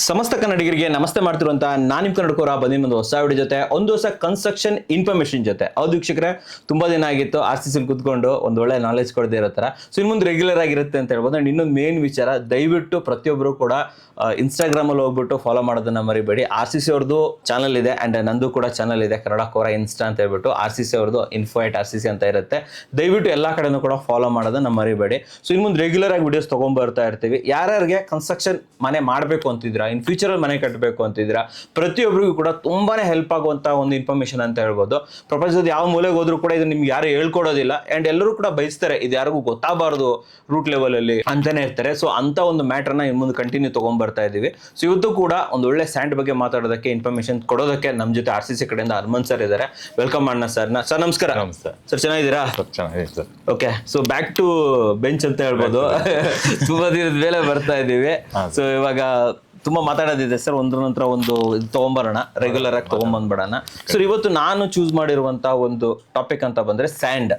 ಸಮಸ್ತ ಕನ್ನಡಿಗರಿಗೆ ನಮಸ್ತೆ ಮಾಡ್ತಿರುವಂತ ನಾನು ನಿಮ್ಮ ಕನ್ನಡಕೋರ ಬಂದಿನ ಒಂದು ಹೊಸ ವಿಡಿಯೋ ಜೊತೆ ಒಂದು ಹೊಸ ಕನ್ಸ್ಟ್ರಕ್ಷನ್ ಇನ್ಫಾರ್ಮೇಶನ್ ಜೊತೆ. ಹೌದು ವೀಕ್ಷಕರೇ, ತುಂಬಾ ದಿನ ಆಗಿತ್ತು RCC ಕೂತ್ಕೊಂಡು ಒಂದು ಒಳ್ಳೆ ನಾಲೆಜ್ ಕೊಡದೇ ಇರೋ ತರ. ಸೊ ಇನ್ನು ಮುಂದೆ ರೆಗ್ಯುಲರ್ ಆಗಿರುತ್ತೆ ಅಂತ ಹೇಳ್ಬೋದು. ಅಂಡ್ ಇನ್ನೊಂದು ಮೇನ್ ವಿಚಾರ, ದಯವಿಟ್ಟು ಪ್ರತಿಯೊಬ್ಬರು ಕೂಡ ಇನ್ಸ್ಟಾಗ್ರಾಮ್ ಅಲ್ಲಿ ಹೋಗ್ಬಿಟ್ಟು ಫಾಲೋ ಮಾಡೋದನ್ನ ಮರಿಬೇಡಿ. RCC ಅವ್ರದ್ದು ಚಾನಲ್ ಇದೆ ಅಂಡ್ ನಂದು ಕೂಡ ಚಾನಲ್ ಇದೆ, ಕನ್ನಡ ಕೋರ ಇನ್ಸ್ಟಾ ಅಂತ ಹೇಳ್ಬಿಟ್ಟು. RCC ಅವ್ರದ್ದು info@RCC ಅಂತ ಇರುತ್ತೆ. ದಯವಿಟ್ಟು ಎಲ್ಲಾ ಕಡೆನೂ ಕೂಡ ಫಾಲೋ ಮಾಡೋದನ್ನ ಮರಿಬೇಡಿ. ಸೊ ಇನ್ನು ಮುಂದೆ ರೆಗ್ಯುಲರ್ ಆಗಿ ವಿಡಿಯೋಸ್ ತಗೊಂಡ್ ಬರ್ತಾ ಇರ್ತೀವಿ. ಯಾರ್ಯಾರಿಗೆ ಕನ್ಸ್ಟ್ರಕ್ಷನ್ ಮನೆ ಮಾಡಬೇಕು ಅಂತಿದ್ದೀರಾ, ಇನ್ ಫ್ಯೂಚರ್ ಅಲ್ಲಿ ಮನೆ ಕಟ್ಟಬೇಕು ಅಂತಿದ್ದೀರಾ, ಪ್ರತಿಯೊಬ್ಬರಿಗೂ ಕೂಡ ತುಂಬಾನೇ ಹೆಲ್ಪ್ ಆಗುವಂತ ಒಂದು ಇನ್ಫಾರ್ಮೇಶನ್ ಅಂತ ಹೇಳ್ಬೋದು. ಪ್ರಪಂಚದ ಯಾವ ಮೂಲೆಗೆ ಹೋದ್ರೂ ಕೂಡ ಇದು ನಿಮ್ಗೆ ಯಾರು ಹೇಳ್ಕೊಡೋದಿಲ್ಲ ಅಂಡ್ ಎಲ್ಲರೂ ಕೂಡ ಬಯಸ್ತಾರೆ ಇದು ಯಾರಿಗೂ ಗೊತ್ತಾಗಬಾರ್ದು ರೂಟ್ ಲೆವೆಲ್ ಅಲ್ಲಿ ಅಂತಾನೆ ಇರ್ತಾರೆ. ಸೊ ಅಂತ ಒಂದು ಮ್ಯಾಟರ್ನ ಇನ್ನು ಮುಂದೆ ಕಂಟಿನ್ಯೂ ತಗೊಂಡ್ ಬರ್ತಾ ಇದೀವಿ. ಸೊ ಇವತ್ತು ಕೂಡ ಒಂದು ಒಳ್ಳೆ ಸ್ಯಾಂಡ್ ಬಗ್ಗೆ ಮಾತಾಡೋದಕ್ಕೆ, ಇನ್ಫಾರ್ಮೇಶನ್ ಕೊಡೋದಕ್ಕೆ ನಮ್ಮ ಜೊತೆ RCC ಕಡೆಯಿಂದ ಹನುಮಂತ್ ಸರ್ ಇದ್ದಾರೆ. ವೆಲ್ಕಮ್ ಮಾಡೋಣ ಸರ್. ಸರ್ ನಮಸ್ಕಾರ. ನಮಸ್ತೆ ಸರ್, ಚೆನ್ನಾಗಿದ್ದೀರಾ? ಚೆನ್ನಾಗಿದೆ sir. Okay, so back to bench ಅಂತ ಹೇಳ್ಬೋದು. ತುಂಬಾ ದಿನದ ಮೇಲೆ ಬರ್ತಾ ಇದ್ದೀವಿ. ಸೊ ಇವಾಗ ತುಂಬಾ ಮಾತಾಡೋದಿದೆ ಸರ್, ಒಂದ್ರ ನಂತರ ಒಂದು ಇದು ತಗೊಂಬರೋಣ, ರೆಗ್ಯುಲರ್ ಆಗಿ ತಗೊಂಡ್ಬಂದ್ಬಿಡೋಣ. ಸೊ ಇವತ್ತು ನಾನು ಚೂಸ್ ಮಾಡಿರುವಂತ ಒಂದು ಟಾಪಿಕ್ ಅಂತ ಬಂದ್ರೆ ಸ್ಯಾಂಡ್.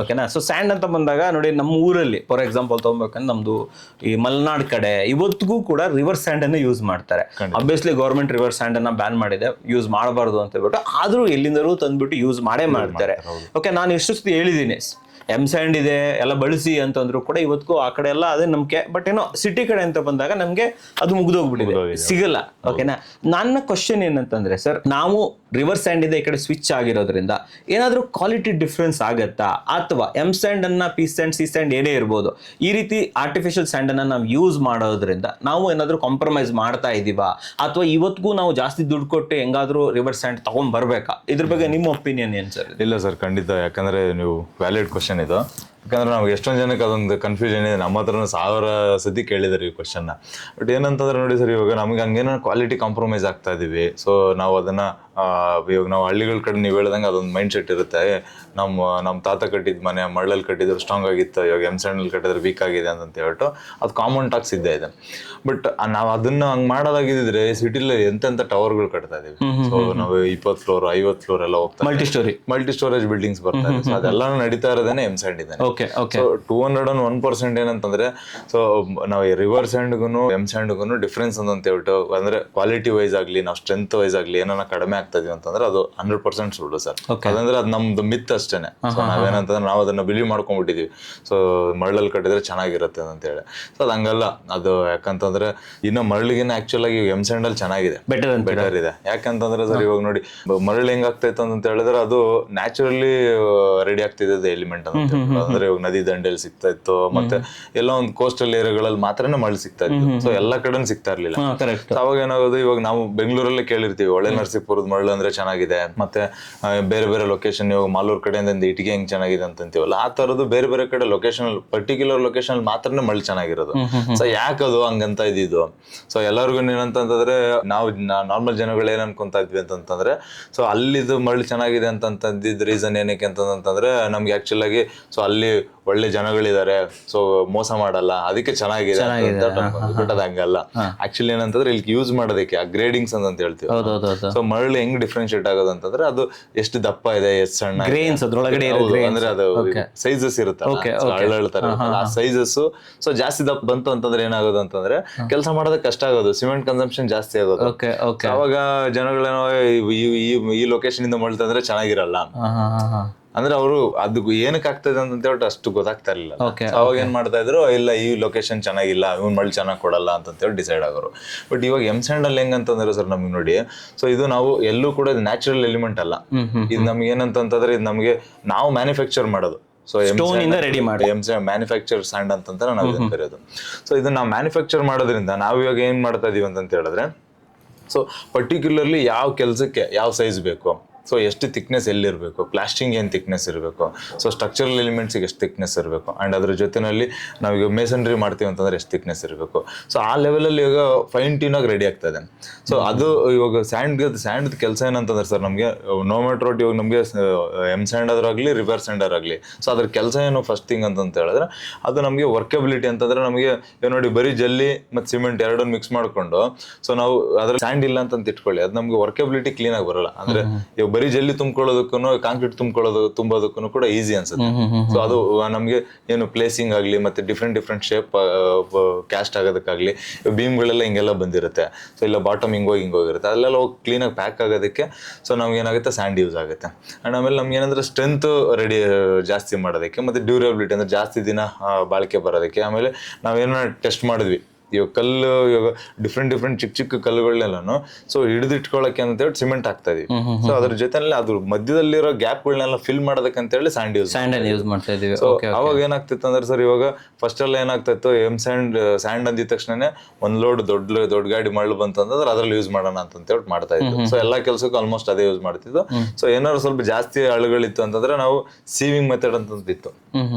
ಓಕೆನಾ? ಸೊ ಸ್ಯಾಂಡ್ ಅಂತ ಬಂದಾಗ ನೋಡಿ, ನಮ್ಮ ಊರಲ್ಲಿ ಫಾರ್ ಎಕ್ಸಾಂಪಲ್ ತಗೊಬೇಕಂದ್ರೆ ನಮ್ದು ಈ ಮಲೆನಾಡ್ ಕಡೆ ಇವತ್ತಿಗೂ ಕೂಡ ರಿವರ್ ಸ್ಯಾಂಡ್ ಅನ್ನ ಯೂಸ್ ಮಾಡ್ತಾರೆ. ಅಬ್ವಿಯಸ್ಲಿ ಗೌರ್ಮೆಂಟ್ ರಿವರ್ ಸ್ಯಾಂಡ್ ಅನ್ನ ಬ್ಯಾನ್ ಮಾಡಿದೆ, ಯೂಸ್ ಮಾಡಬಾರ್ದು ಅಂತ ಹೇಳ್ಬಿಟ್ಟು, ಆದ್ರೂ ಎಲ್ಲಿಂದಲೂ ತಂದ್ಬಿಟ್ಟು ಯೂಸ್ ಮಾಡೇ ಮಾಡ್ತಾರೆ. ಓಕೆ, ನಾನು ಎಷ್ಟು ಸತಿ ಹೇಳಿದ್ದೀನಿ ಸ್ಯಾಂಡ್ ಇದೆ ಎಲ್ಲ ಬಳಸಿ ಅಂತಂದ್ರು ಕೂಡ ಇವತ್ತಿಗೂ ಆ ಕಡೆ ಎಲ್ಲ ಅದೇ ನಂಬಿಕೆ. ಬಟ್ ಏನೋ ಸಿಟಿ ಕಡೆ ಅಂತ ಬಂದಾಗ ನಮ್ಗೆ ಅದು ಮುಗಿದೋಗ್ಬಿಟ್ಟಿದೆ, ಸಿಗಲ್ಲ. ಓಕೆನಾ? ನನ್ನ ಕ್ವಶನ್ ಏನಂತಂದ್ರೆ ಸರ್, ನಾವು ರಿವರ್ ಸ್ಯಾಂಡ್ ಇದೆ ಈ ಕಡೆ ಸ್ವಿಚ್ ಆಗಿರೋದ್ರಿಂದ ಏನಾದ್ರೂ ಕ್ವಾಲಿಟಿ ಡಿಫ್ರೆನ್ಸ್ ಆಗತ್ತಾ, ಅಥವಾ ಸ್ಯಾಂಡ್ ಅನ್ನ ಸ್ಯಾಂಡ್ ಸ್ಯಾಂಡ್ ಏನೇ ಇರ್ಬೋದು, ಈ ರೀತಿ ಆರ್ಟಿಫಿಷಿಯಲ್ ಸ್ಯಾಂಡ್ ಅನ್ನ ನಾವು ಯೂಸ್ ಮಾಡೋದ್ರಿಂದ ನಾವು ಏನಾದ್ರೂ ಕಾಂಪ್ರಮೈಸ್ ಮಾಡ್ತಾ ಇದೀವಾ, ಅಥವಾ ಇವತ್ತಿಗೂ ನಾವು ಜಾಸ್ತಿ ದುಡ್ಡು ಕೊಟ್ಟು ಹೆಂಗಾದ್ರೂ ರಿವರ್ ಸ್ಯಾಂಡ್ ತಗೊಂಡ್ ಬರ್ಬೇಕಾ? ಇದ್ರ ಬಗ್ಗೆ ನಿಮ್ಮ ಒಪಿನಿಯನ್ ಏನ್ ಸರ್? ಇಲ್ಲ ಸರ್, ಖಂಡಿತ. ಯಾಕಂದ್ರೆ ನೀವು ವ್ಯಾಲಿಡ್ ಕ್ವಶನ್ ಇದು. ಯಾಕಂದ್ರೆ ನಾವು ಎಷ್ಟೊಂದು ಜನಕ್ಕೆ ಅದೊಂದು ಕನ್ಫ್ಯೂಷನ್ ಇದೆ. ನಮ್ಮ ಹತ್ರನೂ 1000 ಸತಿ ಕೇಳಿದಾರೆ ಈ ಕ್ವಶನ್ನ. ಬಟ್ ಏನಂತಂದ್ರೆ ನೋಡಿ ಸರ್, ಇವಾಗ ನಮ್ಗೆ ಹಂಗೇನೋ ಕ್ವಾಲಿಟಿ ಕಾಂಪ್ರಮೈಸ್ ಆಗ್ತಾ ಇದೀವಿ. ಸೊ ನಾವು ಅದನ್ನ ಇವಾಗ ನಾವು ಹಳ್ಳಿಗಳ ಕಡೆ ನೀವು ಹೇಳ್ದಂಗೆ ಅದೊಂದು ಮೈಂಡ್ ಸೆಟ್ ಇರುತ್ತೆ. ನಮ್ಮ ತಾತ ಕಟ್ಟಿದ ಮನೆ ಮಳ್ಳಲ್ಲಿ ಕಟ್ಟಿದ್ರು ಸ್ಟ್ರಾಂಗ್ ಆಗಿತ್ತು, ಇವಾಗ ಸ್ಯಾಂಡಲ್ಲಿ ಕಟ್ಟಿದ್ರೆ ವೀಕ್ ಆಗಿದೆ ಅಂತ ಹೇಳ್ಬಿಟ್ಟು ಅದು ಕಾಮನ್ ಟಾಕ್ಸ್ ಇದ್ದೇ ಇದೆ. ಬಟ್ ನಾವು ಅದನ್ನ ಹಂಗೆ ಮಾಡೋದಾಗಿದ್ರೆ ಸಿಟಿಲಿ ಎಂತೆಂಥ ಟವರ್ಗಳು ಕಟ್ತಾ ಇದೀವಿ. ಸೊ ನಾವು 20 ಫ್ಲೋರ್ 50 ಫ್ಲೋರ್ ಎಲ್ಲ ಹೋಗ್ತಾ ಮಲ್ಟಿ ಸ್ಟೋರೇಜ್ ಬಿಲ್ಡಿಂಗ್ಸ್ ಬರ್ತಾ ಇದೆ. ಸೊ ಅದೆಲ್ಲ ನಡೀತಾ ಇರೋದೇನೆ ಸ್ಯಾಂಡ್ ಇದೆ. ಸೊ 201% ಏನಂತಂದ್ರೆ, ಸೊ ನಾವು ರಿವರ್ ಸ್ಯಾಂಡ್ಗೂ ಸ್ಯಾಂಡ್ಗೂ ಡಿಫ್ರೆನ್ಸ್ ಅಂತ ಹೇಳ್ಬಿಟ್ಟು ಅಂದ್ರೆ ಕ್ವಾಲಿಟಿ ವೈಸ್ ಆಗ್ಲಿ, ನಾವು ಸ್ಟ್ರೆಂತ್ ವೈಸ್ ಆಗ್ಲಿ ಏನಾರ ಕಡಿಮೆ ಆಗ್ತಾ ಇದೀವಿ ಅಂತಂದ್ರೆ ಅದು 100% ಸುಳ್ಳು ಸರ್. ಅದಂದ್ರೆ ಅದು ನಮ್ದು ಮಿತ್ ಅಷ್ಟೇನೆ. ಸೊ ನಾವೇನಂತಂದ್ರೆ ನಾವು ಅದನ್ನ ಬಿಲೀವ್ ಮಾಡ್ಕೊಂಡ್ಬಿಟ್ಟಿದೀವಿ. ಸೊ ಮರಳಲ್ಲಿ ಕಟ್ಟಿದ್ರೆ ಚೆನ್ನಾಗಿರುತ್ತೆ ಅಂತ ಹೇಳಿ. ಸೊ ಅದು ಹಂಗಲ್ಲ. ಅದು ಯಾಕಂತಂದ್ರೆ ಇನ್ನು ಮರಳಿಗಿನ ಆಕ್ಚುಲ್ ಆಗಿ ಸ್ಯಾಂಡ್ ಅಲ್ಲಿ ಚೆನ್ನಾಗಿದೆ, ಬೆಟರ್ ಇದೆ. ಯಾಕಂತಂದ್ರೆ ಸರ್ ಇವಾಗ ನೋಡಿ, ಮರಳು ಹೆಂಗಾಗ್ತೈತೆ ಅಂತ ಹೇಳಿದ್ರೆ ಅದು ನ್ಯಾಚುರಲಿ ರೆಡಿ ಆಗ್ತಿದೆ ಎಲಿಮೆಂಟ್ ಅಂತ. ಅಂದ್ರೆ ಇವಾಗ ನದಿ ದಂಡೆಯಲ್ಲಿ ಸಿಗ್ತಾ ಇತ್ತು, ಮತ್ತೆ ಎಲ್ಲ ಒಂದು ಕೋಸ್ಟಲ್ ಏರಿಯಾಗಳಲ್ಲಿ ಮಾತ್ರನೇ ಮರಳು ಸಿಗ್ತಾ ಇತ್ತು. ಸೊ ಎಲ್ಲಾ ಕಡೆ ಸಿಗ್ತಾ ಇರ್ಲಿಲ್ಲ. ಅವಾಗ ಏನಾಗೋದು, ಇವಾಗ ನಾವು ಬೆಂಗಳೂರಲ್ಲೇ ಕೇಳಿರ್ತೀವಿ ಒಳ್ಳೆ ನರಸೀಪುರದ ಮರಳು ಅಂದ್ರೆ ಚೆನ್ನಾಗಿದೆ, ಮತ್ತೆ ಬೇರೆ ಬೇರೆ ಲೊಕೇಶನ್, ಇವಾಗ ಮಾಲೂರ್ ಕಡೆಯಿಂದ ಇಟ್ಟಿಗೆ ಹೆಂಗ್ ಚೆನ್ನಾಗಿದೆ ಅಂತೀವಲ್ಲ, ಆ ತರದ್ದು ಬೇರೆ ಬೇರೆ ಕಡೆ ಲೊಕೇಶನ್, ಪರ್ಟಿಕ್ಯುಲರ್ ಲೊಕೇಶನ್ ಮಾತ್ರನೇ ಮರಳು ಚೆನ್ನಾಗಿರೋದು. ಸೊ ಯಾಕದು ಹಂಗಂತ ಇದ್ದಿದ್ದು? ಸೊ ಎಲ್ಲರಿಗೂ ಏನಂತಂದ್ರೆ, ನಾವು ನಾರ್ಮಲ್ ಜನಗಳು ಏನ್ ಅನ್ಕೊಂತ ಇದ್ವಿ ಅಂತಂದ್ರೆ, ಸೊ ಅಲ್ಲಿದು ಮರಳು ಚೆನ್ನಾಗಿದೆ ಅಂತಂದಿದ್ ರೀಸನ್ ಏನಕ್ಕೆ ಅಂತಂದ್ರೆ, ನಮ್ಗೆ ಆಕ್ಚುಲ್ ಆಗಿ ಸೊ ಅಲ್ಲಿ ಒಳ್ಳೆ ಜನಗಳಿದ್ದಾರೆ, ಸೊ ಮೋಸ ಮಾಡಲ್ಲ, ಅದಕ್ಕೆ ಚೆನ್ನಾಗಿದೆ. ಬಟ್ ಅದ್ ಹಂಗಲ್ಲ. ಆಕ್ಚುಲಿ ಏನಂತಂದ್ರೆ ಇಲ್ಲಿ ಯೂಸ್ ಮಾಡೋದಕ್ಕೆ ಗ್ರೇಡಿಂಗ್ಸ್ ಅಂತ ಹೇಳ್ತೀವಿ. ಸೊ ಮರಳು ಹೆಂಗ್ ಡಿಫ್ರೆನ್ಶಿಯೇಟ್ ಆಗೋದು ಅಂತಂದ್ರೆ, ಅದು ಎಷ್ಟು ದಪ್ಪ ಇದೆ, ಎಷ್ಟು ಸಣ್ಣ ಅಂದ್ರೆ ಅದು ಸೈಜಸ್ ಇರುತ್ತೆ, ಹೇಳ್ತಾರೆ ಆ ಸೈಜಸ್. ಸೊ ಜಾಸ್ತಿ ದಪ್ಪ ಬಂತು ಅಂತಂದ್ರೆ ಏನಾಗೋದು ಅಂತಂದ್ರೆ, ಕೆಲಸ ಮಾಡೋದಕ್ಕೆ ಕಷ್ಟ ಆಗೋದು, ಸಿಮೆಂಟ್ ಕನ್ಸಂಪ್ಷನ್ ಜಾಸ್ತಿ ಆಗೋದು. ಅವಾಗ ಜನಗಳೇನೋ ಈ ಲೊಕೇಶನ್ ಇಂದ ಮಳ್ತಂದ್ರೆ ಚೆನ್ನಾಗಿರಲ್ಲ ಅಂದ್ರೆ ಅವರು ಅದು ಏನಕ್ಕೆ ಆಗ್ತದೆ ಅಂತ ಹೇಳ್ಬಿಟ್ಟು ಅಷ್ಟು ಗೊತ್ತಾಗ್ತಾ ಇರಲಿಲ್ಲ. ಅವಾಗ ಏನ್ ಮಾಡ್ತಾ ಇದ್ರು, ಇಲ್ಲ ಈ ಲೊಕೇಶನ್ ಚೆನ್ನಾಗಿಲ್ಲ, ಇವ್ನು ಮಳ್ಳಿ ಚೆನ್ನಾಗಿ ಕೊಡಲ್ಲ ಅಂತ ಹೇಳಿ ಡಿಸೈಡ್ ಆಗೋರು. ಬಟ್ ಇವಾಗ ಸ್ಯಾಂಡ್ ಅಲ್ಲಿ ಹೆಂಗಂತಂದ್ರೆ ಸರ್, ನಮ್ಗೆ ನೋಡಿ, ಸೊ ಇದು ನಾವು ಎಲ್ಲೂ ಕೂಡ ನ್ಯಾಚುರಲ್ ಎಲಿಮೆಂಟ್ ಅಲ್ಲ. ಇದು ನಮ್ಗೆ ಏನಂತಂದ್ರೆ, ಇದು ನಮ್ಗೆ ನಾವು ಮ್ಯಾನುಫ್ಯಾಕ್ಚರ್ ಮಾಡೋದು. ಸೊ ರೆಡಿ ಮಾಡಿ ಮ್ಯಾನುಫ್ಯಾಕ್ಚರ್ ಸ್ಯಾಂಡ್ ಅಂತಂತ ನಾವು ಇದನ್ನ ಕರೆಯೋದು. ಸೊ ಇದನ್ನ ನಾವು ಮ್ಯಾನುಫ್ಯಾಕ್ಚರ್ ಮಾಡೋದ್ರಿಂದ ನಾವು ಇವಾಗ ಏನ್ ಮಾಡ್ತಾ ಇದೀವಿ ಅಂತ ಹೇಳಿದ್ರೆ, ಸೊ ಪರ್ಟಿಕ್ಯುಲರ್ಲಿ ಯಾವ ಕೆಲಸಕ್ಕೆ ಯಾವ ಸೈಜ್ ಬೇಕು, ಸೊ ಎಷ್ಟು ಥಿಕ್ನೆಸ್ ಎಲ್ಲಿರಬೇಕು, ಪ್ಲಾಸ್ಟಿಂಗ್ ಏನು ಥಿಕ್ನೆಸ್ ಇರಬೇಕು, ಸೊ ಸ್ಟ್ರಕ್ಚರಲ್ ಎಲಿಮೆಂಟ್ಸಿಗೆ ಎಷ್ಟು ಥಿಕ್ನೆಸ್ ಇರಬೇಕು, ಆ್ಯಂಡ್ ಅದ್ರ ಜೊತೆನಲ್ಲಿ ನಾವೀಗ ಮೇಸನ್ರಿ ಮಾಡ್ತೀವಿ ಅಂತಂದ್ರೆ ಎಷ್ಟು ಥಿಕ್ನೆಸ್ ಇರಬೇಕು. ಸೊ ಆ ಲೆವೆಲಲ್ಲಿ ಇವಾಗ ಫೈನ್ ಟ್ಯೂನ್ ಆಗಿ ರೆಡಿ ಆಗ್ತದೆ. ಸೊ ಅದು ಇವಾಗ ಸ್ಯಾಂಡ್ ಕೆಲಸ ಏನಂತಂದ್ರೆ ಸರ್, ನಮಗೆ ನೋ ಮ್ಯಾಟರ್ ವಾಟ್, ಇವಾಗ ನಮಗೆ ಸ್ಯಾಂಡ್ ಆದ್ರಾಗಲಿ ರಿವರ್ ಸ್ಯಾಂಡ್ ಆಗಲಿ, ಸೊ ಅದ್ರ ಕೆಲಸ ಏನು ಫಸ್ಟ್ ಥಿಂಗ್ ಅಂತ ಹೇಳಿದ್ರೆ, ಅದು ನಮಗೆ ವರ್ಕಬಿಲಿಟಿ ಅಂತಂದ್ರೆ, ನಮಗೆ ನೋಡಿ ಬರೀ ಜಲ್ಲಿ ಮತ್ತು ಸಿಮೆಂಟ್ ಎರಡನ್ನು ಮಿಕ್ಸ್ ಮಾಡ್ಕೊಂಡು, ಸೊ ನಾವು ಅದ್ರ ಸ್ಯಾಂಡ್ ಇಲ್ಲ ಅಂತ ಇಟ್ಕೊಳ್ಳಿ, ಅದು ನಮಗೆ ವರ್ಕಬಿಲಿಟಿ ಕ್ಲೀನ್ ಆಗಿ ಬರಲ್ಲ. ಅಂದ್ರೆ ಇವಾಗ ಬರೀ ಜಲ್ಲಿ ತುಂಬ್ಕೊಳ್ಳೋದಕ್ಕೂ ಕಾಂಕ್ರೀಟ್ ತುಂಬೋದಕ್ಕೂ ಕೂಡ ಈಸಿ ಅನ್ಸುತ್ತೆ. ಸೊ ಅದು ನಮ್ಗೆ ಏನು ಪ್ಲೇಸಿಂಗ್ ಆಗ್ಲಿ ಮತ್ತೆ ಡಿಫ್ರೆಂಟ್ ಶೇಪ್ ಕ್ಯಾಸ್ಟ್ ಆಗೋದಕ್ಕಾಗ್ಲಿ, ಬೀಮ್ಗಳೆಲ್ಲ ಹಿಂಗೆಲ್ಲ ಬಂದಿರುತ್ತೆ. ಸೊ ಇಲ್ಲ ಬಾಟಮ್ ಹಿಂಗೋಗಿರುತ್ತೆ, ಅಲ್ಲೆಲ್ಲ ಹೋಗಿ ಕ್ಲೀನಾಗಿ ಪ್ಯಾಕ್ ಆಗೋದಕ್ಕೆ ಸೊ ನಮ್ಗೆ ಏನಾಗುತ್ತೆ ಸ್ಯಾಂಡ್ ಯೂಸ್ ಆಗುತ್ತೆ. ಅಂಡ್ ಆಮೇಲೆ ನಮ್ಗೆ ಏನಂದ್ರೆ ಸ್ಟ್ರೆಂತ್ ಜಾಸ್ತಿ ಮಾಡೋದಕ್ಕೆ ಮತ್ತೆ ಡ್ಯೂರಬಿಲಿಟಿ ಅಂದ್ರೆ ಜಾಸ್ತಿ ದಿನ ಬಾಳಿಕೆ ಬರೋದಕ್ಕೆ. ಆಮೇಲೆ ನಾವೇನೋ ಟೆಸ್ಟ್ ಮಾಡಿದ್ವಿ, ಇವಾಗ ಡಿಫ್ರೆಂಟ್ ಚಿಕ್ಕ ಕಲ್ಲುಗಳನ್ನೆಲ್ಲಾನು ಸೊ ಹಿಡಿದಿಟ್ಕೊಳ್ಳಕ್ಕೆ ಅಂತ ಹೇಳಿ ಸಿಮೆಂಟ್ ಹಾಕ್ತಾ ಇದೀವಿ. ಸೊ ಅದ್ರ ಜೊತೆಲಿ ಅದ್ರ ಮಧ್ಯದಲ್ಲಿರೋ ಗ್ಯಾಪ್ಗಳನ್ನೆಲ್ಲ ಫಿಲ್ ಮಾಡೋದಕ್ಕೆ ಅಂತ ಹೇಳಿ ಸ್ಯಾಂಡ್ ಯೂಸ್ ಮಾಡ್ತಾ ಇದೀವಿ. ಅವಾಗ ಏನಾಗ್ತಿತ್ತು ಅಂದ್ರೆ ಸರ್, ಇವಾಗ ಫಸ್ಟ್ ಎಲ್ಲ ಏನಾಗ್ತಿತ್ತು, ಸ್ಯಾಂಡ್ ಅಂದಿದ ತಕ್ಷಣನೇ ಒಂದ್ ಲೋಡ್ ದೊಡ್ಡ ಗಾಡಿ ಮಳ್ಳು ಬಂತು ಅಂತಂದ್ರೆ ಅದ್ರಲ್ಲಿ ಯೂಸ್ ಮಾಡೋಣ ಅಂತ ಹೇಳಿ ಮಾಡ್ತಾ ಇದ್ವಿ. ಸೊ ಎಲ್ಲಾ ಕೆಲ್ಸಕ್ಕೂ ಆಲ್ಮೋಸ್ಟ್ ಅದೇ ಯೂಸ್ ಮಾಡ್ತಿದ್ದು. ಸೊ ಏನಾದ್ರು ಸ್ವಲ್ಪ ಜಾಸ್ತಿ ಅಳುಗಳಿತ್ತು ಅಂತಂದ್ರೆ ನಾವು ಸೀವಿಂಗ್ ಮೆಥಡ್ ಅಂತ ಇತ್ತು,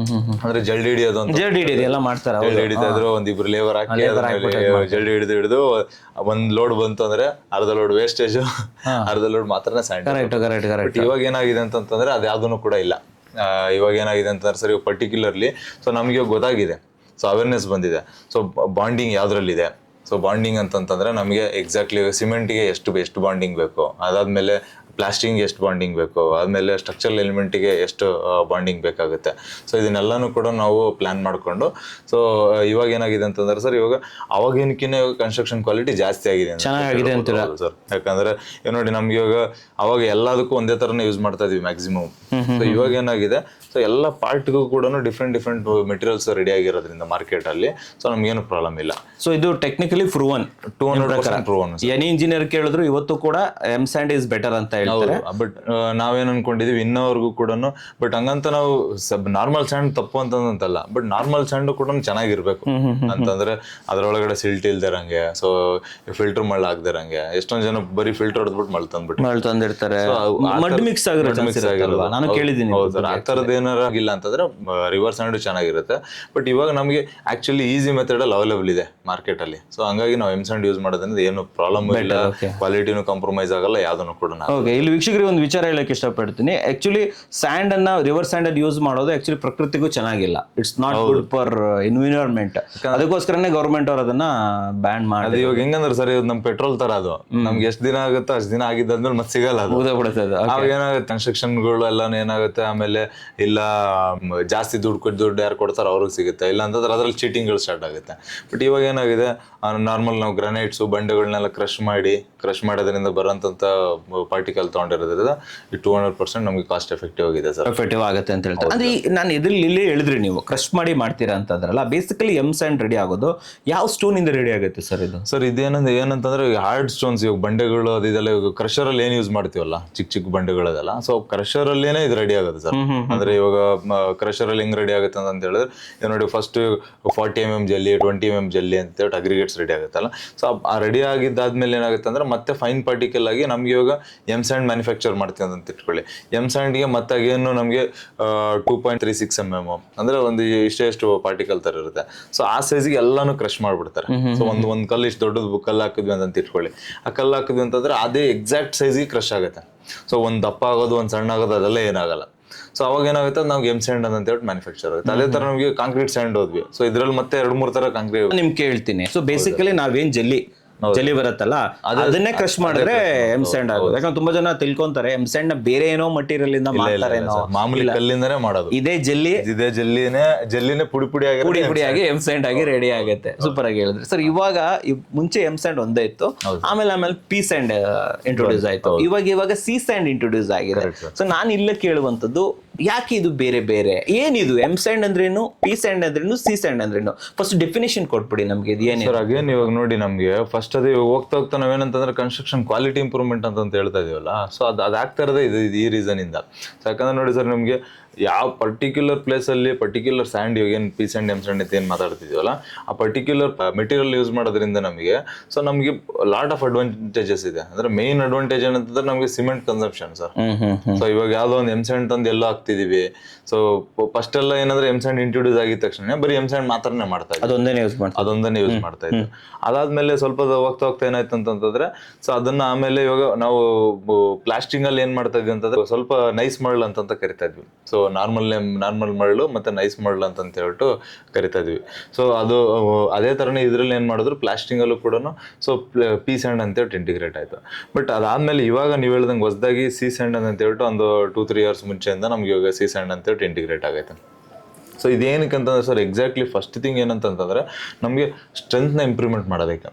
ಅಂದ್ರೆ ಜಲ್ಡಿ ಹಿಡಿಯೋದು ಅಂತ ಎಲ್ಲ ಮಾಡ್ತಾರೆ. ಜಲ್ಡಿ ಹಿಡಿತಾ ಇದ್ರು, ಒಂದಿಬ್ರು ಲೇಬರ್ ಹಾಕಿ ಜಲ್ಡಿ ಹಿಡಿದು ಒಂದ್ ಲೋಡ್ ಬಂತು ಅಂದ್ರೆ ಅರ್ಧ ಲೋಡ್ ವೇಸ್ಟೇಜ್, ಅರ್ಧ ಲೋಡ್ ಮಾತ್ರ ಸ್ಯಾಂಡ್. ಬಟ್ ಇವಾಗ ಏನಾಗಿದೆ ಅಂತಂದ್ರೆ ಅದ್ಯಾವ್ದೂ ಕೂಡ ಇಲ್ಲ. ಇವಾಗ ಏನಾಗಿದೆ ಅಂತಂದ್ರೆ ಸರ್, ಪರ್ಟಿಕ್ಯುಲರ್ಲಿ ಸೊ ನಮ್ಗೆ ಗೊತ್ತಾಗಿದೆ, ಸೊ ಅವೇರ್ನೆಸ್ ಬಂದಿದೆ. ಸೊ ಬಾಂಡಿಂಗ್ ಯಾವ್ದ್ರಲ್ಲಿದೆ, ಸೊ ಬಾಂಡಿಂಗ್ ಅಂತಂದ್ರೆ ನಮಗೆ ಎಕ್ಸಾಕ್ಟ್ಲಿ ಸಿಮೆಂಟ್ಗೆ ಎಷ್ಟು ಬಾಂಡಿಂಗ್ ಬೇಕು, ಅದಾದ್ಮೇಲೆ ಪ್ಲಾಸ್ಟಿಂಗ್ ಎಷ್ಟು ಬಾಂಡಿಂಗ್ ಬೇಕು, ಆದ್ಮೇಲೆ ಸ್ಟ್ರಕ್ಚರಲ್ ಎಲಿಮೆಂಟಿಗೆ ಎಷ್ಟು ಬಾಂಡಿಂಗ್ ಬೇಕಾಗುತ್ತೆ. ಸೊ ಇದನ್ನೆಲ್ಲಾನು ಕೂಡ ನಾವು ಪ್ಲಾನ್ ಮಾಡಿಕೊಂಡು, ಸೊ ಇವಾಗ ಏನಾಗಿದೆ ಅಂತಂದ್ರೆ ಸರ್, ಇವಾಗ ಅವಾಗೇನಕ್ಕಿಂತ ಕನ್ಸ್ಟ್ರಕ್ಷನ್ ಕ್ವಾಲಿಟಿ ಜಾಸ್ತಿ ಆಗಿದೆ ಸರ್. ಯಾಕಂದ್ರೆ ನೋಡಿ ನಮ್ಗೆ ಇವಾಗ ಅವಾಗ ಎಲ್ಲದಕ್ಕೂ ಒಂದೇ ತರನೇ ಯೂಸ್ ಮಾಡ್ತಾ ಇದೀವಿ ಮ್ಯಾಕ್ಸಿಮಮ್. ಸೊ ಇವಾಗ ಏನಾಗಿದೆ, ಸೊ ಎಲ್ಲ ಪಾರ್ಟ್ಗೂ ಕೂಡ ಡಿಫ್ರೆಂಟ್ ಮೆಟೀರಿಯಲ್ಸ್ ರೆಡಿ ಆಗಿರೋದ್ರಿಂದ ಮಾರ್ಕೆಟ್ ಅಲ್ಲಿ ಸೊ ನಮ್ಗೇನು ಪ್ರಾಬ್ಲಮ್ ಇಲ್ಲ. ಸೊ ಇದು technically proven, 200% proven. Any engineer ಕೇಳಿದ್ರು ಇವತ್ತು ಕೂಡ ಎಮ್ ಸ್ಯಾಂಡ್ ಇಸ್ ಬೆಟರ್ ಅಂತ ಹೇಳ್ತಾರೆ. ಬಟ್ ನಾವೇನ್ ಅನ್ಕೊಂಡಿದೀವಿ ಇನ್ನವರೆಗೂ ಕೂಡ, ಬಟ್ ಹಂಗಂತ ನಾವು ನಾರ್ಮಲ್ ಸ್ಯಾಂಡ್ ತಪ್ಪು ಅಂತಲ್ಲ, ಬಟ್ ನಾರ್ಮಲ್ ಸ್ಯಾಂಡ್ ಕೂಡ ಚೆನ್ನಾಗಿರ್ಬೇಕು ಅಂತಂದ್ರೆ ಅದ್ರೊಳಗಡೆ ಸಿಲ್ಟ್ ಇಲ್ದಿರಂಗೆ, ಸೊ ಫಿಲ್ಟರ್ ಮಳ್ಳ ಆಗ್ದಿರಂಗೆ. ಎಷ್ಟೊಂದ್ ಜನ ಬರೀ ಫಿಲ್ಟರ್ ಹೊಡೆದ್ಬಿಟ್ಟು ಮಳ್ ತಂದಿರ್ತಾರೆ, ಮಡ್ ಮಿಕ್ಸ್ ಆಗಿರೋದು ನಾನು ಕೇಳಿದ್ದೀನಿ. ಆ ತರದ್ ಏನಾರ ಆಗಿಲ್ಲ ಅಂತಂದ್ರೆ ರಿವರ್ಸ್ ಸ್ಯಾಂಡ್ ಚೆನ್ನಾಗಿರುತ್ತೆ. ಬಟ್ ಇವಾಗ ನಮ್ಗೆ ಆಕ್ಚುಲಿ ಈಸಿ ಮೆಥಡ್ ಅಲ್ಲಿ ಅವೈಲೇಬಲ್ ಇದೆ ಮಾರ್ಕೆಟ್ ಅಲ್ಲಿ. ಸೊ ಹಂಗಾಗಿ ನಾವು ಎಮ್ ಸ್ಯಾಂಡ್ ಯೂಸ್ ಮಾಡೋದ್ರಿಂದ ಏನು ಪ್ರಾಬ್ಲಮ್ ಇಲ್ಲ, ಕ್ವಾಲಿಟಿನೂ ಕಾಂಪ್ರಮೈಸ್ ಆಗಲ್ಲ, ಯಾವ್ದನ್ನು ಕೂಡ. ಇಲ್ಲಿ ವೀಕ್ಷಕರಿಗೆ ಒಂದು ವಿಚಾರ ಹೇಳಕ್ ಇಷ್ಟಪಡ್ತೀನಿ. ಆಕ್ಚುಲಿ ಸ್ಯಾಂಡ್ ಅನ್ನ ರಿವರ್ಸ್ ಸ್ಯಾಂಡ್ ಅಲ್ಲಿ ಯೂಸ್ ಮಾಡೋದು ಆಕ್ಚುಲಿ ಪ್ರಕೃತಿಗೂ ಚೆನ್ನಾಗಿಲ್ಲ. It's not good for environment. ಅದಕ್ಕೋಸ್ಕರನೇ ಗವರ್ಮೆಂಟ್ ಅವ್ರು ಅದನ್ನ ಬ್ಯಾನ್ ಮಾಡಿ. ಇವಾಗ ಹೆಂಗಂದ್ರೆ ಸರ್, ಇದು ನಮ್ ಪೆಟ್ರೋಲ್ ತರ, ಅದು ನಮ್ಗೆ ಎಷ್ಟ್ ದಿನ ಆಗುತ್ತೋ ಅಷ್ಟ್ ದಿನ ಆಗಿದ್ದಾದ್ಮೇಲೆ ಮತ್ತೆ ಸಿಗಲ್ಲ. ಅವಾಗ ಏನಾಗುತ್ತೆ, ಕನ್ಸ್ಟ್ರಕ್ಷನ್ಗಳು ಎಲ್ಲ ಏನಾಗುತ್ತೆ, ಆಮೇಲೆ ಇಲ್ಲ ಜಾಸ್ತಿ ದುಡ್ಡು ಯಾರು ಕೊಡ್ತಾರೋ ಅವ್ರಿಗೆ ಸಿಗುತ್ತೆ, ಇಲ್ಲ ಅಂತಂದ್ರೆ ಅದ್ರಲ್ಲಿ ಚೀಟಿಂಗ್ಗಳು ಸ್ಟಾರ್ಟ್ ಆಗುತ್ತೆ. ಬಟ್ ಇವಾಗ ಏನಾಗಿದೆ, ನಾರ್ಮಲ್ ನಾವು ಗ್ರಾನೈಟ್ಸ್ ಬಂಡೆಗಳನ್ನೆಲ್ಲ ಕ್ರಶ್ ಮಾಡೋದ್ರಿಂದ ಬರೋಂತ ಪಾರ್ಟಿಕಲ್ ತಗೊಂಡಿರೋದ್ರಿಂದ 200% ನಮಗೆ ಕಾಸ್ಟ್ ಎಫೆಕ್ಟಿವ್ ಆಗಿದೆ ಸರ್. ಎಫೆಕ್ಟಿವ್ ಆಗುತ್ತೆ ಅಂತ ಹೇಳ್ತಾರೆ. ಅಂದ್ರೆ ನಾನು ಇಲ್ಲಿ ಹೇಳಿದ್ರಿ ನೀವು ಕ್ರಶ್ ಮಾಡಿ ಮಾಡ್ತೀರಾ ಅಂತಂದ್ರಲ್ಲ, ಬೇಸಿಕಲಿ ಎಮ್ ಸ್ಯಾಂಡ್ ರೆಡಿ ಆಗೋದು ಯಾವ ಸ್ಟೋನ್ ಇಂದ ರೆಡಿ ಆಗುತ್ತೆ ಸರ್ ಇದು? ಸರ್ ಏನಂತಂದ್ರೆ ಹಾರ್ಡ್ ಸ್ಟೋನ್ಸ್, ಇವಾಗ ಬಂಡೆಗಳು ಅದೆಲ್ಲ ಇವಾಗ ಕ್ರಷರ್ ಅಲ್ಲಿ ಏನ್ ಯೂಸ್ ಮಾಡ್ತೀವಲ್ಲ, ಚಿಕ್ಕ ಬಂಡೆಗಳದೆಲ್ಲ, ಸೊ ಕ್ರಷರ್ ಅಲ್ಲೇನೆ ಇದು ರೆಡಿ ಆಗುತ್ತೆ ಸರ್. ಅಂದ್ರೆ ಇವಾಗ ಕ್ರಷರ್ ಅಲ್ಲಿ ಹೆಂಗ್ ರೆಡಿ ಆಗುತ್ತೆ ಅಂತ ಹೇಳಿದ್ರೆ ನೋಡಿ, ಫಸ್ಟ್ 40 mm ಜಲ್ಲಿ, 20 mm ಜಲ್ಲಿ ಅಂತ ಹೇಳಿ ಅಗ್ರಿಗೇಟ್ಸ್ ರೆಡಿ ಆಗುತ್ತಲ್ಲ. ಸೊ ಆ ರೆಡಿ ಆಗಿದ್ದಾದ್ಮೇಲೆ ಏನಾಗುತ್ತೆ ಅಂದ್ರೆ ಮತ್ತೆ ಫೈನ್ ಪಾರ್ಟಿಕಲ್ ಆಗಿ ನಮ್ಗೆ ಇವಾಗ ಎಮ್ ಸ್ಯಾಂಡ್ ಮ್ಯಾನುಫ್ಯಾಕ್ಚರ್ ಮಾಡ್ತೀವಿ ಅಂತ ಇಟ್ಕೊಳ್ಳಿ. ಎಮ್ ಸ್ಯಾಂಡ್ಗೆ ಮತ್ತೆ ಏನು ನಮಗೆ 2.36 mm ಅಂದ್ರೆ ಒಂದು ಇಷ್ಟು ಪಾರ್ಟಿಕಲ್ ತರ ಇರುತ್ತೆ. ಸೊ ಆ ಸೈಜ್ಗೆ ಎಲ್ಲಾನು ಕ್ರಶ್ ಮಾಡ್ಬಿಡ್ತಾರೆ. ಸೊ ಒಂದ್ ಕಲ್ಲು ಇಷ್ಟು ದೊಡ್ಡದು ಕಲ್ಲು ಹಾಕಿದ್ವಿ ಅಂತ ಇಟ್ಕೊಳ್ಳಿ. ಆ ಕಲ್ಲು ಹಾಕಿದ್ವಿ ಅಂತಂದ್ರೆ ಅದೇ ಎಕ್ಸಾಕ್ಟ್ ಸೈಜ್ಗೆ ಕ್ರಶ್ ಆಗುತ್ತೆ. ಸೊ ಒಂದ್ ದಪ್ಪ ಆಗೋದು, ಒಂದ್ ಸಣ್ಣ ಆಗೋದು ಅದೆಲ್ಲ ಏನಾಗಲ್ಲ. ಸೊ ಅವಾಗ ಏನಾಗುತ್ತೆ, ನಾವು ಎಮ್ ಸ್ಯಾಂಡ್ ಅಂತ ಹೇಳಿ ಮ್ಯಾನುಫ್ಯಾಕ್ಚರ್ ಆಗುತ್ತೆ. ಅದೇ ತರ ನಮಗೆ ಕಾಂಕ್ರೀಟ್ ಸ್ಯಾಂಡ್ ಹೋದ್ವಿ. ಸೊ ಇದ್ರಲ್ಲಿ ಮತ್ತೆ 2-3 ತರ ಕಾಂಕ್ರೀಟ್ ನಿಮ್ಗೆ ಕೇಳ್ತೀನಿ. ಸೊ ಬೇಸಿಕಲಿ ನಾವೇನ್ ಜಲ್ಲಿ ಬರುತ್ತಲ್ಲ ಅದನ್ನೇ ಕ್ರಶ್ ಮಾಡಿದ್ರೆ ಎಮ್ ಸ್ಯಾಂಡ್ ಆಗೋದು. ಯಾಕಂದ್ರೆ ತುಂಬಾ ಜನ ತಿಳ್ಕೊಂತಾರೆ ಎಮ್ ಸ್ಯಾಂಡ್ ನ ಬೇರೆ ಏನೋ ಮಟೀರಿಯಲ್ ಇಂದ ಮಾಡ್ತಾರೆ, ಮಾಮೂಲಿ ಕಲ್ಲಿಂದನೇ ಮಾಡೋದು. ಇದೇ ಜಲ್ಲಿನೇ ಪುಡಿ ಆಗಿ ಎಮ್ ಸ್ಯಾಂಡ್ ಆಗಿ ರೆಡಿ ಆಗುತ್ತೆ. ಸೂಪರ್ ಆಗಿ ಹೇಳಿದ್ರೆ ಸರ್. ಇವಾಗ ಮುಂಚೆ ಎಮ್ ಸ್ಯಾಂಡ್ ಒಂದೇ ಇತ್ತು, ಆಮೇಲೆ ಪಿ ಸ್ಯಾಂಡ್ ಇಂಟ್ರೊಡ್ಯೂಸ್ ಆಯ್ತು, ಇವಾಗ ಸಿ ಸ್ಯಾಂಡ್ ಇಂಟ್ರೊಡ್ಯೂಸ್ ಆಗಿದೆ. ಸೊ ನಾನು ಇಲ್ಲೇ ಕೇಳುವಂತದ್ದು, ಯಾಕೆ ಇದು ಬೇರೆ ಬೇರೆ? ಏನಿದು ಎಮ್ ಸ್ಯಾಂಡ್ ಅಂದ್ರೇನು, ಪಿ ಸ್ಯಾಂಡ್ ಅಂದ್ರೇನು, ಸಿ ಸ್ಯಾಂಡ್ ಅಂದ್ರೇನು? ಫಸ್ಟ್ ಡೆಫಿನೇಷನ್ ಕೊಟ್ಬಿಡಿ ನಮ್ಗೆ. ಇದು ಏನು ಸರ್? ಅಗೇನ್ ಇವಾಗ ನೋಡಿ, ನಮ್ಗೆ ಫಸ್ಟ್ ಅದೇ ಹೋಗ್ತಾ ನಾವೇನಂತಂದ್ರೆ ಕನ್ಸ್ಟ್ರಕ್ಷನ್ ಕ್ವಾಲಿಟಿ ಇಂಪ್ರೂವ್ಮೆಂಟ್ ಅಂತ ಹೇಳ್ತಾ ಇದೀವಲ್ಲ. ಸೊ ಅದಾಗ್ತಾ ಇರೋದೇ ಈ ರೀಸನ್ ಇಂದ. ಯಾಕಂದ್ರೆ ನೋಡಿ ಸರ್, ನಮ್ಗೆ ಯಾವ ಪರ್ಟಿಕ್ಯುಲರ್ ಪ್ಲೇಸ್ ಅಲ್ಲಿ ಪರ್ಟಿಕ್ಯುಲರ್ ಸ್ಯಾಂಡ್, ಇವಾಗ ಏನು ಪಿ ಸ್ಯಾಂಡ್ ಎಮ್ ಸ್ಯಾಂಡ್ ಅಂತ ಏನು ಮಾತಾಡ್ತಿದೀವಲ್ಲ, ಆ ಪರ್ಟಿಕ್ಯುಲರ್ ಮೆಟೀರಿಯಲ್ ಯೂಸ್ ಮಾಡೋದ್ರಿಂದ ನಮಗೆ ಸೊ ನಮಗೆ ಲಾಟ್ ಆಫ್ ಅಡ್ವಾಂಟೇಜಸ್ ಇದೆ. ಅಂದ್ರೆ ಮೇನ್ ಅಡ್ವಾಂಟೇಜ್ ಏನಂತಂದ್ರೆ ನಮಗೆ ಸಿಮೆಂಟ್ ಕನ್ಸಂಪ್ಷನ್ ಸರ್. ಸೊ ಇವಾಗ ಯಾವ್ದೋ ಒಂದು ಎಮ್ ಸ್ಯಾಂಡ್ ತಂದು ಎಲ್ಲ ಹಾಕ್ತಿದೀವಿ. ಸೊ ಫಸ್ಟ್ ಎಲ್ಲ ಏನಂದ್ರೆ ಎಮ್ ಸ್ಯಾಂಡ್ ಇಂಟ್ರೊಡ್ಯೂಸ್ ಆಗಿದ ತಕ್ಷಣ ಬರೀ ಎಮ್ ಸ್ಯಾಂಡ್ ಮಾತ್ರನೇ ಮಾಡ್ತಾ ಇದ್ವಿ, ಅದೊಂದನೇ ಯೂಸ್ ಮಾಡ್ತಾ ಇದ್ವಿ. ಅದಾದ್ಮೇಲೆ ಸ್ವಲ್ಪ ಹೋಗ್ತಾ ಏನಾಯ್ತು ಅಂತಂದ್ರೆ, ಸೊ ಅದನ್ನ ಆಮೇಲೆ ಇವಾಗ ನಾವು ಪ್ಲಾಸ್ಟಿಂಗ್ ಅಲ್ಲಿ ಏನ್ ಮಾಡ್ತಾ ಇದ್ವಿ ಅಂತಂದ್ರೆ ಸ್ವಲ್ಪ ನೈಸ್ ಮರಳು ಅಂತ ಕರಿತಾ ಇದ್ವಿ. ಸೊ ನಾರ್ಮಲ್ ಮರಳು ಮತ್ತೆ ನೈಸ್ ಮರಳು ಅಂತ ಹೇಳ್ಬಿಟ್ಟು ಕರಿತಾ ಇದ್ವಿ. ಸೊ ಅದು ಅದೇ ತರನೇ ಇದ್ರಲ್ಲಿ ಏನ್ ಮಾಡಿದ್ರು ಪ್ಲಾಸ್ಟಿಂಗ್ ಅಲ್ಲೂ ಕೂಡ ಸೊ ಪಿ ಸ್ಯಾಂಡ್ ಅಂತ ಹೇಳ್ಬಿಟ್ಟು ಇಂಟಿಗ್ರೇಟ್ ಆಯ್ತು. ಬಟ್ ಅದಾದ್ಮೇಲೆ ಇವಾಗ ನೀವು ಹೇಳ್ದಂಗೆ ಹೊಸದಾಗಿ ಸಿ ಸ್ಯಾಂಡ್ ಅಂತ ಹೇಳ್ಬಿಟ್ಟು ಒಂದು 2-3 ಇಯರ್ಸ್ ಮುಂಚೆಯಿಂದ ನಮ್ಗೆ ಇವಾಗ ಸಿ ಸ್ಯಾಂಡ್ ಅಂತ ಹೇಳ್ಬಿಟ್ಟು ಇಂಟಿಗ್ರೇಟ್ ಆಗೈತೆ. ಸೊ ಇದೇನಕ್ಕೆ ಅಂತಂದ್ರೆ ಸರ್ ಎಕ್ಸಾಕ್ಟ್ಲಿ ಫಸ್ಟ್ ಥಿಂಗ್ ಏನಂತಂದ್ರೆ ನಮಗೆ ಸ್ಟ್ರೆಂತ್ನ ಇಂಪ್ರೂವ್ಮೆಂಟ್ ಮಾಡೋದಕ್ಕೆ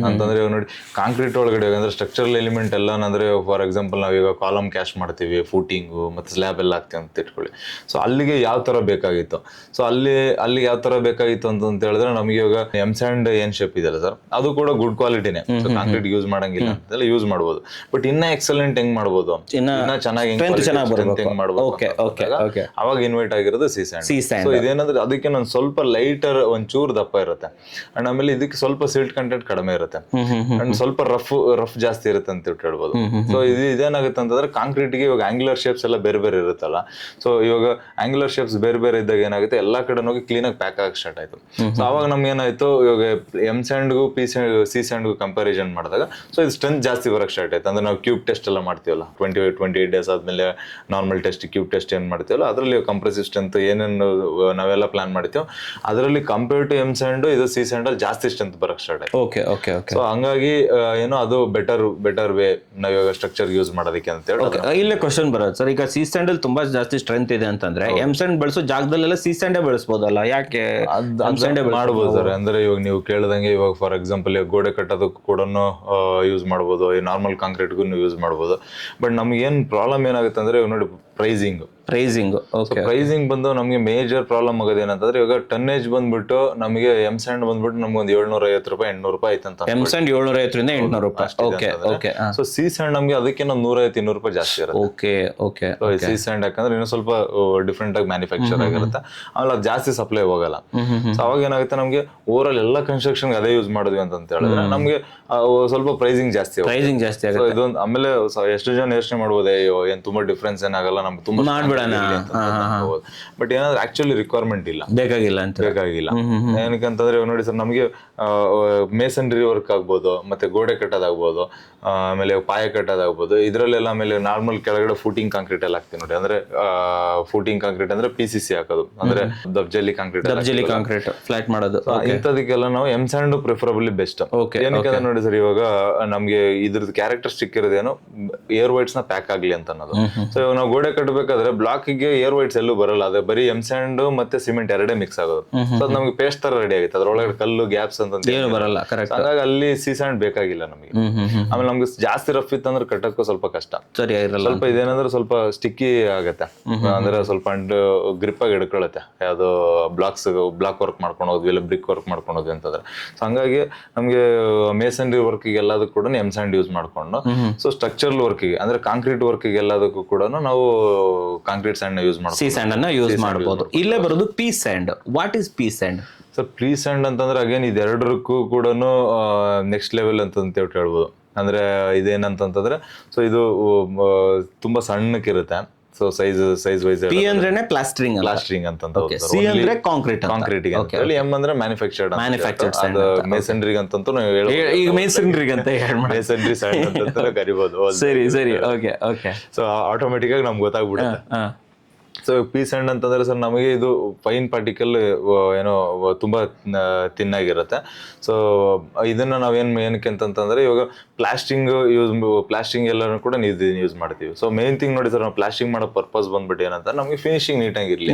ಅಂತಂದ್ರೆ ಇವಾಗ ನೋಡಿ ಕಾಂಕ್ರೀಟ್ ಒಳಗಡೆ ಅಂದ್ರೆ ಸ್ಟ್ರಕ್ಚರಲ್ ಎಲಿಮೆಂಟ್ ಎಲ್ಲ ಅಂದ್ರೆ ಫಾರ್ ಎಕ್ಸಾಂಪಲ್ ನಾವೀಗ ಕಾಲಮ್ ಕ್ಯಾಶ್ ಮಾಡ್ತೀವಿ, ಫೂಟಿಂಗು ಮತ್ತು ಸ್ಲ್ಯಾಬ್ ಎಲ್ಲ ಹಾಕ್ತೀವಿ ಅಂತ ಇಟ್ಕೊಳ್ಳಿ. ಸೊ ಅಲ್ಲಿಗೆ ಯಾವ ಥರ ಬೇಕಾಗಿತ್ತು, ಸೊ ಅಲ್ಲಿ ಯಾವ ಥರ ಬೇಕಾಗಿತ್ತು ಅಂತ ಹೇಳಿದ್ರೆ ನಮಗೆ ಇವಾಗ ಎಮ್ ಸ್ಯಾಂಡ್ ಏನ್ ಶೇಪ್ ಇದೆಯಲ್ಲ ಸರ್ ಅದು ಕೂಡ ಗುಡ್ ಕ್ವಾಲಿಟಿನೇ. ಸೊ ಕಾಂಕ್ರೀಟ್ ಯೂಸ್ ಮಾಡಂಗಿಲ್ಲ ಅಂತೆಲ್ಲ ಯೂಸ್ ಮಾಡ್ಬೋದು. ಬಟ್ ಇನ್ನ ಎಕ್ಸಲೆಂಟ್ ಹೆಂಗ್ ಮಾಡ್ಬೋದು, ಇನ್ನ ಚೆನ್ನಾಗಿ ಹೆಂಗ್ ಮಾಡ್ಬೋದು ಅವಾಗ ಇನ್ವೈಟ್ ಆಗಿರೋದು ಸಿ ಸ್ಯಾಂಡ್. ಇದೇನಂದ್ರೆ ಅದಕ್ಕೆ ನಾನು ಸ್ವಲ್ಪ ಲೈಟರ್ ಒಂಚೂರು ದಪ್ಪ ಇರುತ್ತೆ ಅಂಡ್ ಆಮೇಲೆ ಇದಕ್ಕೆ ಸ್ವಲ್ಪ ಸಿಲ್ಟ್ ಕಂಟೆಂಟ್ ಕಡಿಮೆ ಇರುತ್ತೆ ಅಂಡ್ ಸ್ವಲ್ಪ ರಫ್ ಜಾಸ್ತಿ ಇರುತ್ತೆ ಅಂತ ಹೇಳ್ಬೋದು. ಸೊ ಇದೇನಾಗುತ್ತೆ ಅಂತಂದ್ರೆ ಕಾಂಕ್ರೀಟ್ಗೆ ಇವಾಗ ಆಂಗ್ಯುಲರ್ ಶೇಪ್ಸ್ ಎಲ್ಲ ಬೇರೆ ಬೇರೆ ಇರುತ್ತಲ್ಲ. ಸೊ ಇವಾಗ ಆಂಗ್ಯುಲರ್ ಶೇಪ್ಸ್ ಬೇರೆ ಬೇರೆ ಇದ್ದಾಗ ಏನಾಗುತ್ತೆ ಎಲ್ಲಾ ಕಡೆ ಹೋಗಿ ಕ್ಲೀನ್ ಆಗಿ ಪ್ಯಾಕ್ ಆಗಿ ಸ್ಟಾರ್ಟ್ ಆಯ್ತು. ಸೊ ಅವಾಗ ನಮ್ಗೆ ಏನಾಯ್ತು ಇವಾಗ ಎಮ್ ಸ್ಯಾಂಡ್ಗೂ ಸಿ ಸ್ಯಾಂಡ್ಗೂ ಕಂಪ್ಯಾರಿಸನ್ ಮಾಡಿದಾಗ ಸೊ ಇದು ಸ್ಟ್ರೆಂತ್ ಜಾಸ್ತಿ ಬರಕ್ ಸ್ಟಾರ್ಟ್ ಆಯ್ತು. ಅಂದ್ರೆ ನಾವು ಕ್ಯೂಬ್ ಟೆಸ್ಟ್ ಎಲ್ಲ ಮಾಡ್ತೀವಲ್ಲ 28 ಡೇಸ್ ಆದ್ಮೇಲೆ ನಾರ್ಮಲ್ ಟೆಸ್ಟ್ ಕ್ಯೂಬ್ ಟೆಸ್ಟ್ ಏನ್ ಮಾಡ್ತೀವಲ್ಲ ಅದರಲ್ಲಿ ಕಂಪ್ರೆಸಿವ್ ಸ್ಟ್ರೆಂತ್ ಏನೇನು ನಾವೆಲ್ಲ ಪ್ಲಾನ್ ಮಾಡ್ತೀವಿ ಅದರಲ್ಲಿ ಕಂಪೇರ್ ಟು ಎಮ್ ಸ್ಯಾಂಡ್ ಇದು ಸಿ ಸ್ಯಾಂಡ್ ಅಲ್ಲಿ ಜಾಸ್ತಿ ಸ್ಟ್ರೆಂತ್ ಬರಕ್ ಸ್ಟಾರ್ಟ್ ಆಯ್ತು. ಸೊ ಹಂಗಾಗಿ ಏನೋ ಅದು ಬೆಟರ್ ವೇ ನಾವ್ ಸ್ಟ್ರಕ್ಚರ್ ಯೂಸ್ ಮಾಡೋದಕ್ಕೆ ಅಂತ ಹೇಳಿ ಇಲ್ಲೇ ಕ್ವಶನ್ ಬರೋದು ಸರ್. ಈಗ ಸಿ ಸ್ಯಾಂಡ್ ಅಲ್ಲಿ ತುಂಬಾ ಜಾಸ್ತಿ ಸ್ಟ್ರೆಂತ್ ಇದೆ ಅಂತಂದ್ರೆ ಎಮ್ ಸ್ಯಾಂಡ್ ಬಳಸೋ ಜಾಗದಲ್ಲೆಲ್ಲ ಸಿ ಸ್ಯಾಂಡೇ ಬಳಸಬಹುದಲ್ಲ, ಯಾಕೆ ಮಾಡ್ಬೋದು ಸರ್? ಅಂದ್ರೆ ಇವಾಗ ನೀವು ಕೇಳ್ದಂಗೆ ಇವಾಗ ಫಾರ್ ಎಕ್ಸಾಂಪಲ್ ಗೋಡೆ ಕಟ್ಟೋದಕ್ಕೂ ಕೂಡ ಯೂಸ್ ಮಾಡ್ಬೋದು, ಈ ನಾರ್ಮಲ್ ಕಾಂಕ್ರೀಟ್ಗೂ ಯೂಸ್ ಮಾಡ್ಬೋದು. ಬಟ್ ನಮ್ಗೆ ಏನ್ ಪ್ರಾಬ್ಲಮ್ ಏನಾಗುತ್ತೆ ಅಂದ್ರೆ ಇವಾಗ ನೋಡಿ ಪ್ರೈಸಿಂಗ್ ಬಂದು ನಮಗೆ ಮೇಜರ್ ಪ್ರಾಬ್ಲಮ್ ಆಗೋದು ಏನಂತಂದ್ರೆ ಇವಾಗ ಟನ್ನೇಜ್ ಬಂದ್ಬಿಟ್ಟು ನಮಗೆ ಎಮ್ ಸ್ಯಾಂಡ್ ಬಂದ್ಬಿಟ್ಟು ನಮ್ಗೆ ಒಂದು 750 ರೂಪಾಯಿ 800 ರೂಪಾಯಿ ಆಯ್ತಂತ. ಎಮ್ ಸ್ಯಾಂಡ್ 750 800 ರೂಪಾಯಿ. ಸೊ ಸಿ ಸ್ಯಾಂಡ್ ನಮ್ಗೆ ಅದಕ್ಕೆ 150-200 ರೂಪಾಯಿ ಜಾಸ್ತಿ ಇರುತ್ತೆ. ಸಿ ಸ್ಯಾಂಡ್ ಯಾಕಂದ್ರೆ ಇನ್ನೂ ಸ್ವಲ್ಪ ಡಿಫ್ರೆಂಟ್ ಆಗಿ ಮ್ಯಾನುಫ್ಯಾಕ್ಚರ್ ಆಗಿರುತ್ತೆ, ಆಮೇಲೆ ಅದು ಜಾಸ್ತಿ ಸಪ್ಲೈ ಹೋಗಲ್ಲ. ಸೊ ಅವಾಗ ಏನಾಗುತ್ತೆ ನಮ್ಗೆ ಓವರ್ ಆಲ್ ಎಲ್ಲ ಕನ್ಸ್ಟ್ರಕ್ಷನ್ ಅದೇ ಯೂಸ್ ಮಾಡಿದ್ವಿ ಅಂತ ಹೇಳಿದ್ರೆ ನಮ್ಗೆ ಸ್ವಲ್ಪ ಪ್ರೈಸಿಂಗ್ ಜಾಸ್ತಿ ಆಗುತ್ತೆ. ಇದೊಂದು ಆಮೇಲೆ ಎಷ್ಟು ಜನ ಯೋಚನೆ ಮಾಡ್ಬೋದು ಏನ್ ತುಂಬಾ ಡಿಫ್ರೆನ್ಸ್ ಏನಾಗಲ್ಲ ನಮ್ಗೆ ತುಂಬಾ ಬಟ್ ಏನಾದ್ರೆ ಆಕ್ಚುಲಿ ರಿಕ್ವೈರ್ಮೆಂಟ್ ಇಲ್ಲ, ಬೇಕಾಗಿಲ್ಲ. ಏನಕ್ಕೆ ಅಂತಂದ್ರೆ ನೋಡಿ ಸರ್ ನಮಗೆ ಮೇಸನ್ರಿ ವರ್ಕ್ ಆಗ್ಬೋದು, ಮತ್ತೆ ಗೋಡೆ ಕಟ್ಟೋದಾಗ್ಬೋದು, ಆಮೇಲೆ ಪಾಯ ಕಟ್ಟೋದಾಗ್ಬೋದು, ಇದ್ರಲ್ಲೆಲ್ಲ ಆಮೇಲೆ ನಾರ್ಮಲ್ ಕೆಳಗಡೆ ಫೂಟಿಂಗ್ ಕಾಂಕ್ರೀಟ್ ಎಲ್ಲ ಹಾಕ್ತೀವಿ ನೋಡಿ. ಅಂದ್ರೆ ಫೂಟಿಂಗ್ ಕಾಂಕ್ರೀಟ್ ಅಂದ್ರೆ PCC ಹಾಕೋದು, ಅಂದ್ರೆ ದಬ್ಜಲ್ಲಿ ಕಾಂಕ್ರೀಟ್ ಫ್ಲಾಟ್ ಮಾಡೋದು, ಇಂಥದಕ್ಕೆಲ್ಲ ನಾವು ಎಮ್ ಸ್ಯಾಂಡ್ ಪ್ರಿಫರಬಲಿ ಬೆಸ್ಟ್. ಏನಕ್ಕೆ ನೋಡಿ ಸರ್ ಇವಾಗ ನಮ್ಗೆ ಇದ್ರದ್ದು ಕ್ಯಾರೆಕ್ಟರಿಸ್ಟಿಕ್ ಇರೋದೇನು ಏರ್ ವೈಟ್ಸ್ ನ ಪ್ಯಾಕ್ ಆಗ್ಲಿ ಅಂತ ಅನ್ನೋದು. ಸೊ ಇವಾಗ ನಾವು ಗೋಡೆ ಕಟ್ಟಬೇಕಾದ್ರೆ ಬ್ಲಾಕ್ ಗೆ ಏರ್ ವೈಟ್ಸ್ ಎಲ್ಲೂ ಬರಲ್ಲ, ಅದೇ ಬರೀ ಎಮ್ ಸ್ಯಾಂಡ್ ಮತ್ತೆ ಸಿಮೆಂಟ್ ಎರಡೇ ಮಿಕ್ಸ್ ಆಗೋದು. ಸೊ ಅದು ನಮ್ಗೆ ಪೇಸ್ಟ್ ತರ ರೆಡಿ ಆಗುತ್ತೆ, ಅದ್ರೊಳಗಡೆ ಕಲ್ಲು ಗ್ಯಾಪ್ಸ್ ಅಂತ ಬರಲ್ಲ. ಹಾಗಾಗಿ ಅಲ್ಲಿ ಸಿ ಸ್ಯಾಂಡ್ ಬೇಕಾಗಿಲ್ಲ ನಮಗೆ. ಆಮೇಲೆ ನಮ್ಗೆ ಜಾಸ್ತಿ ರಫ್ ಇತ್ತಂದ್ರೆ ಕಟ್ಟಕ್ಕೂ ಸ್ವಲ್ಪ ಕಷ್ಟ, ಸ್ವಲ್ಪ ಇದೇನಂದ್ರೆ ಸ್ವಲ್ಪ ಸ್ಟಿಕ್ಕಿ ಆಗತ್ತೆ, ಅಂದ್ರೆ ಸ್ವಲ್ಪ ಗ್ರಿಪ್ ಆಗಿ ಹಿಡ್ಕೊಳ್ಳುತ್ತೆ. ಯಾವ್ದು ಬ್ಲಾಕ್ ವರ್ಕ್ ಮಾಡ್ಕೊಂಡು ಹೋದ್ವಿ ಇಲ್ಲ ಬ್ರಿಕ್ ವರ್ಕ್ ಮಾಡ್ಕೊಂಡು ಹೋದ್ವಿ ಅಂತಂದ್ರೆ. ಸೊ ಹಂಗಾಗಿ ನಮ್ಗೆ ಮೇಸನ್ರಿ ವರ್ಕ್ ಎಲ್ಲದಕ್ಕೂ ಕೂಡ ಎಮ್ ಸ್ಯಾಂಡ್ ಯೂಸ್ ಮಾಡ್ಕೊಂಡು, ಸೊ ಸ್ಟ್ರಕ್ಚರಲ್ ವರ್ಕಿಗೆ ಅಂದ್ರೆ ಕಾಂಕ್ರೀಟ್ ವರ್ಕಿಗೆ ಎಲ್ಲದಕ್ಕೂ ಕೂಡ ನಾವು ಕಾಂಕ್ರೀಟ್ ಸ್ಯಾಂಡ್ ಯೂಸ್ ಮಾಡ್ಬೋದು, ಸಿ ಸ್ಯಾಂಡ್ ಅನ್ನ ಯೂಸ್ ಮಾಡಬಹುದು. ಇಲ್ಲೇ ಬರೋದು P sand. What is P sand? Sir P sand ಅಂತಂದ್ರೆ ಅಗೇನ್ ಇದೆರಡಕ್ಕೂ ಕೂಡ ನೆಕ್ಸ್ಟ್ ಲೆವೆಲ್ ಅಂತ ಹೇಳ್ಬೋದು. ಅಂದ್ರೆ ಇದೇನಂತಂದ್ರೆ ಸೊ ಇದು ತುಂಬಾ ಸಣ್ಣಕ್ಕಿರುತ್ತೆ. ಸೊ ಸೈಜ್ ವೈಸ್ ಪಿ ಅಂದ್ರೇನೆ ಪ್ಲಾಸ್ಟರಿಂಗ್ ಅಂತ, ಸಿ ಅಂದ್ರೆ ಕಾಂಕ್ರೀಟ್ ಅಂತ ಹೇಳಿ, ಎಂ ಅಂದ್ರೆ ಮ್ಯಾನುಫ್ಯಾಕ್ಚರ್ಡ್ ಅದು ಮೇಸನ್ರಿಗೆ ಅಂತಂತೂ ಈಗ ಮೇಸನ್ರಿಗೆ ಅಂತ ಮೇಸನ್ರಿ ಸ್ಯಾಂಡ್ ಅಂತ ಕರಿಬಹುದು. ಸರಿ ಓಕೆ. ಸೊ ಆಟೋಮೆಟಿಕ್ ಆಗಿ ನಮ್ಗೆ ಗೊತ್ತಾಗ್ಬಿಡುತ್ತೆ. ಸೊ ಪಿ ಸ್ಯಾಂಡ್ ಅಂತಂದ್ರೆ ಸರ್ ನಮಗೆ ಇದು ಫೈನ್ ಪಾರ್ಟಿಕಲ್ ಏನೋ ತುಂಬಾ ತಿನ್ನಾಗಿರುತ್ತೆ. ಸೊ ಇದನ್ನ ಏನಕ್ಕೆ ಅಂತಂದ್ರೆ ಇವಾಗ ಪ್ಲಾಸ್ಟಿಂಗ್ ಎಲ್ಲಾನು ಕೂಡ ಯೂಸ್ ಮಾಡ್ತೀವಿ. ಸೊ ಮೇನ್ ಥಿಂಗ್ ನೋಡಿ ಸರ್ ನಾವು ಪ್ಲಾಸ್ಟಿಂಗ್ ಮಾಡೋ ಪರ್ಪಸ್ ಬಂದ್ಬಿಟ್ಟು ಏನಂತ ನಮಗೆ ಫಿನಿಶಿಂಗ್ ನೀಟಾಗಿರ್ಲಿ.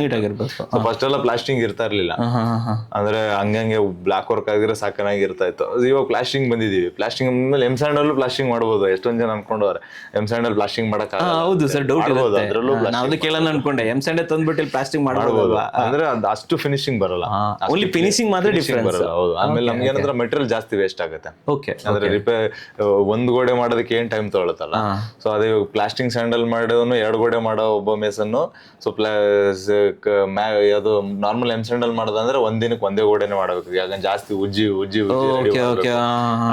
ಸೊ ಫಸ್ಟ್ ಎಲ್ಲ ಪ್ಲಾಸ್ಟಿಂಗ್ ಇರ್ತಾ ಇರ್ಲಿಲ್ಲ, ಅಂದ್ರೆ ಹಂಗಂಗೆ ಬ್ಲಾಕ್ ವರ್ಕ್ ಆಗಿದ್ರೆ ಸಾಕನಾಗಿರ್ತಾ ಇತ್ತು. ಇವಾಗ ಪ್ಲಾಸ್ಟಿಂಗ್ ಬಂದಿದೀವಿ, ಪ್ಲಾಸ್ಟಿಂಗ್ ಮೇಲೆ ಎಮ್ ಸ್ಯಾಂಡ್ ಅಲ್ಲೂ ಪ್ಲಾಸ್ಟಿಂಗ್ ಮಾಡ್ಬೋದು. ಎಷ್ಟೊಂದ್ ಜನ ಅನ್ಕೊಂಡವ್ರೆ ಎಮ್ ಸ್ಯಾಂಡ್ ಅಲ್ಲಿ ಪ್ಲಾಸ್ಟಿಂಗ್ ಮಾಡಕ್ ಹೌದು ಸರ್, ಡೌಟ್ ಅದ್ರಲ್ಲೂ ಕೇಳೋಣ ಅನ್ಕೊಂಡೆ ಎಮ್ ಸ್ಯಾಂಡ್ ತಂದ್ಬಿಟ್ಟು ಪ್ಲಾಸ್ಟಿಂಗ್ ಮಾಡಬಹುದು ಅಂದ್ರೆ ಅಷ್ಟು ಫಿನಿಶಿಂಗ್ ಬರಲ್ಲ, ಓನ್ಲಿ ಫಿನಿಶಿಂಗ್ ಮಾತ್ರ ಡಿಫರೆನ್ಸ್ ಬರಲ್ಲ. ಹೌದು. ಆಮೇಲೆ ನಮ್ಗೆ ಏನಂದ್ರೆ ಮೆಟೀರಿಯಲ್ ಜಾಸ್ತಿ ವೇಸ್ಟ್ ಆಗುತ್ತೆ. ಅಂದ್ರೆ ಒಂದ್ ಗೋಡೆ ಮಾಡೋದಕ್ಕೆ ಏನ್ ಟೈಮ್ ತಗೊಳುತ್ತಲ್ಲ. ಸೊ ಅದೇ ಪ್ಲಾಸ್ಟಿಂಗ್ ಸ್ಯಾಂಡಲ್ ಮಾಡೋನು 2 ಗೋಡೆ ಮಾಡೋ ಒಬ್ಬ ಮೇಸನ್ನು, ಸೊ ಅದು ನಾರ್ಮಲ್ ಎಮ್ ಸ್ಯಾಂಡಲ್ ಮಾಡೋದಂದ್ರೆ ಒಂದಿನಕ್ಕೆ ಒಂದೇ ಗೋಡೆನೆ ಮಾಡಬೇಕು. ಯಾಕಂದ್ರೆ ಜಾಸ್ತಿ ಉಜ್ಜಿ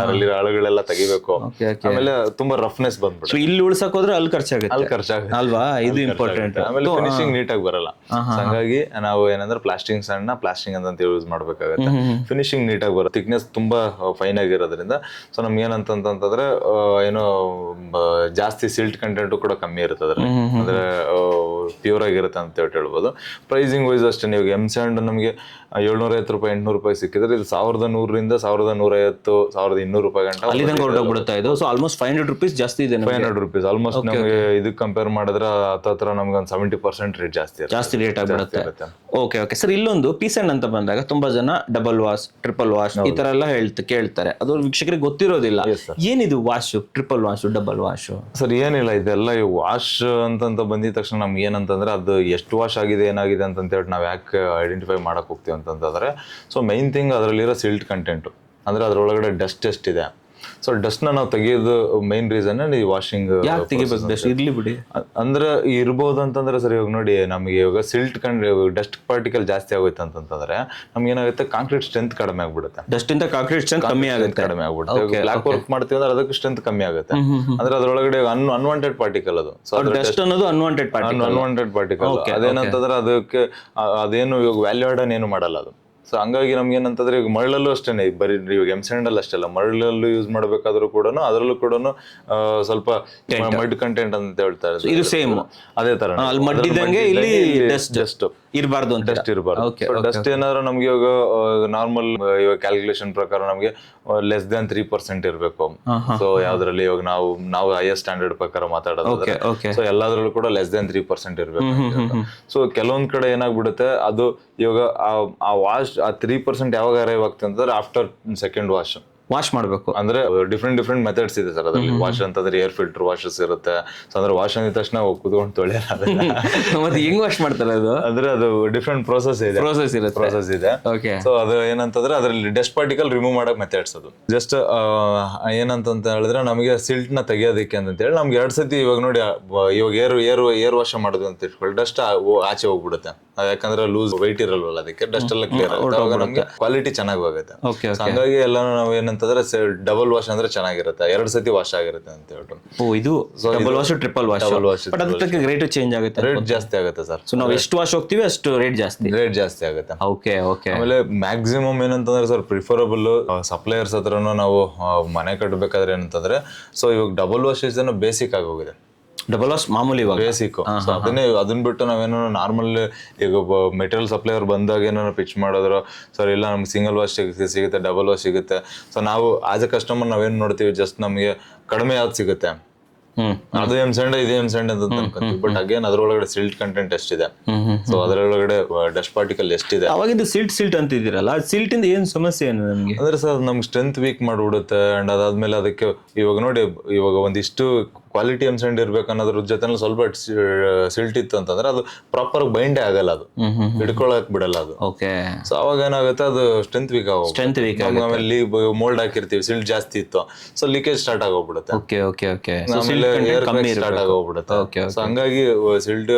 ಅದರಲ್ಲಿ ಅಳುಗಳೆಲ್ಲ ತೆಗಿಬೇಕು. ಆಮೇಲೆ ತುಂಬಾ ರಫ್ನೆಸ್ ಬಂದ್ಬಿಟ್ಟು ಇಲ್ಲಿ ಉಳ್ಸಕ್ ಹೋದ್ರೆ ಅಲ್ಲಿ ಖರ್ಚಾಗುತ್ತೆ ಅಲ್ವಾ? ಇದು ಇಂಪಾರ್ಟೆಂಟ್. ಆಮೇಲೆ ಫಿನಿಶಿಂಗ್ ನೀಟಾಗಿ ಬರಲ್ಲ. ಹಂಗಾಗಿ ನಾವು ಏನಂದ್ರೆ ಪ್ಲಾಸ್ಟಿಂಗ್ ಸಣ್ಣ ಪ್ಲಾಸ್ಟಿಂಗ್ ಅಂತ ಯೂಸ್ ಮಾಡ್ಬೇಕಾಗತ್ತೆ. ಫಿನಿಶಿಂಗ್ ನೀಟಾಗಿ ಬರುತ್ತೆ, ಥಿಕ್ನೆಸ್ ತುಂಬಾ ಫೈನ್ ಆಗಿರೋದ್ರಿಂದ. ಸೊ ನಮ್ಗೆ ಏನಂತಂದ್ರೆ ಏನೋ ಜಾಸ್ತಿ ಸಿಲ್ಟ್ ಕಂಟೆಂಟ್ ಕೂಡ ಕಮ್ಮಿ ಇರುತ್ತೆ ಅದ್ರಲ್ಲಿ, ಅಂದ್ರೆ ಪ್ಯೂರ್ ಆಗಿರುತ್ತೆ ಅಂತ ಹೇಳ್ಬೋದು. ಪ್ರೈಸಿಂಗ್ ವೈಸ್ ಅಷ್ಟೇ, ನೀವು ಎಮ್ ಸ್ಯಾಂಡ್ ನಮಗೆ 750 ರೂಪಾಯಿ 800 ರೂಪಾಯಿ ಸಿಕ್ಕಿದ್ರೆ ಇದು 1100 1150 1200 ರೂಪಾಯಿ ಗಂಟ ಅಲ್ಲಿ ತನಕ ಹೊರಟೋಗ್ಬಿಡುತ್ತಾ ಇದು. ಸೊ ಆಲ್ಮೋಸ್ಟ್ 500 ರೂಪೀಸ್ ಜಾಸ್ತಿ ಇದೆ, 500 ರೂಪೀಸ್ ಆಲ್ಮೋಸ್ಟ್ ನಮಗೆ ಇದಕ್ಕೆ ಕಂಪೇರ್ ಮಾಡಿದ್ರೆ ಹತ್ರ ನಮ್ಗೆ ಒಂದು 70% ರೇಟ್ ಜಾಸ್ತಿ ರೇಟ್ ಆಗಿಬಿಡುತ್ತೆ. ಓಕೆ ಓಕೆ ಸರ್, ಇಲ್ಲೊಂದು ಪೀಸ್ ಅಂಡ್ ಅಂತ ಬಂದಾಗ ತುಂಬಾ ಜನ ಡಬಲ್ ವಾಶ್, ಟ್ರಿಪಲ್ ವಾಶ್ ಈ ತರ ಎಲ್ಲ ಕೇಳ್ತಾರೆ. ಅದು ವೀಕ್ಷಕರಿಗೆ ಗೊತ್ತಿರೋದಿಲ್ಲ. ಏನಿದು wash, triple wash, double wash? Sir ಏನಿಲ್ಲ, ಇದೆಲ್ಲ ವಾಶ್ ಅಂತ ಬಂದಿದ ತಕ್ಷಣ ನಮ್ಗೆ ಏನಂತಂದ್ರೆ ಅದು ಎಷ್ಟು ವಾಶ್ ಆಗಿದೆ ಏನಾಗಿದೆ ಅಂತ ಹೇಳಿ ನಾವು ಯಾಕೆ ಐಡೆಂಟಿಫೈ ಮಾಡಕ್ ಹೋಗ್ತೀವಿ ಅಂತಂದ್ರೆ, ಸೊ ಮೈನ್ ಥಿಂಗ್ ಅದರಲ್ಲಿರೋ ಸಿಲ್ಟ್ ಕಂಟೆಂಟ್, ಅಂದ್ರೆ ಅದ್ರೊಳಗಡೆ ಡಸ್ಟ್ ಎಷ್ಟಿದೆ. ಸೊ ಡಸ್ಟ್ ನ ನಾವು ತೆಗಿಯೋದು ಮೈನ್ ರೀಸನ್ ಈ ವಾಷಿಂಗ್. ಇರ್ಲಿ ಬಿಡಿ ಅಂದ್ರೆ ಇರ್ಬೋದು ಅಂತಂದ್ರೆ ಸರ್, ಇವಾಗ ನೋಡಿ ನಮಗೆ ಇವಾಗ ಸಿಲ್ಟ್ ಡಸ್ಟ್ ಪಾರ್ಟಿಕಲ್ ಜಾಸ್ತಿ ಆಗೋಯ್ತು ಅಂತಂದ್ರೆ ನಮ್ಗೆ ಏನಾಗುತ್ತೆ, ಕಾಂಕ್ರೀಟ್ ಸ್ಟ್ರೆಂತ್ ಕಡಿಮೆ ಆಗ್ಬಿಡುತ್ತೆ. ಡಸ್ಟ್ ಇಂದ ಕಾಂಕ್ರೀಟ್ ಸ್ಟ್ರೆಂತ್ ಕಮ್ಮಿ ಕಡಿಮೆ ಆಗ್ಬಿಡುತ್ತೆ. ಬ್ಲಾಕ್ ವರ್ಕ್ ಮಾಡ್ತೀವಿ ಅಂದ್ರೆ ಅದಕ್ಕೆ ಸ್ಟ್ರೆಂತ್ ಕಮ್ಮಿ ಆಗುತ್ತೆ. ಅಂದ್ರೆ ಅದ್ರೊಳಗಡೆ ಅನ್ವಾಂಟೆಡ್ ಪಾರ್ಟಿಕಲ್ ಅದು. ಸೊ ಡಸ್ಟ್ ಅನ್ನೋದು ಅನ್ವಾಂಟೆಡ್ ಪಾರ್ಟಿಕಲ್ ಅದೇನಂತಂದ್ರೆ ಅದಕ್ಕೆ ಅದೇನು ಇವಾಗ ವ್ಯಾಲ್ಯೂ ಆಡ್ ಏನು ಮಾಡಲ್ಲ ಅದು. ಸೊ ಹಂಗಾಗಿ ನಮ್ಗೆ ಏನಂತಂದ್ರೆ ಈಗ ಮರಳಲ್ಲೂ ಅಷ್ಟೇನೆ, ಬರೀ ಇವಾಗ ಎಮ್ ಸ್ಯಾಂಡಲ್ ಅಷ್ಟೆಲ್ಲ, ಮರಳಲ್ಲೂ ಯೂಸ್ ಮಾಡ್ಬೇಕಾದ್ರೂ ಕೂಡ ಅದರಲ್ಲೂ ಕೂಡ ಸ್ವಲ್ಪ ಮಡ್ ಕಂಟೆಂಟ್ ಅಂತ ಹೇಳ್ತಾರೆ. ಇದು ಸೇಮ್ ಅದೇ ತರ ಮಡ್ಡಿದಂಗೆ ಇಲ್ಲಿ ಡಸ್ಟ್ ಇರಬಾರ್ದು, ಡಸ್ಟ್ ಇರಬಾರ್ದು. ಡಸ್ಟ್ ಏನಾದ್ರು ನಮ್ಗೆ ಇವಾಗ ನಾರ್ಮಲ್ ಇವಾಗ ಕ್ಯಾಲ್ಕುಲೇಷನ್ ಪ್ರಕಾರ ನಮ್ಗೆ ಲೆಸ್ ದನ್ 3% ಇರಬೇಕು. ಸೊ ಯಾವ್ದ್ರಲ್ಲಿ ಇವಾಗ ನಾವು ಹೈಯರ್ ಸ್ಟ್ಯಾಂಡರ್ಡ್ ಪ್ರಕಾರ ಮಾತಾಡೋದಾದ್ರೆ ಸೊ ಎಲ್ಲಾದ್ರಲ್ಲೂ ಕೂಡ ಲೆಸ್ ದನ್ 3% ಇರ್ಬೇಕು. ಸೊ ಕೆಲವೊಂದ್ ಕಡೆ ಏನಾಗ್ಬಿಡುತ್ತೆ, ಅದು ಇವಾಗ ಆ ವಾಶ್ ಆ 3% ಯಾವಾಗ ಅರೈವ್ ಆಗ್ತದೆ ಅಂತಂದ್ರೆ ಆಫ್ಟರ್ ಸೆಕೆಂಡ್ ವಾಶ್ ಮಾಡ್ಬೇಕು. ಅಂದ್ರೆ ಡಿಫ್ರೆಂಟ್ ಮೆಥಡ್ಸ್ ಇದೆ ಸರ್ ಅದರಲ್ಲಿ. ವಾಶ್ ಅಂತಂದ್ರೆ ಏರ್ ಫಿಲ್ಟರ್ ವಾಶಸ್ ಇರುತ್ತೆ. ಸೊ ಅಂದ್ರೆ ವಾಶ್ ಅಂದ ತಕ್ಷಣ ಕುತ್ಕೊಂಡು ತೊಳೆಯಲ್ಲ. ಮತ್ತೆ ಹೆಂಗ್ ವಾಶ್ ಮಾಡ್ತಾರೆ ಅದು? ಅಂದ್ರೆ ಅದು ಡಿಫ್ರೆಂಟ್ ಪ್ರೋಸೆಸ್ ಇದೆ. ಸೊ ಅದು ಏನಂತಂದ್ರೆ ಅದ್ರಲ್ಲಿ ಡಸ್ಟ್ ಪಾರ್ಟಿಕಲ್ ರಿಮೂವ್ ಮಾಡಕ್ ಮೆಥಡ್ಸ್ ಅದು. ಜಸ್ಟ್ ಏನಂತ ಹೇಳಿದ್ರೆ ನಮಗೆ ಸಿಲ್ಟ್ ನ ತೆಗಿಯೋದಕ್ಕೆ ಅಂತ ಹೇಳಿ ನಮ್ಗೆ 2 ಸತಿ ಇವಾಗ ನೋಡಿ, ಇವಾಗ ಏರ್ ವಾಶ್ ಮಾಡೋದು ಅಂತ ಇಟ್ಕೊಳ್ಳಿ, ಡಸ್ಟ್ ಆಚೆ ಹೋಗ್ಬಿಡುತ್ತೆ. ಯಾಕಂದ್ರೆ ಲೂಸ್ ವೈಟ್ ಇರಲ್ವಲ್ಲ, ಅದಕ್ಕೆ ಡಸ್ಟ್ ಎಲ್ಲ ಕ್ಲಿಯರ್ ಆಗುತ್ತೆ. ಅವಾಗ ನಮ್ಗೆ ಕ್ವಾಲಿಟಿ ಚೆನ್ನಾಗಿ ಹೋಗುತ್ತೆ. ಹಂಗಾಗಿ ಎಲ್ಲ ನಾವು ಏನಂತಂದ್ರೆ ಡಬಲ್ ವಾಶ್ ಅಂದ್ರೆ ಚೆನ್ನಾಗಿರುತ್ತೆ, 2 ಸತಿ ವಾಶ್ ಆಗಿರುತ್ತೆ ಅಂತ ಹೇಳ್ಬಿಟ್ಟು. ಇದು double wash, triple wash. But ಅದಕ್ಕೆ ರೇಟ್ ಚೇಂಜ್ ಆಗುತ್ತೆ, ರೇಟ್ ಜಾಸ್ತಿ ಆಗುತ್ತೆ ಸರ್. ಸೊ ನಾವು ಎಷ್ಟು ವಾಶ್ ಹೋಗ್ತೀವಿ ಅಷ್ಟು ರೇಟ್ ಜಾಸ್ತಿ ಆಗುತ್ತೆ. ಓಕೆ. ಆಮೇಲೆ ಮ್ಯಾಕ್ಸಿಮಮ್ ಏನಂತಂದ್ರೆ ಸರ್, ಪ್ರಿಫರಬಲ್ ಸಪ್ಲೈಯರ್ಸ್ ಹತ್ರನು ನಾವು ಮನೆ ಕಟ್ಟಬೇಕಾದ್ರೆ ಏನಂತಂದ್ರೆ, ಸೊ ಇವಾಗ ಡಬಲ್ ವಾಶ್ ಬೇಸಿಕ್ ಆಗಿ ಹೋಗಿದೆ. ಡಬಲ್ ವಾಶ್ ಮಾಮೂಲಿ ಬೇಸಿಕ್. ಅದನ್ನ ಬಿಟ್ಟು ನಾವೇನೋ ನಾರ್ಮಲ್ ಈಗ ಮೆಟೀರಿಯಲ್ ಸಪ್ಲೈಯರ್ ಬಂದಾಗ ಏನೋ ಪಿಚ್ ಮಾಡಿದ್ರು, ಸರ್ ಇಲ್ಲ ನಮ್ಗೆ ಸಿಂಗಲ್ ವಾಶ್ ಸಿಗುತ್ತೆ, ಡಬಲ್ ವಾಶ್ ಸಿಗುತ್ತೆ. ಸೊ ನಾವು ಆಸ್ ಎ ಕಸ್ಟಮರ್ ನಾವೇನ್ ನೋಡ್ತೀವಿ, ಜಸ್ಟ್ ನಮಗೆ ಕಡಿಮೆ ಯಾವ್ದು ಸಿಗುತ್ತೆ ಅದು ಎಮ್ ಸ್ಯಾಂಡ್, ಇದು ಎಮ್ ಸ್ಯಾಂಡ್ ಅಂತ ಅನ್ಕೊಂತೀವಿ. ಬಟ್ ಅಗೇನ್ ಅದ್ರೊಳಗಡೆ ಸಿಲ್ಟ್ ಕಂಟೆಂಟ್ ಎಷ್ಟಿದೆ, ಸೊ ಅದರೊಳಗಡೆ ಡಸ್ಟ್ ಪಾರ್ಟಿಕಲ್ ಎಷ್ಟಿದೆ. ಅವಾಗ ಇದು ಸಿಲ್ಟ್ ಅಂತಿದ್ದೀರಲ್ಲ, ಸಿಲ್ಟ್ ಇಂದ ಏನ್ ಸಮಸ್ಯೆ ಏನು ನಮ್ಗೆ? ಅಂದ್ರೆ ಸರ್ ನಮ್ಗೆ ಸ್ಟ್ರೆಂತ್ ವೀಕ್ ಮಾಡ್ಬಿಡುತ್ತೆ. ಅಂಡ್ ಅದಾದ್ಮೇಲೆ ಅದಕ್ಕೆ ಇವಾಗ ನೋಡಿ, ಇವಾಗ ಒಂದಿಷ್ಟು ಕ್ವಾಲಿಟಿ ಎಮ್ ಸ್ಯಾಂಡ್ ಇರ್ಬೇಕು ಅನ್ನೋದ್ರ ಜೊತೆ ಸ್ವಲ್ಪ ಸಿಲ್ಟ್ ಇತ್ತು ಅಂತಂದ್ರೆ ಅದು ಪ್ರಾಪರ್ ಬೈಂಡೇ ಆಗಲ್ಲ, ಅದು ಹಿಡ್ಕೊಳಕ್ ಬಿಡಲ್ಲ ಅದು. ಸೊ ಅವಾಗ ಏನಾಗುತ್ತೆ, ಅದು ಸ್ಟ್ರೆಂತ್ ವೀಕ್ ಆಗೋಗುತ್ತೆ. ಆಮೇಲೆ ಮೋಲ್ಡ್ ಹಾಕಿರ್ತೀವಿ, ಸಿಲ್ಟ್ ಜಾಸ್ತಿ ಇತ್ತು, ಸೊ ಲೀಕೇಜ್ ಸ್ಟಾರ್ಟ್ ಆಗೋಗ್ಬಿಡುತ್ತೆ. ಆಮೇಲೆ ಏರ್ ಸ್ಟಾರ್ಟ್ ಆಗೋಗ್ಬಿಡುತ್ತೆ. ಸೊ ಹಂಗಾಗಿ ಸಿಲ್ಟ್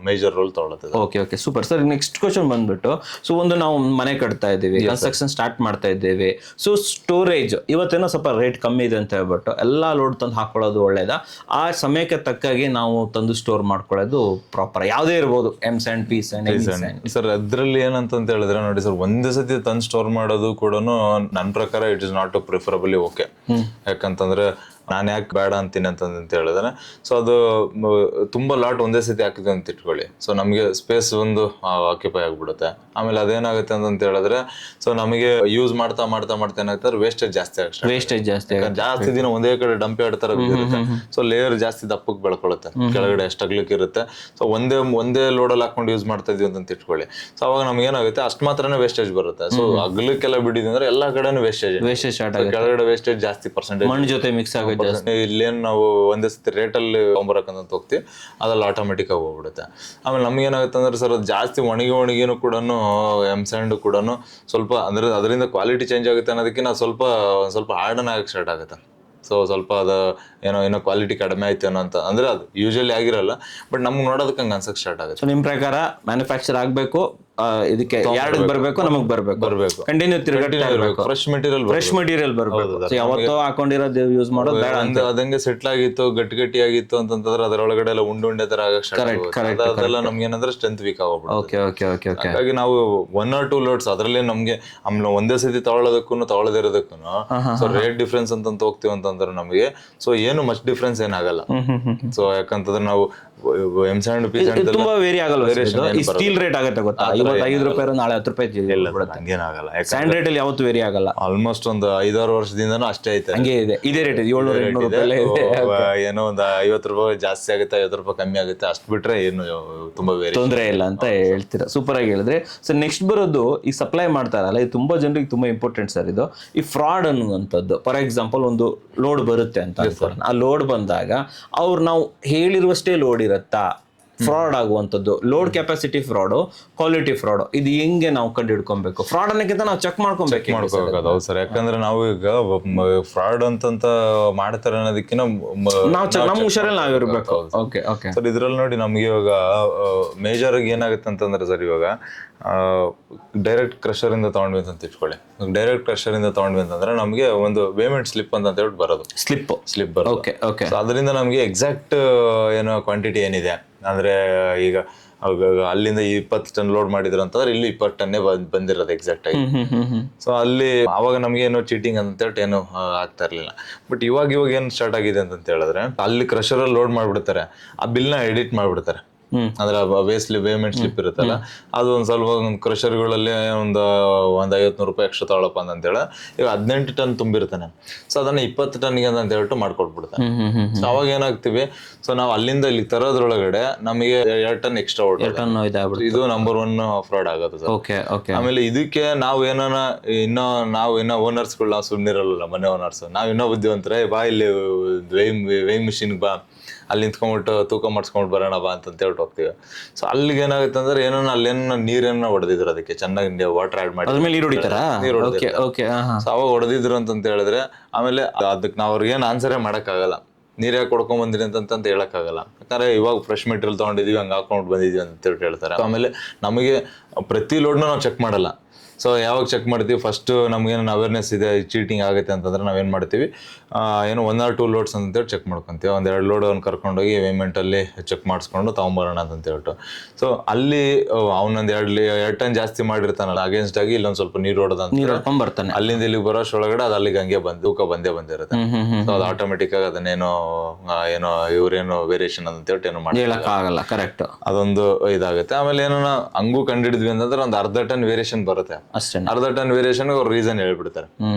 ಮೇಜರ್ ರೋಲ್ ತಗೊಳುತ್ತೆ. Okay super sir. Next question ಬಂದ್ಬಿಟ್ಟು, ಸೊ ಒಂದು ನಾವು ಮನೆ ಕಟ್ತಾ ಇದ್ದೀವಿ, ಕನ್ಸ್ಟ್ರಕ್ಷನ್ ಸ್ಟಾರ್ಟ್ ಮಾಡ್ತಾ ಇದ್ದೇವೆ. ಸೊ ಸ್ಟೋರೇಜ್ ಇವತ್ತೇನೋ ಸ್ವಲ್ಪ ರೇಟ್ ಕಮ್ಮಿ ಇದೆ ಅಂತ ಹೇಳ್ಬಿಟ್ಟು ಎಲ್ಲಾ ಲೋಡ್ ತಂದು ಹಾಕೊಳ್ಳೋದು ಒಳ್ಳೇದಾ? ಆ ಸಮಯಕ್ಕೆ ತಕ್ಕಾಗಿ ನಾವು ತಂದು ಸ್ಟೋರ್ ಮಾಡ್ಕೊಳ್ಳೋದು ಪ್ರಾಪರ್? ಯಾವ್ದೇ ಇರ್ಬೋದು, M sand, P sand. Sir ಅದ್ರಲ್ಲಿ ಏನಂತ ಹೇಳಿದ್ರೆ ನೋಡಿ ಸರ್, ಒಂದೇ ಸತಿ ತಂದು ಸ್ಟೋರ್ ಮಾಡೋದು ಕೂಡ ನನ್ನ ಪ್ರಕಾರ it is not preferably okay. ಯಾಕಂತಂದ್ರೆ ನಾನು ಯಾಕೆ ಬೇಡ ಅಂತೀನಿ ಅಂತ ಹೇಳಿದ್ರೆ, ಸೊ ಅದು ತುಂಬಾ ಲಾಟ್ ಒಂದೇ ಸತಿ ಹಾಕಿದ್ವಿ ಅಂತ ಇಟ್ಕೊಳ್ಳಿ, ಸೊ ನಮಗೆ ಸ್ಪೇಸ್ ಒಂದು ಆಕ್ಯುಪೈ ಆಗ್ಬಿಡುತ್ತೆ. ಆಮೇಲೆ ಅದೇನಾಗುತ್ತೆ ಅಂತ ಹೇಳಿದ್ರೆ, ಸೊ ನಮಗೆ ಯೂಸ್ ಮಾಡ್ತಾ ಏನಾಗ್ತಾರೆ, ವೇಸ್ಟೇಜ್ ಜಾಸ್ತಿ ಜಾಸ್ತಿ ದಿನ ಒಂದೇ ಕಡೆ ಡಂಪ್ ಆಡ್ತಾರ. ಸೊ ಲೇಯರ್ ಜಾಸ್ತಿ ದಪ್ಪಕ್ಕೆ ಬೆಳ್ಕೊಳ್ಳುತ್ತೆ, ಕೆಳಗಡೆ ಎಷ್ಟು ಅಗ್ಲಿಕ್ಕೆ ಇರುತ್ತೆ. ಸೊ ಒಂದೇ ಲೋಡಲ್ಲಿ ಹಾಕೊಂಡು ಯೂಸ್ ಮಾಡ್ತಾ ಇದೀವಿ ಅಂತ ಇಟ್ಕೊಳ್ಳಿ, ಸೊ ಅವಾಗ ನಮ್ಗೆ ಏನಾಗುತ್ತೆ, ಅಷ್ಟು ಮಾತ್ರನೇ ವೇಸ್ಟೇಜ್ ಬರುತ್ತೆ. ಸೊ ಅಗ್ಲಕ್ಕೆಲ್ಲ ಬಿಡಿದ್ವಿ ಅಂದ್ರೆ ಎಲ್ಲಾ ಕಡೆನೂ ವೇಸ್ಟೇಜ್ ಕೆಳಗಡೆ ವೇಸ್ಟೇಜ್ ಜಾಸ್ತಿ ಪರ್ಸೆಂಟೇಜ್ ಮಣ್ಣು ಜೊತೆ ಮಿಕ್ಸ್ ಆಗುತ್ತೆ. ಇಲ್ಲೇನು ನಾವು ಒಂದೇ ಸತಿ ರೇಟಲ್ಲಿ ತೊಗೊಂಬರಕಂತ ಹೋಗ್ತೀವಿ, ಅದ್ರಲ್ಲಿ ಆಟೋಮೆಟಿಕ್ ಆಗಿ ಹೋಗ್ಬಿಡುತ್ತೆ. ಆಮೇಲೆ ನಮ್ಗೆ ಏನಾಗುತ್ತೆ ಅಂದ್ರೆ ಸರ್, ಅದು ಜಾಸ್ತಿ ಒಣಗಿನೂ ಕೂಡ ಎಮ್ ಸ್ಯಾಂಡ್ ಕೂಡ ಸ್ವಲ್ಪ ಅಂದ್ರೆ ಅದರಿಂದ ಕ್ವಾಲಿಟಿ ಚೇಂಜ್ ಆಗುತ್ತೆ ಅನ್ನೋದಕ್ಕಿಂತ ಸ್ವಲ್ಪ ಹಾರ್ಡನ್ ಆಗಕ್ಕೆ ಸ್ಟಾರ್ಟ್ ಆಗುತ್ತೆ. ಸೊ ಸ್ವಲ್ಪ ಅದು ಏನೋ ಕ್ವಾಲಿಟಿ ಕಡಿಮೆ ಆಯ್ತು ಏನೋ ಅಂತ ಅಂದ್ರೆ ಅದು ಯೂಶಲಿ ಆಗಿರಲ್ಲ, ಬಟ್ ನಮ್ಗೆ ನೋಡೋದಕ್ಕೆ ಹಂಗೆ ಅನ್ಸಕ್ಕೆ ಸ್ಟಾರ್ಟ್ ಆಗುತ್ತೆ. ನಿಮ್ಮ ಪ್ರಕಾರ ಮ್ಯಾನುಫ್ಯಾಕ್ಚರ್ ಆಗಬೇಕು, ಇದಕ್ಕೆ ಯಾರ್ಡ್ ಬರ್ಬೇಕು ನಮಗ್ ಬರ್ಬೇಕು ಕಂಟಿನ್ಯೂ ತಿರುಗಾಡ್ತಾ ಇರ್ಬೇಕು. ಫ್ರೆಶ್ ಮೆಟೀರಿಯಲ್ ಫ್ರೆಶ್ ಮಟೀರಿಯಲ್ ಬರ್ಬೇಕು. So ಯಾವತ್ತೋ ಹಾಕೊಂಡಿರೋದು ಯೂಸ್ ಮಾಡೋದು ಬೇಡ ಅಂತ. ಅದಂಗೆ ಸೆಟ್ಲ್ ಆಗಿತ್ತು ಗಟ್ಟಿ ಆಗಿತ್ತು ಅಂತಂದ್ರೆ ಅದರೊಳಗಡೆ ಎಲ್ಲ ಉಂಡೆ ತರ ಆಗಕ್ ಸ್ಟಾರ್ಟ್ ಅದೆಲ್ಲ ನಮ್ಗೆ ಏನಂದ್ರೆ ಸ್ಟ್ರೆಂತ್ ವೀಕ್ ಆಗೋಗ್ಬಿಡುತ್ತೆ. Okay okay okay okay. ಹಾಗಾಗಿ ನಾವು 1 or 2 ಲೋಡ್ಸ್ ಅದ್ರಲ್ಲಿ ನಮ್ಗೆ ಒಂದೇ ಸತಿ ತಗೊಳ್ಳೋದಕ್ಕೂ ತಗೊಳ್ಳದಿರೋದಕ್ಕೂ ಸೊ ರೇಟ್ ಡಿಫ್ರೆನ್ಸ್ ಅಂತ ಹೋಗ್ತೀವಿ ಅಂತಂದ್ರೆ ನಮಗೆ ಸೊ ಏನು ಮಚ್ ಡಿಫ್ರೆನ್ಸ್ ಏನಾಗಲ್ಲ. ಸೊ ಯಾಕಂತಂದ್ರೆ ನಾವು M70 ತುಂಬಾ ವೇರಿ ಆಗಲ್ಲ. ಈ ಸ್ಟೀಲ್ ರೇಟ್ ಆಗುತ್ತೆ ಗೊತ್ತಾ, ಇವತ್ತು 5 ರೂಪಾಯಿ ನಾಳೆ 10 ರೂಪಾಯಿ ಹಂಗೇನಾಗಲ್ಲ. ಸ್ಟ್ಯಾಂಡ್ ರೇಟ್ ಅಲ್ಲಿ ಯಾವತ್ತು ವೇರಿ ಆಗಲ್ಲ. ಆಲ್ಮೋಸ್ಟ್ ಒಂದು 5-6 ವರ್ಷದಿಂದನೂ ಅಷ್ಟೇ ಐತೆ, ಹಂಗೆ ಇದೆ. ಇದೇ ರೇಟ್ 700-800 ರೂಪಾಯಿ. ಏನೋ ಒಂದು 50 ರೂಪಾಯಿ ಜಾಸ್ತಿ ಆಗುತ್ತೆ 50 ರೂಪಾಯಿ ಕಮ್ಮಿ ಆಗುತ್ತೆ ಅಷ್ಟು ಬಿಟ್ರೆ ಏನು ತುಂಬಾ ವೇರಿ ತೊಂದರೆ ಇಲ್ಲ ಅಂತ ಹೇಳ್ತೀರಾ. ಸೂಪರ್ ಆಗಿ ಹೇಳಿದ್ರೆ. ಸೊ ನೆಕ್ಸ್ಟ್ ಬರೋದು ಈ ಸಪ್ಲೈ ಮಾಡ್ತಾರಲ್ಲ, ಇದು ತುಂಬಾ ಜನರಿಗೆ ತುಂಬಾ ಇಂಪಾರ್ಟೆಂಟ್ ಸರ್. ಇದು ಈ ಫ್ರಾಡ್ ಅನ್ನುವಂಥದ್ದು. ಫಾರ್ ಎಕ್ಸಾಂಪಲ್ ಒಂದು ಲೋಡ್ ಬರುತ್ತೆ ಅಂತ ಅನ್ಕೊಳ್ಳೋಣ. ಆ ಲೋಡ್ ಬಂದಾಗ ಅವ್ರು ನಾವು ಹೇಳಿರುವಷ್ಟೇ ಲೋಡ್ ಇರುತ್ತಾ, ಫ್ರಾಡ್ ಆಗುವಂಥದ್ದು, load capacity fraud, quality fraud, ಇದು ಹೆಂಗೆ ನಾವು ಕಂಡು ಹಿಡ್ಕೊಬೇಕು? ಫ್ರಾಡ್ ಅನ್ನೋಕ್ಕಿಂತ ನಾವು ಚೆಕ್ ಮಾಡ್ಕೊಬೇಕು. ಹೌದು ಸರ್, ಯಾಕಂದ್ರೆ ನಾವು ಈಗ ಫ್ರಾಡ್ ಅಂತಂತ ಮಾಡ್ತಾರೆ ಅನ್ನೋದಕ್ಕಿಂತ ನಾವು ನಮ್ಮ ಹುಷಾರಲ್ಲಿ ನಾವ್ ಇರ್ಬೇಕು. Okay okay sir. ಇದ್ರಲ್ಲಿ ನೋಡಿ ನಮ್ಗೆ ಇವಾಗ ಮೇಜರ್ ಆಗಿ ಏನಾಗುತ್ತೆ ಅಂತಂದ್ರೆ ಸರ್, ಇವಾಗ ಡೈರೆಕ್ಟ್ ಕ್ರಷರ್ ಇಂದ ತಗೊಂಡ್ವಿ ಅಂತ ಇಟ್ಕೊಳ್ಳಿ. ಡೈರೆಕ್ಟ್ ಕ್ರಷರ್ ಇಂದ ತಗೊಂಡ್ವಿ ಅಂತಂದ್ರೆ ನಮಗೆ ಒಂದು ಪೇಮೆಂಟ್ ಸ್ಲಿಪ್ ಅಂತ ಹೇಳ್ಬಿಟ್ಟು ಬರೋದು, ಸ್ಲಿಪ್ ಬರೋದು. Okay okay. ಅದರಿಂದ ನಮಗೆ ಎಕ್ಸಾಕ್ಟ್ ಏನೋ ಕ್ವಾಂಟಿಟಿ ಏನಿದೆ ಅಂದ್ರೆ ಈಗ ಅಲ್ಲಿಂದ 20 ಟನ್ ಲೋಡ್ ಮಾಡಿದ್ರು ಅಂತಂದ್ರೆ ಇಲ್ಲಿ 20 ಟನ್ನೇ ಬಂದಿರೋದು ಎಕ್ಸಾಕ್ಟ್ ಆಗಿ. ಸೊ ಅಲ್ಲಿ ಅವಾಗ ನಮ್ಗೆ ಏನೋ ಚೀಟಿಂಗ್ ಅಂತ ಹೇಳಿ ಏನು ಆಗ್ತಾ ಇರ್ಲಿಲ್ಲ. ಬಟ್ ಇವಾಗ ಏನ್ ಸ್ಟಾರ್ಟ್ ಆಗಿದೆ ಅಂತ ಹೇಳಿದ್ರೆ, ಅಲ್ಲಿ ಕ್ರಷರ್ ಅಲ್ಲಿ ಲೋಡ್ ಮಾಡ್ಬಿಡ್ತಾರೆ, ಆ ಬಿಲ್ ನ ಎಡಿಟ್ ಮಾಡ್ಬಿಡ್ತಾರೆ. ಅಂದ್ರೆ ಪೇಮೆಂಟ್ ಸ್ಲಿಪ್ ಇರುತ್ತಲ್ಲ, ಅದು ಒಂದ್ ಸ್ವಲ್ಪ ಕ್ರಷರ್ಗಳಲ್ಲಿ ಒಂದು 50-100 ರೂಪಾಯಿ ಎಕ್ಸ್ಟ್ರಾ ತಗೊಳಪ್ಪ ಅಂತೇಳಿ ಈಗ 18 ಟನ್ ತುಂಬಿರ್ತಾನೆ. ಸೊ ಅದನ್ನ 20 ಟನ್ಗೆ ಅಂತ ಹೇಳ್ಬಿಟ್ಟು ಮಾಡ್ಕೊಟ್ಬಿಡ್ತಾನೆ. ಸೊ ಅವಾಗ ಏನಾಗ್ತಿವಿ, ಸೊ ನಾವು ಅಲ್ಲಿಂದ ಇಲ್ಲಿ ತರೋದ್ರೊಳಗಡೆ ನಮಗೆ 2 ಟನ್ ಎಕ್ಸ್ಟ್ರಾ ಹೊರಟು. ಇದು ನಂಬರ್ 1 ಫ್ರಾಡ್ ಆಗೋದು ಸರ್. ಆಮೇಲೆ ಇದಕ್ಕೆ ನಾವು ಇನ್ನೂ ಓನರ್ಸ್ಗಳು ನಾವು ಸುಮ್ಮನಿರಲ್ಲ, ಮನೆ ಓನರ್ಸ್ ನಾವು ಇನ್ನೂ ಬುದ್ಧಿವಂತರೆ, ಬಾ ಇಲ್ಲಿ ವೇಯಿಂಗ್ ಮಿಷಿನ್ ಬಾ, ಅಲ್ಲಿ ನಿಂತ್ಕೊಂಡ್ಬಿಟ್ಟು ತೂಕ ಮಾಡಿಸ್ಕೊಂಡ್ ಬರೋಣ ಬಾ ಅಂತ ಹೇಳ್ಬಿಟ್ಟು ಹೋಗ್ತೀವಿ. ಸೊ ಅಲ್ಲಿಗೆ ಏನಾಗುತ್ತೆ ಅಂದ್ರೆ ಅಲ್ಲೇನೋ ನೀರೇನೋ ಹೊಡೆದಿದ್ರು, ಅದಕ್ಕೆ ಚೆನ್ನಾಗಿ ವಾಟರ್ ಆಡ್ ಮಾಡಿ ನೀರು ಅವಾಗ ಹೊಡೆದಿದ್ರು ಅಂತ ಹೇಳಿದ್ರೆ, ಆಮೇಲೆ ಅದಕ್ಕೆ ನಾವು ಅವ್ರಿಗೆ ಏನು ಆನ್ಸರೇ ಮಾಡೋಕ್ಕಾಗಲ್ಲ. ನೀರ್ ಯಾಕೆ ಕೊಡ್ಕೊಂಡ್ ಬಂದಿರಿ ಅಂತ ಹೇಳಕ್ಕಾಗಲ್ಲ. ಯಾಕಂದ್ರೆ ಇವಾಗ ಫ್ರೆಶ್ ಮೆಟೀರಿಯಲ್ ತಗೊಂಡಿದೀವಿ, ಹಂಗೆ ಹಾಕೊಂಡು ಬಂದಿದೀವಿ ಅಂತ ಹೇಳ್ತಾರೆ. ಆಮೇಲೆ ನಮಗೆ ಪ್ರತಿ ಲೋಡ್ನ ನಾವು ಚೆಕ್ ಮಾಡಲ್ಲ. ಸೊ ಯಾವಾಗ ಚೆಕ್ ಮಾಡ್ತೀವಿ, ಫಸ್ಟ್ ನಮ್ಗೇನು ಅವೇರ್ನೆಸ್ ಇದೆ ಚೀಟಿಂಗ್ ಆಗುತ್ತೆ ಅಂತಂದ್ರೆ ನಾವೇನು ಮಾಡ್ತೀವಿ, ಏನೋ 1 or 2 ಲೋಡ್ಸ್ ಅಂತೇಳಿ ಚೆಕ್ ಮಾಡ್ಕೊತೀವಿ. 1-2 ಲೋಡ್ ಅವ್ನು ಕರ್ಕೊಂಡೋಗಿ ಪೇಮೆಂಟಲ್ಲಿ ಚೆಕ್ ಮಾಡಿಸ್ಕೊಂಡು ತಗೊಂಬರೋಣ ಅಂತ ಹೇಳ್ಬಿಟ್ಟು. ಸೊ ಅಲ್ಲಿ ಅವನೊಂದು 2 ಟನ್ ಜಾಸ್ತಿ ಮಾಡಿರ್ತಾನಲ್ಲ, ಅಗೇನ್ಸ್ಟ್ ಆಗಿ ಇಲ್ಲೊಂದು ಸ್ವಲ್ಪ ನೀರು ಹೊಡೆದ ಬರ್ತಾನೆ. ಅಲ್ಲಿಂದ ಇಲ್ಲಿಗೆ ಬರೋಷ್ಟೊಳಗಡೆ ಅದು ಅಲ್ಲಿಗೆ ಹಂಗೆ ತೂಕ ಬಂದಿರುತ್ತೆ. ಸೊ ಅದು ಆಟೋಮೆಟಿಕ್ ಆಗಿ ಅದನ್ನೇನೋ ಇವ್ರೇನೋ ವೇರಿಯೇಷನ್ ಅಂತ ಹೇಳ್ಬಿಟ್ಟು ಏನೋ ಮಾಡಲ್ಲ. ಕರೆಕ್ಟ್, ಅದೊಂದು ಇದಾಗುತ್ತೆ. ಆಮೇಲೆ ಏನೋ ಹಂಗೂ ಕಂಡಿಡಿದ್ವಿ ಅಂತಂದ್ರೆ ಒಂದು 1/2 ಟನ್ ವೇರಿಯೇಷನ್ ಬರುತ್ತೆ. ಅಷ್ಟೇ, 1/2 ಟನ್ ವೇರಿಯೇಷನ್ ಅವ್ರು ರೀಸನ್ ಹೇಳ್ಬಿಡ್ತಾರೆ.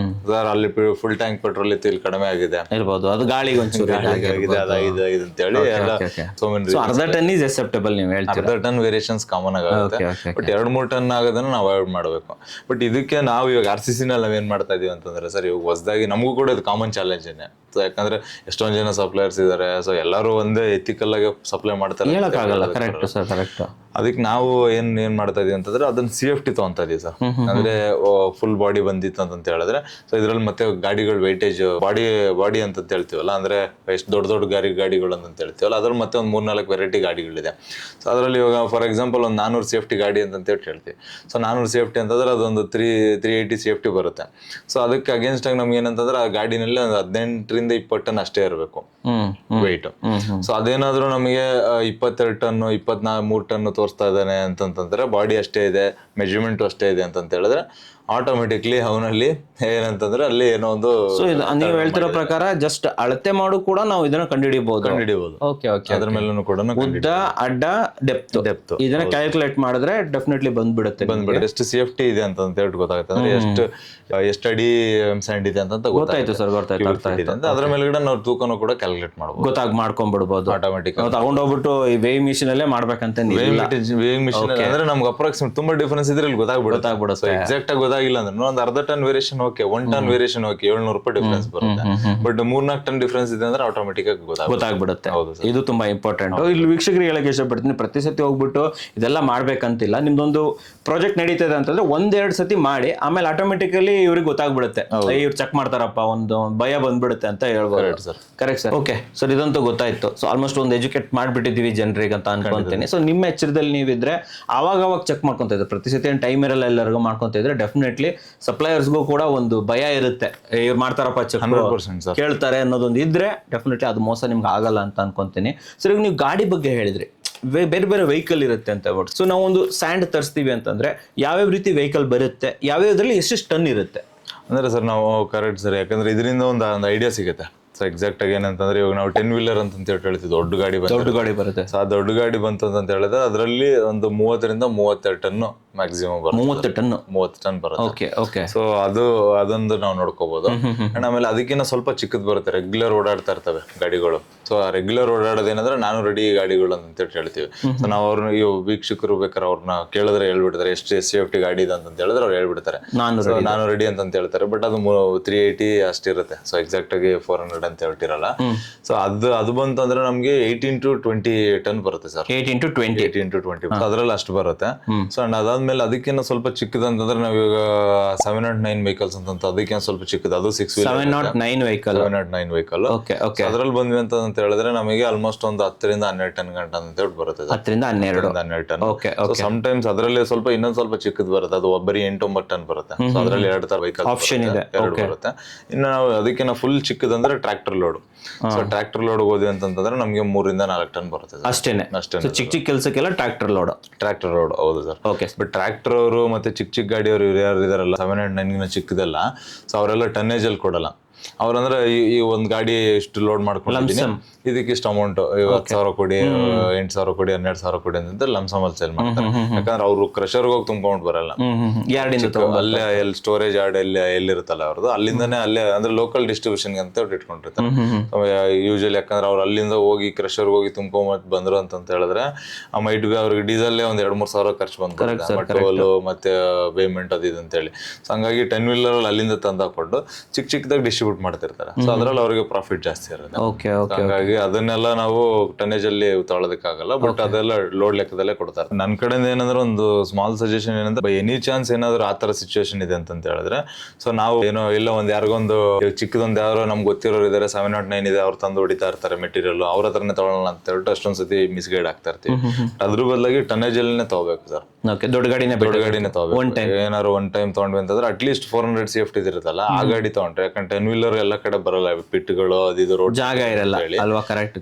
ಸರ್ ಅಲ್ಲಿ ಫುಲ್ ಟ್ಯಾಂಕ್ ಪೆಟ್ರೋಲ್ ಇತ್ತು, ಇಲ್ಲಿ ಕಡಿಮೆ ಆಗಿದೆ ಇರ್ಬೋದು, ಅದು ಗಾಳಿಗೆ ಒಂಚೂರು ಆಗಿದೆ ಅದಾಗಿದೆ ಅಂತೇಳಿ ಎಲ್ಲ. 1/2 ಟನ್ ಈಸ್ ಅಕ್ಸೆಪ್ಟಬಲ್ ನೀವು ಹೇಳ್ತೀರಾ. 1/2 ಟನ್ ವೇರಿಯೇಷನ್ಸ್ ಕಾಮನ್ ಆಗುತ್ತೆ. ಬಟ್ 2-3 ಟನ್ ಆಗೋದನ್ನ ನಾವು ಅವಾಯ್ಡ್ ಮಾಡಬೇಕು. ಬಟ್ ಇದಕ್ಕೆ ನಾವು ಇವಾಗ RCC ನಲ್ಲಿ ನಾವೇನ್ ಮಾಡ್ತಾ ಇದೀವಿ ಅಂತಂದ್ರೆ ಸರ್, ಇವಾಗ ಹೊಸದಾಗಿ ನಮಗೂ ಕೂಡ ಇದು ಕಾಮನ್ ಚಾಲೆಂಜ್ ಏನೇ. ಸೊ ಯಾಕಂದ್ರೆ ಎಷ್ಟೊಂದ್ ಜನ ಸಪ್ಲೈಯರ್ಸ್ ಇದಾರೆ. ಸೊ ಎಲ್ಲರೂ ಒಂದೇ ಎಥಿಕಲ್ ಆಗಿ ಸಪ್ಲೈ ಮಾಡ್ತಾರೆ, ಅದಕ್ಕೆ ನಾವು ಏನ್ ಮಾಡ್ತಾ ಇದೀವಿ ಅಂತಂದ್ರೆ ಅದನ್ನ CFT ತಗೊಂತಾ ಇದೀವಿ ಸರ್. ಅಂದ್ರೆ ಫುಲ್ ಬಾಡಿ ಬಂದಿತ್ತು ಅಂತ ಹೇಳಿದ್ರೆ, ಸೊ ಇದ್ರಲ್ಲಿ ಮತ್ತೆ ಗಾಡಿಗಳು ವೈಟೇಜ್ ಬಾಡಿ ಅಂತ ಹೇಳ್ತೀವಲ್ಲ, ಅಂದ್ರೆ ಎಷ್ಟು ದೊಡ್ಡ ಗಾಡಿಗಳು ಅಂತ ಹೇಳ್ತೀವಲ್ಲ, ಅದ್ರಲ್ಲಿ ಮತ್ತೆ ಒಂದು 3-4 ವೆರೈಟಿ ಗಾಡಿಗಳಿದೆ. ಸೊ ಅದರಲ್ಲಿ ಇವಾಗ ಫಾರ್ ಎಕ್ಸಾಂಪಲ್ ಒಂದು 400 CFT ಗಾಡಿ ಅಂತ ಹೇಳ್ತೀವಿ. ಸೊ 400 CFT ಅಂತಂದ್ರೆ ಅದೊಂದು 380 CFT ಬರುತ್ತೆ. ಸೊ ಅದಕ್ಕೆ ಅಗೇನ್ಸ್ಟ್ ಆಗಿ ನಮ್ಗೆ ಏನಂತಂದ್ರೆ ಆ ಗಾಡಿನಲ್ಲಿ ಒಂದು 18-20 ಟನ್ ಅಷ್ಟೇ ಇರಬೇಕು ವೆಯ್ಟ್. ಸೊ ಅದೇನಾದ್ರೂ ನಮಗೆ 22 ಟನ್ 23 ಟನ್ ತೋರಿಸ್ತಾ ಇದ್ದಾನೆ ಅಂತಂದ್ರೆ, ಬಾಡಿ ಅಷ್ಟೇ ಇದೆ, ಮೆಜರ್ಮೆಂಟ್ ಅಷ್ಟೇ ಇದೆ ಅಂತ ಹೇಳಿದ್ರೆ ಆಟೋಮೆಟಿಕ್ಲಿ ಅವನಲ್ಲಿ ಏನಂತಂದ್ರೆ ಅಲ್ಲಿ ಏನೋ ಒಂದು. ನೀವು ಹೇಳ್ತಿರೋ ಪ್ರಕಾರ ಜಸ್ಟ್ ಅಳತೆ ಮಾಡು ಕೂಡ ನಾವು ಇದನ್ನ ಕಂಡುಹಿಡಿಬಹುದು. Okay okay. ಅದ್ರ ಮೇಲೂ ಕೂಡ ಉದ್ದ, ಅಡ್ಡ, ಡೆಪ್ತ್ ಇದನ್ನ ಕ್ಯಾಲ್ಕುಲೇಟ್ ಮಾಡಿದ್ರೆ ಡೆಫಿನೆಟ್ಲಿ ಬಂದ್ಬಿಡುತ್ತೆ. ಎಷ್ಟು CFT ಇದೆ ಅಂತ ಹೇಳ್ಬಿಟ್ಟು ಗೊತ್ತಾಗುತ್ತೆ. ಅಂದ್ರೆ ಎಷ್ಟು ಅಡಿ ಸ್ಯಾಂಡ್ ಇದೆ ಅಂತ ಗೊತ್ತಾಯ್ತು ಸರ್, ಗೊತ್ತಾಯ್ತು. ಅದ್ರ ಮೇಲ್ಗಡೆ ನಾವು ತೂಕನೂ ಕೂಡ ಕ್ಯಾಲ್ಕುಲೇಟ್ ಮಾಡಬಹುದು, ಮಾಡ್ಕೊಂಡ್ಬಿಡ್ಬೋದು ಆಟೋಮೆಟಿಕ್. ತಗೊಂಡೋಗ್ಬಿಟ್ಟು ಈ ವೇಯಿಂಗ್ ಮಿಷಿನ್ ಅಲ್ಲೇ ಮಾಡ್ಬೇಕಂತ ವೇಯಿಂಗ್ ಮಿಷಿನ್ ಅಂದ್ರೆ ನಮ್ಗೆ ಅಪ್ರಾಕ್ಸಿಮೇಟ್ ತುಂಬಾ ಡಿಫರೆನ್ಸ್ ಇದ್ರೆ ಇಲ್ಲಿ ಗೊತ್ತಾಗ್ಬಿಡುತ್ತೆ. ಎಕ್ಸಾಕ್ಟ್ ಆಗಿ ಗೊತ್ತಾಗಿಲ್ಲ ಅಂದ್ರೆ ಒಂದು 1/2 ton variation okay, 1 ton variation okay, 700 ರೂಪಾಯಿ ಡಿಫರೆನ್ಸ್ ಬರುತ್ತೆ. ಬಟ್ 3-4 ಟನ್ ಡಿಫರೆನ್ಸ್ ಇದೆ ಅಂದ್ರೆ ಆಟೋಮೆಟಿಕ್ ಆಗಿ ಗೊತ್ತಾಗ್ಬಿಡುತ್ತೆ. ಇದು ತುಂಬಾ ಇಂಪಾರ್ಟೆಂಟ್. ಇಲ್ಲಿ ವೀಕ್ಷಕರಿಗೆ ಹೇಳಕ್ಕೆ ಇಷ್ಟಪಡ್ತೀನಿ, ಪ್ರತಿ ಸತಿ ಹೋಗ್ಬಿಟ್ಟು ಇದೆಲ್ಲ ಮಾಡ್ಬೇಕಂತಿಲ್ಲ. ನಿಮ್ದೊಂದು ಪ್ರಾಜೆಕ್ಟ್ ನಡೀತದೆ ಅಂತಂದ್ರೆ 1-2 ಸತಿ ಮಾಡಿ ಆಮೇಲೆ ಆಟೋಮೆಟಿಕಲಿ ಇವ್ರಿಗೆ ಗೊತ್ತಾಗ್ಬಿಡುತ್ತೆ, ಇವ್ರು ಚೆಕ್ ಮಾಡ್ತಾರಪ್ಪ, ಒಂದು ಭಯ ಬಂದ್ಬಿಡುತ್ತೆ ಅಂತ ಹೇಳ್ಬೋದು sir. Correct sir. Okay sir, ಇದಂತೂ ಗೊತ್ತಾಯ್ತು. ಸೊ ಆಲ್ಮೋಸ್ಟ್ ಒಂದು ಎಜುಕೇಟ್ ಮಾಡ್ಬಿಟ್ಟಿದೀವಿ ಜನರಿಗೆ ಅಂತ ಅನ್ಕೊಂತೀನಿ. ಸೊ ನಿಮ್ಮ ಎಚ್ಚರದಲ್ಲಿ ನೀವಿದ್ರೆ ಅವಾಗ ಚೆಕ್ ಮಾಡ್ಕೊಂತ ಇದ್ರೆ, ಪ್ರತಿ ಸತಿ ಟೈಮ್ ಇರಲ್ಲ ಎಲ್ಲರಿಗೂ ಮಾಡ್ಕೊಂತ ಇದ್ರೆ ಡೆಫಿನೆಟ್ಲಿ ಸಪ್ಲೈಯರ್ಸ್ಗೂ ಕೂಡ ಒಂದು ಭಯ ಇರುತ್ತೆ, ಇವ್ರು ಮಾಡ್ತಾರಪ್ಪ ಚೆಕ್ ಕೇಳ್ತಾರೆ ಅನ್ನೋದೊಂದು ಇದ್ರೆ ಡೆಫಿನೆಟ್ಲಿ ಅದು ಮೋಸ ನಿಮ್ಗೆ ಆಗಲ್ಲ ಅಂತ ಅನ್ಕೊಂತೀನಿ. ಸರ್ ಈಗ ನೀವು ಗಾಡಿ ಬಗ್ಗೆ ಹೇಳಿದ್ರಿ, ಬೇರೆ ಬೇರೆ ವೆಹಿಕಲ್ ಇರುತ್ತೆ ಅಂತ ಹೇಳ್ಬಿಟ್ಟು. ಸೊ ನಾವು ಒಂದು ಸ್ಯಾಂಡ್ ತರಿಸ್ತೀವಿ ಅಂತಂದ್ರೆ ಯಾವ್ಯಾವ ರೀತಿ ವೆಹಿಕಲ್ ಬರುತ್ತೆ, ಯಾವ್ಯಾವ್ದ್ರಲ್ಲಿ ಎಷ್ಟೆಷ್ಟು ಟನ್ ಇರುತ್ತೆ ಅಂದ್ರೆ ಸರ್ ನಾವು ಕರೆಕ್ಟ್ ಸರ್, ಯಾಕಂದ್ರೆ ಇದರಿಂದ ಒಂದು ಐಡಿಯಾ ಸಿಗುತ್ತೆ. ಸೊ ಎಕ್ಸಾಕ್ಟ್ ಆಗಿ ಏನಂತಂದ್ರೆ ಇವಾಗ ನಾವು 10 ವೀಲರ್ ಅಂತ ಹೇಳ್ತೀವಿ, ದೊಡ್ಡ ಗಾಡಿ ಬರುತ್ತೆ. ಸೊ ಆ ದೊಡ್ಡ ಗಾಡಿ ಬಂತು ಅಂತ ಹೇಳಿದ್ರೆ ಅದರಲ್ಲಿ ಒಂದು 30ರಿಂದ 32 ಟನ್ ಮ್ಯಾಕ್ಸಿಮಮ್ ಬರುತ್ತೆ. 30 ಟನ್ ಬರುತ್ತೆ. ಸೊ ಅದೊಂದು ನಾವು ನೋಡ್ಕೋಬಹುದು. ಅಂಡ್ ಆಮೇಲೆ ಅದಕ್ಕಿಂತ ಸ್ವಲ್ಪ ಚಿಕ್ಕದ್ ಬರುತ್ತೆ, ರೆಗ್ಯುಲರ್ ಓಡಾಡ್ತಾ ಇರ್ತವೆ ಗಾಡಿಗಳು. ಸೊ ಆ ರೆಗ್ಯುಲರ್ ಓಡಾಡೋದೇನಂದ್ರೆ ನಾನು ರೆಡಿ ಗಾಡಿಗಳು ಅಂತ ಹೇಳ್ತೀವಿ. ಸೊ ನಾವು ಅವ್ರನ್ನ ಈ ವೀಕ್ಷಕರು ಬೇಕಾದ್ರೆ ಅವ್ರನ್ನ ಕೇಳಿದ್ರೆ ಹೇಳ್ಬಿಡ್ತಾರೆ ಎಷ್ಟು ಸೇಫ್ಟಿ ಗಾಡಿ ಇದೆ ಅಂತ ಹೇಳಿದ್ರೆ ಅವ್ರು ಹೇಳ್ಬಿಡ್ತಾರೆ ನಾನು ರೆಡಿ ಅಂತ ಹೇಳ್ತಾರೆ. ಬಟ್ ಅದು 380 ಅಷ್ಟಿರುತ್ತೆ. ಸೊ ಎಕ್ಸಾಕ್ಟ್ ಆಗಿ 400 ಅಂತ ಹೇಳ್ತಿರಲ್ಲ. ಸೊ ಅದು ಬಂತು ಅಂದ್ರೆ ನಮ್ಗೆ 18 to 20 ಟನ್ ಬರುತ್ತೆ ಸರ್. 18 to 20 ಅದ್ರಲ್ಲಿ ಅಷ್ಟು ಬರುತ್ತೆ. ಸೊ ಅಂಡ್ ಅದಾದ್ಮೇಲೆ ಅದಕ್ಕಿಂತ ಸ್ವಲ್ಪ ಚಿಕ್ಕದಂತಂದ್ರೆ ನಾವೀಗ 709 ವೆಹಿಕಲ್ಸ್ ಅಂತ ಅದಕ್ಕಿಂತ ಸ್ವಲ್ಪ ಚಿಕ್ಕದು, ಅದು 6 709 ವೆಹಿಕಲ್ ಅದ್ರಲ್ಲಿ ಬಂದ್ವಿ ಅಂತ ಹೇಳಿದ್ರೆ ನಮಗೆ ಆಲ್ಮೋಸ್ಟ್ ಒಂದು 10ರಿಂದ 12 ಟನ್ ಗಂಟ ಅಂತ ಹೇಳಿ ಬರುತ್ತೆ. 10ರಿಂದ 12 ಟನ್. ಸಮ್ ಟೈಮ್ಸ್ ಅದರಲ್ಲಿ ಸ್ವಲ್ಪ ಇನ್ನೊಂದ್ ಸ್ವಲ್ಪ ಚಿಕ್ಕದ್ ಬರುತ್ತೆ, ಅದು ಬರೀ 8-9 ಟನ್ ಬರುತ್ತೆ. ಸೊ ಅದರಲ್ಲಿ 2 ತರ ವೆಹಿಕಲ್ ಆಪ್ಷನ್ ಇದೆ, 2 ಬರುತ್ತೆ. ಇನ್ನು ನಾವು ಅದಕ್ಕಿಂತ ಫುಲ್ ಚಿಕ್ಕದಂದ್ರೆ tractor load. So tractor load ಹೋದ್ವಿ ಅಂತಂದ್ರೆ ನಮಗೆ 3ರಿಂದ 4 ಟನ್ ಬರುತ್ತೆ ಅಷ್ಟೇನೆ. ಚಿಕ್ಕ ಕೆಲಸಕ್ಕೆಲ್ಲ ಟ್ರಾಕ್ಟರ್ ಲೋಡ್. ಹೌದು ಸರ್. ಬಟ್ ಟ್ರಾಕ್ಟರ್ ಅವರು ಮತ್ತೆ ಚಿಕ್ಕ ಗಾಡಿಯವರು ಇವ್ರು ಯಾರು ಇದಾರಲ್ಲ 709 ಚಿಕ್ಕದೆಲ್ಲ, ಸೊ ಅವರೆಲ್ಲ ಟನ್ನೇಜ್ ಅಲ್ಲಿ ಕೊಡಲ್ಲ. ಅವ್ರಂದ್ರೆ ಈ ಒಂದ್ ಗಾಡಿ ಇಷ್ಟು ಲೋಡ್ ಮಾಡ್ಕೊಂಡಿದ್ದೀನಿ, ಇದಕ್ಕೆ ಇಷ್ಟು ಅಮೌಂಟ್ 10,000 ಕೊಡಿ, 8,000 ಕೊಡಿ, 12,000 ಕೊಡಿ ಅಂತ ಲಂಸಮ್ ಅಲ್ಲಿ ಸೇಲ್ ಮಾಡ್ತಾರೆ. ಯಾಕಂದ್ರೆ ಅವ್ರು ಕ್ರಷರ್ ಹೋಗಿ ತುಂಬ್ಕೊಂಡ್ ಬರಲ್ಲ, ಅಲ್ಲೇ ಎಲ್ಲಿ ಸ್ಟೋರೇಜ್ ಯಾರ್ಡ್ ಎಲ್ಲಿರುತ್ತಲ್ಲ ಅವ್ರದ್ದು ಅಲ್ಲಿಂದಾನೆ ಅಲ್ಲೇ ಅಂದ್ರೆ ಲೋಕಲ್ ಡಿಸ್ಟ್ರಿಬ್ಯೂಷನ್ ಅಂತ ಇಟ್ಕೊಂಡಿರ್ತಾರೆ. ಯೂಶಲಿ ಯಾಕಂದ್ರೆ ಅವ್ರು ಅಲ್ಲಿಂದ ಹೋಗಿ ಕ್ರಷರ್ ಹೋಗಿ ತುಂಬ್ಕೊಂಡ್ ಬಂದ್ರು ಅಂತ ಹೇಳಿದ್ರೆ ಆ ಮೈಟ್ ಬಿ ಅವ್ರಿಗೆ ಡೀಸೆಲ್ ಒಂದ್ 2-3 ಸಾವಿರ ಖರ್ಚು ಬಂದ್ಬಿಡುತ್ತೆ, ಪೆಟ್ರೋಲ್ ಮತ್ತೆ ಪೇಮೆಂಟ್ ಅದು ಇದು ಅಂತ ಹೇಳಿ. ಸೊ ಹಂಗಾಗಿ 10 ವೀಲರ್ ಅಲ್ಲಿಂದ ತಂದಾಕೊಂಡು ಚಿಕ್ಕದಾಗಿ ಡಿಸ್ಟ್ರಿಬ್ಯೂಟ್ ಮಾಡ್ತಿರ್ತಾರೆ. ಸೊ ಅದ್ರಲ್ಲಿ ಅವ್ರಿಗೆ ಪ್ರಾಫಿಟ್ ಜಾಸ್ತಿ ಇರುತ್ತೆ. ಹಾಗಾಗಿ ಅದನ್ನೆಲ್ಲ ನಾವು ಟನ್ನೇಜ್ ಅಲ್ಲಿ ತಗೊಳ್ಳೋದಕ್ಕಾಗಲ್ಲ, ಬಟ್ ಅದೆಲ್ಲ ಲೋಡ್ ಲೆಕ್ಕದಲ್ಲೇ ಕೊಡ್ತಾರೆ. ನನ್ನ ಕಡೆಯಿಂದ ಏನಂದ್ರೆ ಒಂದು ಸ್ಮಾಲ್ ಸಜೆಷನ್ ಏನಂದ್ರೆ ಬೈ ಎನಿ ಚಾನ್ಸ್ ಏನಾದ್ರು ಆ ತರ ಸಿಚುವೇಶನ್ ಇದೆ ಅಂತ ಹೇಳಿದ್ರೆ, ಸೊ ನಾವು ಏನೋ ಇಲ್ಲ ಒಂದ್ ಯಾರಿಗೊಂದು ಚಿಕ್ಕದೊಂದು ಯಾರೋ ನಮ್ಗೆ ಗೊತ್ತಿರೋರು ಇದಾರೆ 709 ಇದೆ, ಅವ್ರು ತಂದು ಹೊಡಿತಾ ಇರ್ತಾರೆ ಮೆಟೀರಿಯಲ್, ಅವ್ರ ಹತ್ರನೇ ತಗೊಳ್ಳೋಣ ಅಂತ ಹೇಳ್ಬಿಟ್ಟು ಅಷ್ಟೊಂದ್ ಸತಿ ಮಿಸ್ಗೈಡ್ ಆಗ್ತಾ ಇರ್ತೀವಿ. ಅದ್ರ ಬದಲಾಗಿ ಟನ್ನೇಜ್ ಅಲ್ಲೇ ತಗೋಬೇಕು ಸರ್. ದೊಡ್ಡ ಗಾಡಿನೇ ತಗೋಬೇಕು. ಏನಾದ್ರು ಒನ್ ಟೈಮ್ ತಗೊಂಡ್ವಿ ಅಂತಂದ್ರೆ ಅಟ್ಲೀಸ್ಟ್ 400 ಸೇಫ್ಟಿ ಇರುತ್ತಲ್ಲ ಆ ಗಾಡಿ ತಗೊಂಡ್ರೆ, ಯಾಕಂದ್ರೆ 10 ವೀಲರ್ ಎಲ್ಲ ಕಡೆ ಬರಲ್ಲ, ಪಿಟ್ಗಳು ಅದು ರೋಡ್ ಜಾಗ ಇರಲ್ಲ ಅಲ್ವಾ. ಕರೆಕ್ಟ್.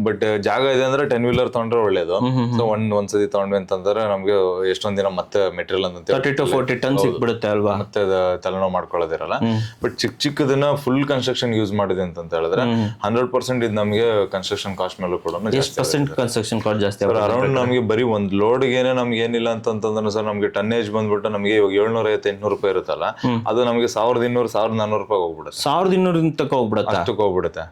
ಬಟ್ ಜಾಗ ಇದೆ ಅಂದ್ರೆ 10 ವೀಲರ್ ತಗೊಂಡ್ರೆ ಒಳ್ಳೇದು. ಸೊ ಒಂದ್ಸತಿ ತಗೊಂಡ್ವಿ ಅಂತಂದ್ರೆ ನಮ್ಗೆ ಎಷ್ಟೊಂದ್ ದಿನ ಮತ್ತೆ ಮೆಟೀರಿಯಲ್ ಅಂತ 30 to 40 ಟನ್ ಸಿಕ್ಬಿಡುತ್ತೆ ಅಲ್ವಾ, ಮತ್ತೆ ತಲೆನೋವು ಮಾಡ್ಕೊಳ್ಳೋದಿರಲ್ಲ. ಬಟ್ ಚಿಕ್ಕದನ್ನ ಫುಲ್ ಕನ್ಸ್ಟ್ರಕ್ಷನ್ ಯೂಸ್ ಮಾಡಿದೆ ಅಂತ ಹೇಳಿದ್ರೆ 100% ಇದು ನಮಗೆ ಕನ್ಸ್ಟ್ರಕ್ಷನ್ ಕಾಸ್ಟ್ ಮೇಲೂ ಕೂಡ ಕನ್ಸ್ಟ್ರಕ್ಷನ್ ಕಾಸ್ಟ್ ಜಾಸ್ತಿ. ಅರೌಂಡ್ ನಮಗೆ ಬರೀ ಒಂದ್ ಲೋಡ್ಗೆನೆ ನಮ್ಗೆ ಏನಿಲ್ಲ ಅಂತಂದ್ರೆ ಸರ್ ನಮ್ಗೆ ಟನ್ನೇಜ್ ಬಂದ್ಬಿಟ್ಟು ನಮಗೆ ಇವಾಗ 750-800 ರೂಪಾಯಿ ಇರುತ್ತಲ್ಲ, ಅದು ನಮಗೆ 1,200-1,400 ರೂಪಾಯಿ ಹೋಗ್ಬಿಡುತ್ತೆ. 1,200 ಅಷ್ಟಕ್ಕೆ ಹೋಗ್ಬಿಡುತ್ತೆ.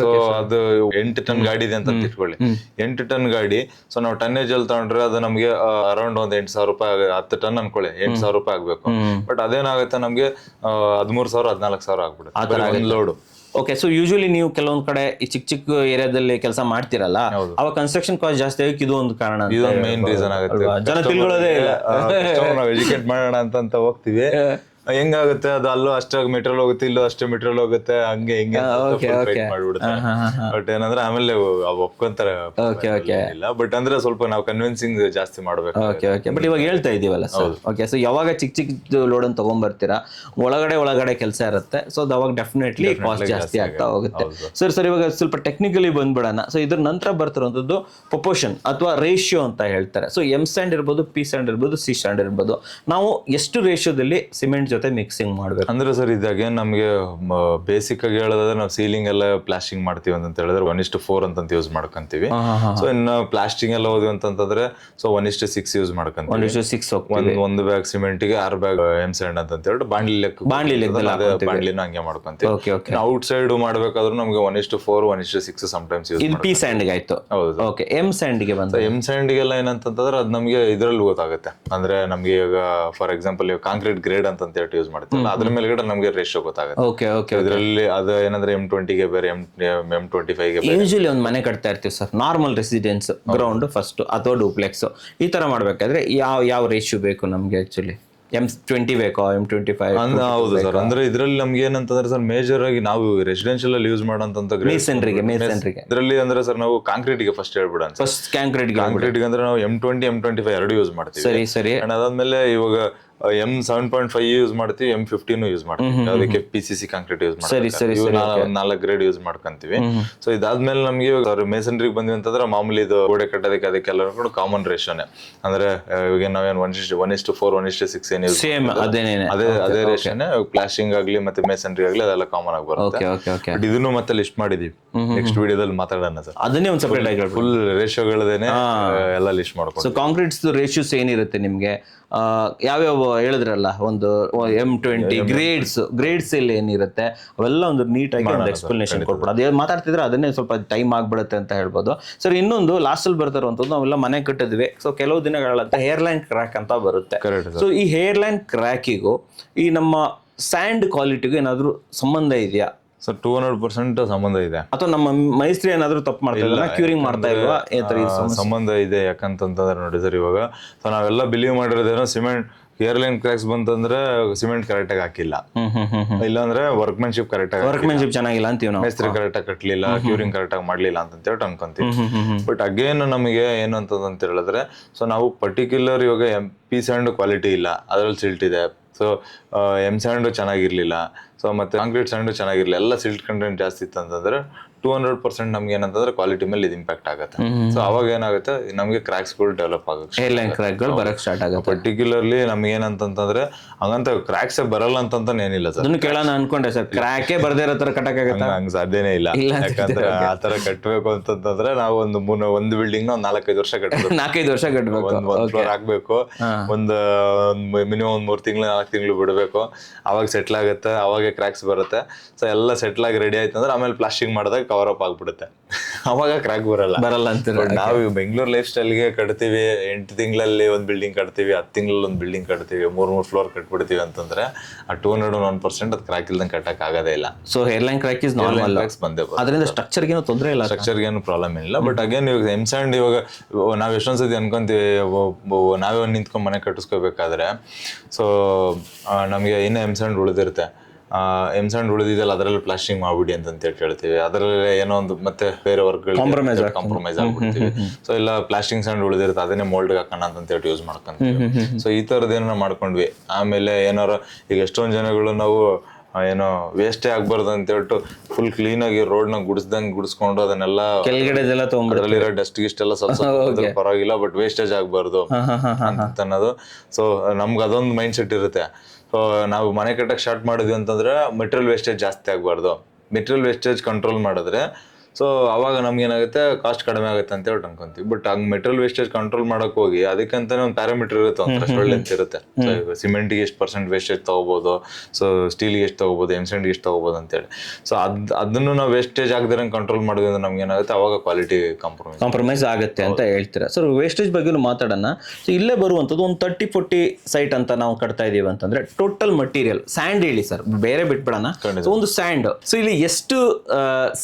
ಸೊ ಅದು 8 ಟನ್ ಗಾಡಿ ಇದೆ ಅಂತ ಇಟ್ಕೊಳ್ಳಿ, 8 ಟನ್ ಗಾಡಿ. ಸೊ ನಾವು ಟನ್ನೇಜ್ ಅಲ್ಲಿ ತಗೊಂಡ್ರೆ ಅದು ನಮ್ಗೆ ಅರೌಂಡ್ ಒಂದ್ 8,000 ರೂಪಾಯಿ, 10 ಟನ್ ಅನ್ಕೊಳ್ಳಿ 8,000 ರೂಪಾಯಿ ಆಗ್ಬೇಕು. ಬಟ್ ಅದೇನಾಗುತ್ತೆ ನಮ್ಗೆ 13,000-14,000 ಆಗ್ಬಿಡುತ್ತೆ ಲೋಡ್. ಓಕೆ. ಸೊ ಯೂಶಲಿ ನೀವು ಕೆಲವೊಂದ್ ಕಡೆ ಈ ಚಿಕ್ಕ ಏರಿಯಾದಲ್ಲಿ ಕೆಲಸ ಮಾಡ್ತಿರಲ್ಲ, ಅವಾಗ ಕನ್ಸ್ಟ್ರಕ್ಷನ್ ಕಾಸ್ಟ್ ಜಾಸ್ತಿ ಆಗಕ್ಕೆ ಇದು ಒಂದು ಕಾರಣ, ಇದೊಂದು ಮೇನ್ ರೀಸನ್ ಆಗುತ್ತೆ. ಜನ ತಿಳ್ಕೊಳ್ಳೋದೇ ಇಲ್ಲ, ನಾವು ಎಜುಕೇಟ್ ಮಾಡೋಣ ಅಂತ ಹೋಗ್ತೀವಿ, ಹೆಂಗಾಗುತ್ತೆ ಅದು ಅಲ್ಲೂ ಅಷ್ಟಾಗಿ ಮೆಟೀರಿಯಲ್ ಹೋಗುತ್ತೆ, ಇಲ್ಲೂ ಅಷ್ಟೇ ಮೆಟೀರಿಯಲ್ ಹೋಗುತ್ತೆ, ಹಂಗೆ ಹಿಂಗೆ ಮಾಡ್ಬಿಡುತ್ತೆ. ಬಟ್ ಏನಂದ್ರೆ ಆಮೇಲೆ ಒಪ್ಕೊಂತಾರೆ ಇಲ್ಲ, ಬಟ್ ಅಂದ್ರೆ ಸ್ವಲ್ಪ ನಾವು ಕನ್ವಿನ್ಸಿಂಗ್ ಜಾಸ್ತಿ ಮಾಡ್ಬೇಕು. ಬಟ್ ಇವಾಗ ಹೇಳ್ತಾ ಇದೀವಲ್ಲ ಸರ್. ಓಕೆ. ಸೊ ಯಾವಾಗ ಚಿಕ್ಕ ಲೋಡ್ ಅನ್ನು ತಗೊಂಡ್ಬರ್ತೀರಾ, ಒಳಗಡೆ ಕೆಲಸ ಇರುತ್ತೆ, ಸೊ ಅವಾಗ ಡೆಫಿನೆಟ್ಲಿ ಕಾಸ್ಟ್ ಜಾಸ್ತಿ ಆಗ್ತಾ ಹೋಗುತ್ತೆ. ಸರ್ ಇವಾಗ ಸ್ವಲ್ಪ ಟೆಕ್ನಿಕಲಿ ಬಂದ್ಬಿಡೋಣ. ಸೊ ಇದ್ರ ನಂತರ ಬರ್ತಿರೋಂಥದ್ದು ಪ್ರಪೋರ್ಷನ್ ಅಥವಾ ರೇಷಿಯೋ ಅಂತ ಹೇಳ್ತಾರೆ. ಸೊ ಎಂ ಸ್ಟ್ಯಾಂಡ್ ಇರ್ಬೋದು, ಪಿ ಸ್ಟ್ಯಾಂಡ್ ಇರ್ಬೋದು, ಸಿ ಸ್ಟ್ಯಾಂಡ್ ಇರ್ಬೋದು, ನಾವು ಎಷ್ಟು ರೇಷಿಯೋದಲ್ಲಿ ಸಿಮೆಂಟ್ ಜೊತೆ ಮಿಕ್ಸಿಂಗ್ ಮಾಡ್ಬೇಕು ಅಂದ್ರೆ ಸರ್ ಇದಾಗೆ ನಮಗೆ ಬೇಸಿಕ್ ಆಗಿ ಹೇಳೋದಾದ್ರೆ ನಾವು ಸೀಲಿಂಗ್ ಎಲ್ಲ ಪ್ಲಾಸ್ಟಿಂಗ್ ಮಾಡ್ತೀವಿ ಅಂತ ಹೇಳಿದ್ರೆ 1:4 ಅಂತ ಯೂಸ್ ಮಾಡ್ಕೊಂತೀವಿ. ಸೊ ಇನ್ನು ಪ್ಲಾಸ್ಟಿಂಗ್ ಎಲ್ಲ ಹೋದ್ವಿ ಅಂತಂದ್ರೆ ಸೊ 1:6 ಯೂಸ್ ಮಾಡ್ಕೊಂತೀವಿ. 1:6 ಒಂದು ಬ್ಯಾಗ್ ಸಿಮೆಂಟ್ ಗೆ 6 ಬ್ಯಾಗ್ ಎಂ ಸ್ಯಾಂಡ್ ಅಂತ ಹೇಳ್ಬಿಟ್ಟು ಬಾಂಡ್ಲಿನ ಹಂಗೆ ಮಾಡ್ಕೊಂತೀವಿ. ಔಟ್ ಸೈಡ್ ಮಾಡ್ಬೇಕಾದ್ರೂ ನಮ್ಗೆ 1:4, 1:6 ಸಮ್ಟೈಮ್ಸ್ ಯೂಸ್ ಪಿ ಸ್ಯಾಂಡ್ ಗೆ ಆಯ್ತು. ಹೌದು. ಓಕೆ. ಎಂ ಸ್ಯಾಂಡ್ ಗೆ ಬಂದ ಎಂ ಸ್ಯಾಂಡ್ ಗೆಲ್ಲ ಏನಂತಂದ್ರೆ ಅದು ನಮ್ಗೆ ಇದ್ರಲ್ಲಿ ಗೊತ್ತಾಗುತ್ತೆ. ಅಂದ್ರೆ ನಮ್ಗೆ ಈಗ ಫಾರ್ ಎಕ್ಸಾಂಪಲ್ ಕಾಂಕ್ರೀಟ್ ಗ್ರೇಡ್ ಅಂತ ಹೇಳ್ಬಿಟ್ಟು ಯೂಸ್ ಮಾಡ್ತೀವಲ್ಲ ಅದ್ರ ಮೇಲ್ಗಡೆ ನಮಗೆ ರೇಷಿಯೋ ಗೊತ್ತಾಗುತ್ತೆ. Okay okay. ಇದರಲ್ಲಿ ಅದು ಏನಂದ್ರೆ M20ಗೆ ಬೇರೆ M25ಗೆ ಬೇರೆ. ಯೂಶಲಿ ಒಂದು ಮನೆ ಕಟ್ತಾ ಇರ್ತೀವಿ sir, normal residence, ground first ಅಥವಾ ಡೂಪ್ಲೆಕ್ಸ್ ಈ ತರ ಮಾಡ್ಬೇಕಾದ್ರೆ ಯಾವ ರೇಷಿಯೋ ಬೇಕು ನಮ್ಗೆ ಆಕ್ಚುಲಿ? M20 ಬೇಕೋ M25? ಹೌದು ಸರ್, ಅಂದ್ರೆ ಇದ್ರಲ್ಲಿ ನಮ್ಗೆ ಏನಂತಂದ್ರೆ ಸರ್ ಮೇಜರ್ ಆಗಿ ನಾವು ರೆಸಿಡೆನ್ಶಿಯಲ್ ಅಲ್ಲಿ ಯೂಸ್ ಮಾಡೋಂತ ಮೇಸನ್ರಿಗೆ ಇದರಲ್ಲಿ ಅಂದ್ರೆ ಸರ್ ನಾವು ಕಾಂಕ್ರೀಟ್ ಗೆ ಫಸ್ಟ್ ಹೇಳ್ಬಿಡೋಣ. ಫಸ್ಟ್ ಕಾಂಕ್ರೀಟ್ ಅಂದ್ರೆ ನಾವು M20 M25 ಎರಡು ಯೂಸ್ ಮಾಡ್ತೀವಿ. ಸರಿ ಸರಿ. ಅದಾದ್ಮೇಲೆ ಇವಾಗ M7.5 ಯೂಸ್ ಮಾಡ್ತೀವಿ, M15 ಯೂಸ್ ಮಾಡ್ತೀವಿ. ಅದಕ್ಕೆ PCC ಕಾಂಕ್ರೀಟ್ ಯೂಸ್ ಮಾಡ್ತೀವಿ. 4 ಗ್ರೇಡ್ ಯೂಸ್ ಮಾಡ್ಕೊಂತೀವಿ. ಸೊ ಇದಾದ್ಮೇಲೆ ನಮ್ಗೆ ಮೇಸನ್ರಿಗೆ ಬಂದ್ವಿ ಅಂತಂದ್ರೆ ಮಾಮೂಲಿ ಇದು ಗೋಡೆ ಕಟ್ಟೋದಕ್ಕೆ ಅದಕ್ಕೆಲ್ಲ ಕೂಡ ಕಾಮನ್ ರೇಷಿಯೋನೆ. ಅಂದ್ರೆ ಇವಾಗ ನಾವೇನು 1:4 1:6 ಏನು ಸೇಮ್ ಅದೇ ರೇಷಿಯೋನೆ. ಪ್ಲಾಸ್ಟಿಂಗ್ ಆಗ್ಲಿ ಮತ್ತೆ ಮೇಸನ್ರಿ ಆಗ್ಲಿ ಅದೆಲ್ಲ ಕಾಮನ್ ಆಗಿ ಬರುತ್ತೆ. ಬಟ್ ಇದನ್ನು ಮತ್ತೆ ಲಿಸ್ಟ್ ಮಾಡಿದೀವಿ, ನೆಕ್ಸ್ಟ್ ವಿಡಿಯೋದಲ್ಲಿ ಮಾತಾಡೋಣ ಸರ್. ಅದನ್ನೇ ಒಂದು ಸಪರೇಟ್ ಆಗಿ ಫುಲ್ ರೇಷಿಯೋಗಳದೇನೆ ಎಲ್ಲ ಲಿಸ್ಟ್ ಮಾಡ್ಕೊಂಡು. ಸೊ ಕಾಂಕ್ರೀಟ್ಸ್ ರೇಷಿಯೋಸ್ ಏನಿರುತ್ತೆ ನಿಮ್ಗೆ? ಯಾವ್ಯಾವ ಹೇಳಿದ್ರಲ್ಲ, ಒಂದು M20 ಗ್ರೇಡ್ಸ್ ಇಲ್ಲಿ ಏನಿರುತ್ತೆ ಅವೆಲ್ಲ ಒಂದು ನೀಟಾಗಿ ಒಂದು ಎಕ್ಸ್ಪ್ಲನೇಷನ್ ಕೊಡ್ಬೋದು. ಅದೇ ಮಾತಾಡ್ತಿದ್ರೆ ಅದನ್ನೇ ಸ್ವಲ್ಪ ಟೈಮ್ ಆಗ್ಬಿಡುತ್ತೆ ಅಂತ ಹೇಳ್ಬೋದು ಸರ್. ಇನ್ನೊಂದು ಲಾಸ್ಟ್ ಅಲ್ಲಿ ಬರ್ತಾರಂತದ್ದು, ನಾವೆಲ್ಲ ಮನೆ ಕಟ್ಟಿದ್ವಿ, ಸೊ ಕೆಲವು ದಿನಗಳಂತ ಹೇರ್ ಲೈನ್ ಕ್ರ್ಯಾಕ್ ಅಂತ ಬರುತ್ತೆ. ಸೊ ಈ ಹೇರ್ ಲೈನ್ ಕ್ರ್ಯಾಕಿಗೂ ಈ ನಮ್ಮ ಸ್ಯಾಂಡ್ ಕ್ವಾಲಿಟಿಗೂ ಏನಾದ್ರು ಸಂಬಂಧ ಇದೆಯಾ ಸರ್? 200% ಸಂಬಂಧ ಇದೆ. ಅಥವಾ ನಮ್ಮ ಮೈಸ್ತ್ರಿ ಏನಾದ್ರು ತಪ್ಪು ಮಾಡ್ತಾ ಇಲ್ಲ, ಕ್ಯೂರಿಂಗ್ ಮಾಡ್ತಾ ಇಲ್ವಾ? ಸಂಬಂಧ ಇದೆ. ಯಾಕಂತಂದ್ರೆ ನೋಡಿ ಸರ್, ಇವಾಗ ನಾವೆಲ್ಲ ಬಿಲೀವ್ ಮಾಡಿರೋದೇನೋ ಸಿಮೆಂಟ್ ಏರ್ ಲೈನ್ ಕ್ರ್ಯಾಕ್ಸ್ ಬಂತಂದ್ರೆ ಸಿಮೆಂಟ್ ಕರೆಕ್ಟ್ ಆಗಿ ಹಾಕಿಲ್ಲ, ಇಲ್ಲಾಂದ್ರೆ ವರ್ಕ್ಮೆನ್ಶಿಪ್ ಚೆನ್ನಾಗಿಲ್ಲ ಅಂತೀವಿ ನಾವು, ಮೇಸ್ತ್ರಿ ಕರೆಕ್ಟ್ ಆಗಿ ಕಟ್ಟಲಿಲ್ಲ, ಕ್ಯೂರಿಂಗ್ ಕರೆಕ್ಟ್ ಆಗಿ ಮಾಡ್ಲಿಲ್ಲ ಅಂತ ಹೇಳ್ಬಿಟ್ಟು ಅನ್ಕೊಂತೀವಿ. ಬಟ್ ಅಗೇನ್ ನಮಗೆ ಏನು ಅಂತ ಹೇಳಿದ್ರೆ, ಸೊ ನಾವು ಪರ್ಟಿಕ್ಯುಲರ್ ಇವಾಗ MP ಸ್ಯಾಂಡ್ ಕ್ವಾಲಿಟಿ ಇಲ್ಲ, ಅದ್ರಲ್ಲಿ ಸಿಲ್ಟ್ ಇದೆ. ಸೊ M ಸ್ಯಾಂಡ್ ಚೆನ್ನಾಗಿರ್ಲಿಲ್ಲ, ಸೊ ಮತ್ತೆ ಕಾಂಕ್ರೀಟ್ ಸ್ಯಾಂಡ್ ಚೆನ್ನಾಗಿರ್ಲಿಲ್ಲ, ಎಲ್ಲ ಸಿಲ್ಟ್ ಕಂಟೆಂಟ್ ಜಾಸ್ತಿ ಇತ್ತು ಅಂತಂದ್ರೆ 200% ನಮ್ಗೆ ಏನಂತಂದ್ರೆ ಕ್ವಾಲಿಟಿ ಮೇಲೆ ಇದು ಇಂಪ್ಯಾಕ್ಟ್ ಆಗುತ್ತೆ. ಸೊ ಅವಾಗ ಏನಾಗುತ್ತೆ, ನಮಗೆ ಕ್ರ್ಯಾಕ್ಸ್ಗಳು ಡೆವಲಪ್ ಆಗುತ್ತೆ. ಪರ್ಟಿಕ್ಯುಲರ್ಲಿ ನಮ್ಗೆ ಏನಂತಂದ್ರೆ ಹಂಗಂತ ಕ್ರ್ಯಾಕ್ಸ್ ಬರಲ್ಲ ಅಂತಂತಾನೆ ಏನಿಲ್ಲ ಸರ್. ಅದನ್ನು ಕೇಳೋಣ ಅನ್ಕೊಂಡೆ ಸರ್, ಕ್ರ್ಯಾಕೇ ಬರ್ದೇ ಇರೋ ತರ ಕಟ್ಟಕ್ಕಾಗತ್ತಾ? ಹಂಗ ಸಾಧ್ಯನೇ ಇಲ್ಲ. ಯಾಕಂದ್ರೆ ಆ ತರ ಕಟ್ಟಬೇಕು ಅಂತಂದ್ರೆ ನಾವು ಒಂದು ಬಿಲ್ಡಿಂಗ್ ನ 4-5 ವರ್ಷ ಕಟ್ಟಬೇಕು. 4-5 ವರ್ಷ ಕಟ್ಟಬೇಕು, ಒಂದು ಫ್ಲೋರ್ ಹಾಕ್ಬೇಕು, ಒಂದು ಮಿನಿಮಮ್ 3 ತಿಂಗಳು 4 ತಿಂಗಳು ಬಿಡಬೇಕು, ಅವಾಗ ಸೆಟ್ಲ್ ಆಗುತ್ತೆ, ಅವಾಗ ಕ್ರ್ಯಾಕ್ಸ್ ಬರುತ್ತೆ. ಸೊ ಎಲ್ಲ ಸೆಟ್ಲ್ ಆಗಿ ರೆಡಿ ಆಯ್ತು ಅಂದ್ರೆ ಆಮೇಲೆ ಪ್ಲಾಸ್ಟಿಂಗ್ ಮಾಡಿದಾಗ ಕವರ್ ಅಪ್ ಆಗ್ಬಿಡುತ್ತೆ, ಅವಾಗ ಕ್ರ್ಯಾಕ್ ಬರಲ್ಲ ಅಂತ. ನಾವು ಬೆಂಗಳೂರು ಲೈಫ್ ಸ್ಟೈಲ್ಗೆ ಕಟ್ತೀವಿ, 8 ತಿಂಗಳಲ್ಲಿ ಒಂದು ಬಿಲ್ಡಿಂಗ್ ಕಟ್ತೀವಿ, 10 ತಿಂಗಳಲ್ಲಿ ಒಂದು ಬಿಲ್ಡಿಂಗ್ ಕಟ್ತೀವಿ, 3 ಫ್ಲೋರ್ ಕಟ್ಬಿಡ್ತೀವಿ ಅಂತಂದ್ರೆ ಆ 201% ಅದು ಕ್ರ್ಯಾಕ್ ಇಲ್ದಂಗೆ ಕಟ್ಟಕ್ ಆಗೋದೇ ಇಲ್ಲ. So hairline crack is normal, ಅದರಿಂದ ಸ್ಟ್ರಕ್ಚರ್ಗೆ ಏನು ತೊಂದರೆ ಇಲ್ಲ, ಸ್ಟ್ರಕ್ಚರ್ಗೆ ಏನು ಪ್ರಾಬ್ಲಮ್ ಇಲ್ಲ. ಬಟ್ ಅಗೇನ್ ಇವಾಗ M ಸ್ಯಾಂಡ್, ಇವಾಗ ನಾವು ಎಷ್ಟೊಂದು ಸತಿ ಅನ್ಕೊಂತೀವಿ ನಾವೇ ನಿಂತ್ಕೊಂಡು ಮನೆ ಕಟ್ಟಿಸ್ಕೋಬೇಕಾದ್ರೆ, ಸೊ ನಮಗೆ ಇನ್ನೂ M ಸ್ಯಾಂಡ್ ಉಳಿದಿರುತ್ತೆ, M ಸ್ಯಾಂಡ್ ಉಳಿದಿದೆಯಲ್ಲ ಅದರಲ್ಲಿ ಪ್ಲಾಸ್ಟಿಂಗ್ ಮಾಡ್ಬಿಡಿ ಅಂತ ಹೇಳ್ತೀವಿ. ಅದರಲ್ಲಿ ಏನೋ ಒಂದು ಮತ್ತೆ ಬೇರೆ ವರ್ಕ್ಗಳು ಕಾಂಪ್ರಮೈಸ್ ಆಗ್ಬಿಡ್ತೀವಿ. ಸೊ ಇಲ್ಲ ಪ್ಲಾಸ್ಟಿಂಗ್ ಸ್ಯಾಂಡ್ ಉಳಿದಿರುತ್ತೆ, ಅದನ್ನೇ ಮೋಲ್ಡ್ ಹಾಕೋಣ ಅಂತ ಹೇಳಿ ಯೂಸ್ ಮಾಡ್ಕೊಂತೀವಿ. ಸೊ ಈ ತರದ್ ಏನೋ ಮಾಡ್ಕೊಂಡ್ವಿ. ಆಮೇಲೆ ಏನಾರು ಈಗ ಎಷ್ಟೊಂದು ಜನಗಳು ನಾವು ಏನೋ ವೇಸ್ಟೇ ಆಗ್ಬಾರ್ದು ಅಂತ ಹೇಳ್ಬಿಟ್ಟು ಫುಲ್ ಕ್ಲೀನ್ ಆಗಿ ರೋಡ್ ನ ಗುಡಿಸ್ಕೊಂಡು ಅದನ್ನೆಲ್ಲ ಅದರಲ್ಲಿರೋ ಡಸ್ಟ್ ಗಿಸ್ಟ್ ಎಲ್ಲ ಸ್ವಲ್ಪ ಪರವಾಗಿಲ್ಲ, ಬಟ್ ವೇಸ್ಟೇಜ್ ಆಗ್ಬಾರ್ದು ಅಂತ ಅನ್ನೋದು. ಸೊ ನಮ್ಗೆ ಅದೊಂದು ಮೈಂಡ್ ಸೆಟ್ ಇರುತ್ತೆ. ಸೊ ನಾವು ಮನೆ ಕಟ್ಟಕ್ಕೆ ಸ್ಟಾರ್ಟ್ ಮಾಡಿದ್ವಿ ಅಂತಂದ್ರೆ ಮೆಟೀರಿಯಲ್ ವೇಸ್ಟೇಜ್ ಜಾಸ್ತಿ ಆಗ್ಬಾರ್ದು. ಮೆಟೀರಿಯಲ್ ವೇಸ್ಟೇಜ್ ಕಂಟ್ರೋಲ್ ಮಾಡಿದ್ರೆ ಸೊ ಅವಾಗ ನಮ್ಗೆ ಏನಾಗುತ್ತೆ, ಕಾಸ್ಟ್ ಕಡಿಮೆ ಆಗುತ್ತೆ ಅಂತ ಹೇಳಿ ಅನ್ಕೊಂತೀವಿ. ಬಟ್ ಹಂಗ್ ಮೆಟೀರಿಯಲ್ ವೇಸ್ಟೇಜ್ ಕಂಟ್ರೋಲ್ ಮಾಡಕ್ ಹೋಗಿ ಅದಕ್ಕಂತಾನೆ ಒಂದು ಪ್ಯಾರಾಮೀಟರ್ ಇರುತ್ತೆ, ಒಂದು ಥ್ರೆಶೋಲ್ಡ್ ಅಂತ ಇರುತ್ತೆ. ಸಿಮೆಂಟ್ಗೆ ಎಷ್ಟು % ವೇಸ್ಟೇಜ್ ತಗೋಬಹುದು, ಸೊ ಸ್ಟೀಲ್ಗೆ ಎಷ್ಟು ತಗೋಬಹುದು, M ಸ್ಯಾಂಡ್ಗೆ ಎಷ್ಟು ತಗೋಬಹುದು ಅಂತೇಳಿ. ಸೊ ಅದನ್ನು ನಾವು ವೇಸ್ಟೇಜ್ ಆಗದಿರ ಕಂಟ್ರೋಲ್ ಮಾಡಿದ್ವಿ ಅಂದ್ರೆ ನಮ್ಗೆ ಏನಾಗುತ್ತೆ, ಅವಾಗ ಕ್ವಾಲಿಟಿ ಕಾಂಪ್ರಮೈಸ್ ಆಗುತ್ತೆ ಅಂತ ಹೇಳ್ತೀರಾ. ಸರ್ ವೇಸ್ಟೇಜ್ ಬಗ್ಗೆ ಮಾತಾಡೋಣ. ಸೊ ಇಲ್ಲೇ ಬರುವಂಥದ್ದು ಒಂದು 30-40 ಸೈಟ್ ಅಂತ ನಾವು ಕಟ್ತಾ ಇದೀವಿ ಅಂತಂದ್ರೆ ಟೋಟಲ್ ಮಟೀರಿಯಲ್ ಸ್ಯಾಂಡ್ ಹೇಳಿ ಸರ್, ಬೇರೆ ಬಿಟ್ಬಿಡೋಣ. ಒಂದು ಸ್ಯಾಂಡ್, ಸೊ ಇಲ್ಲಿ ಎಷ್ಟು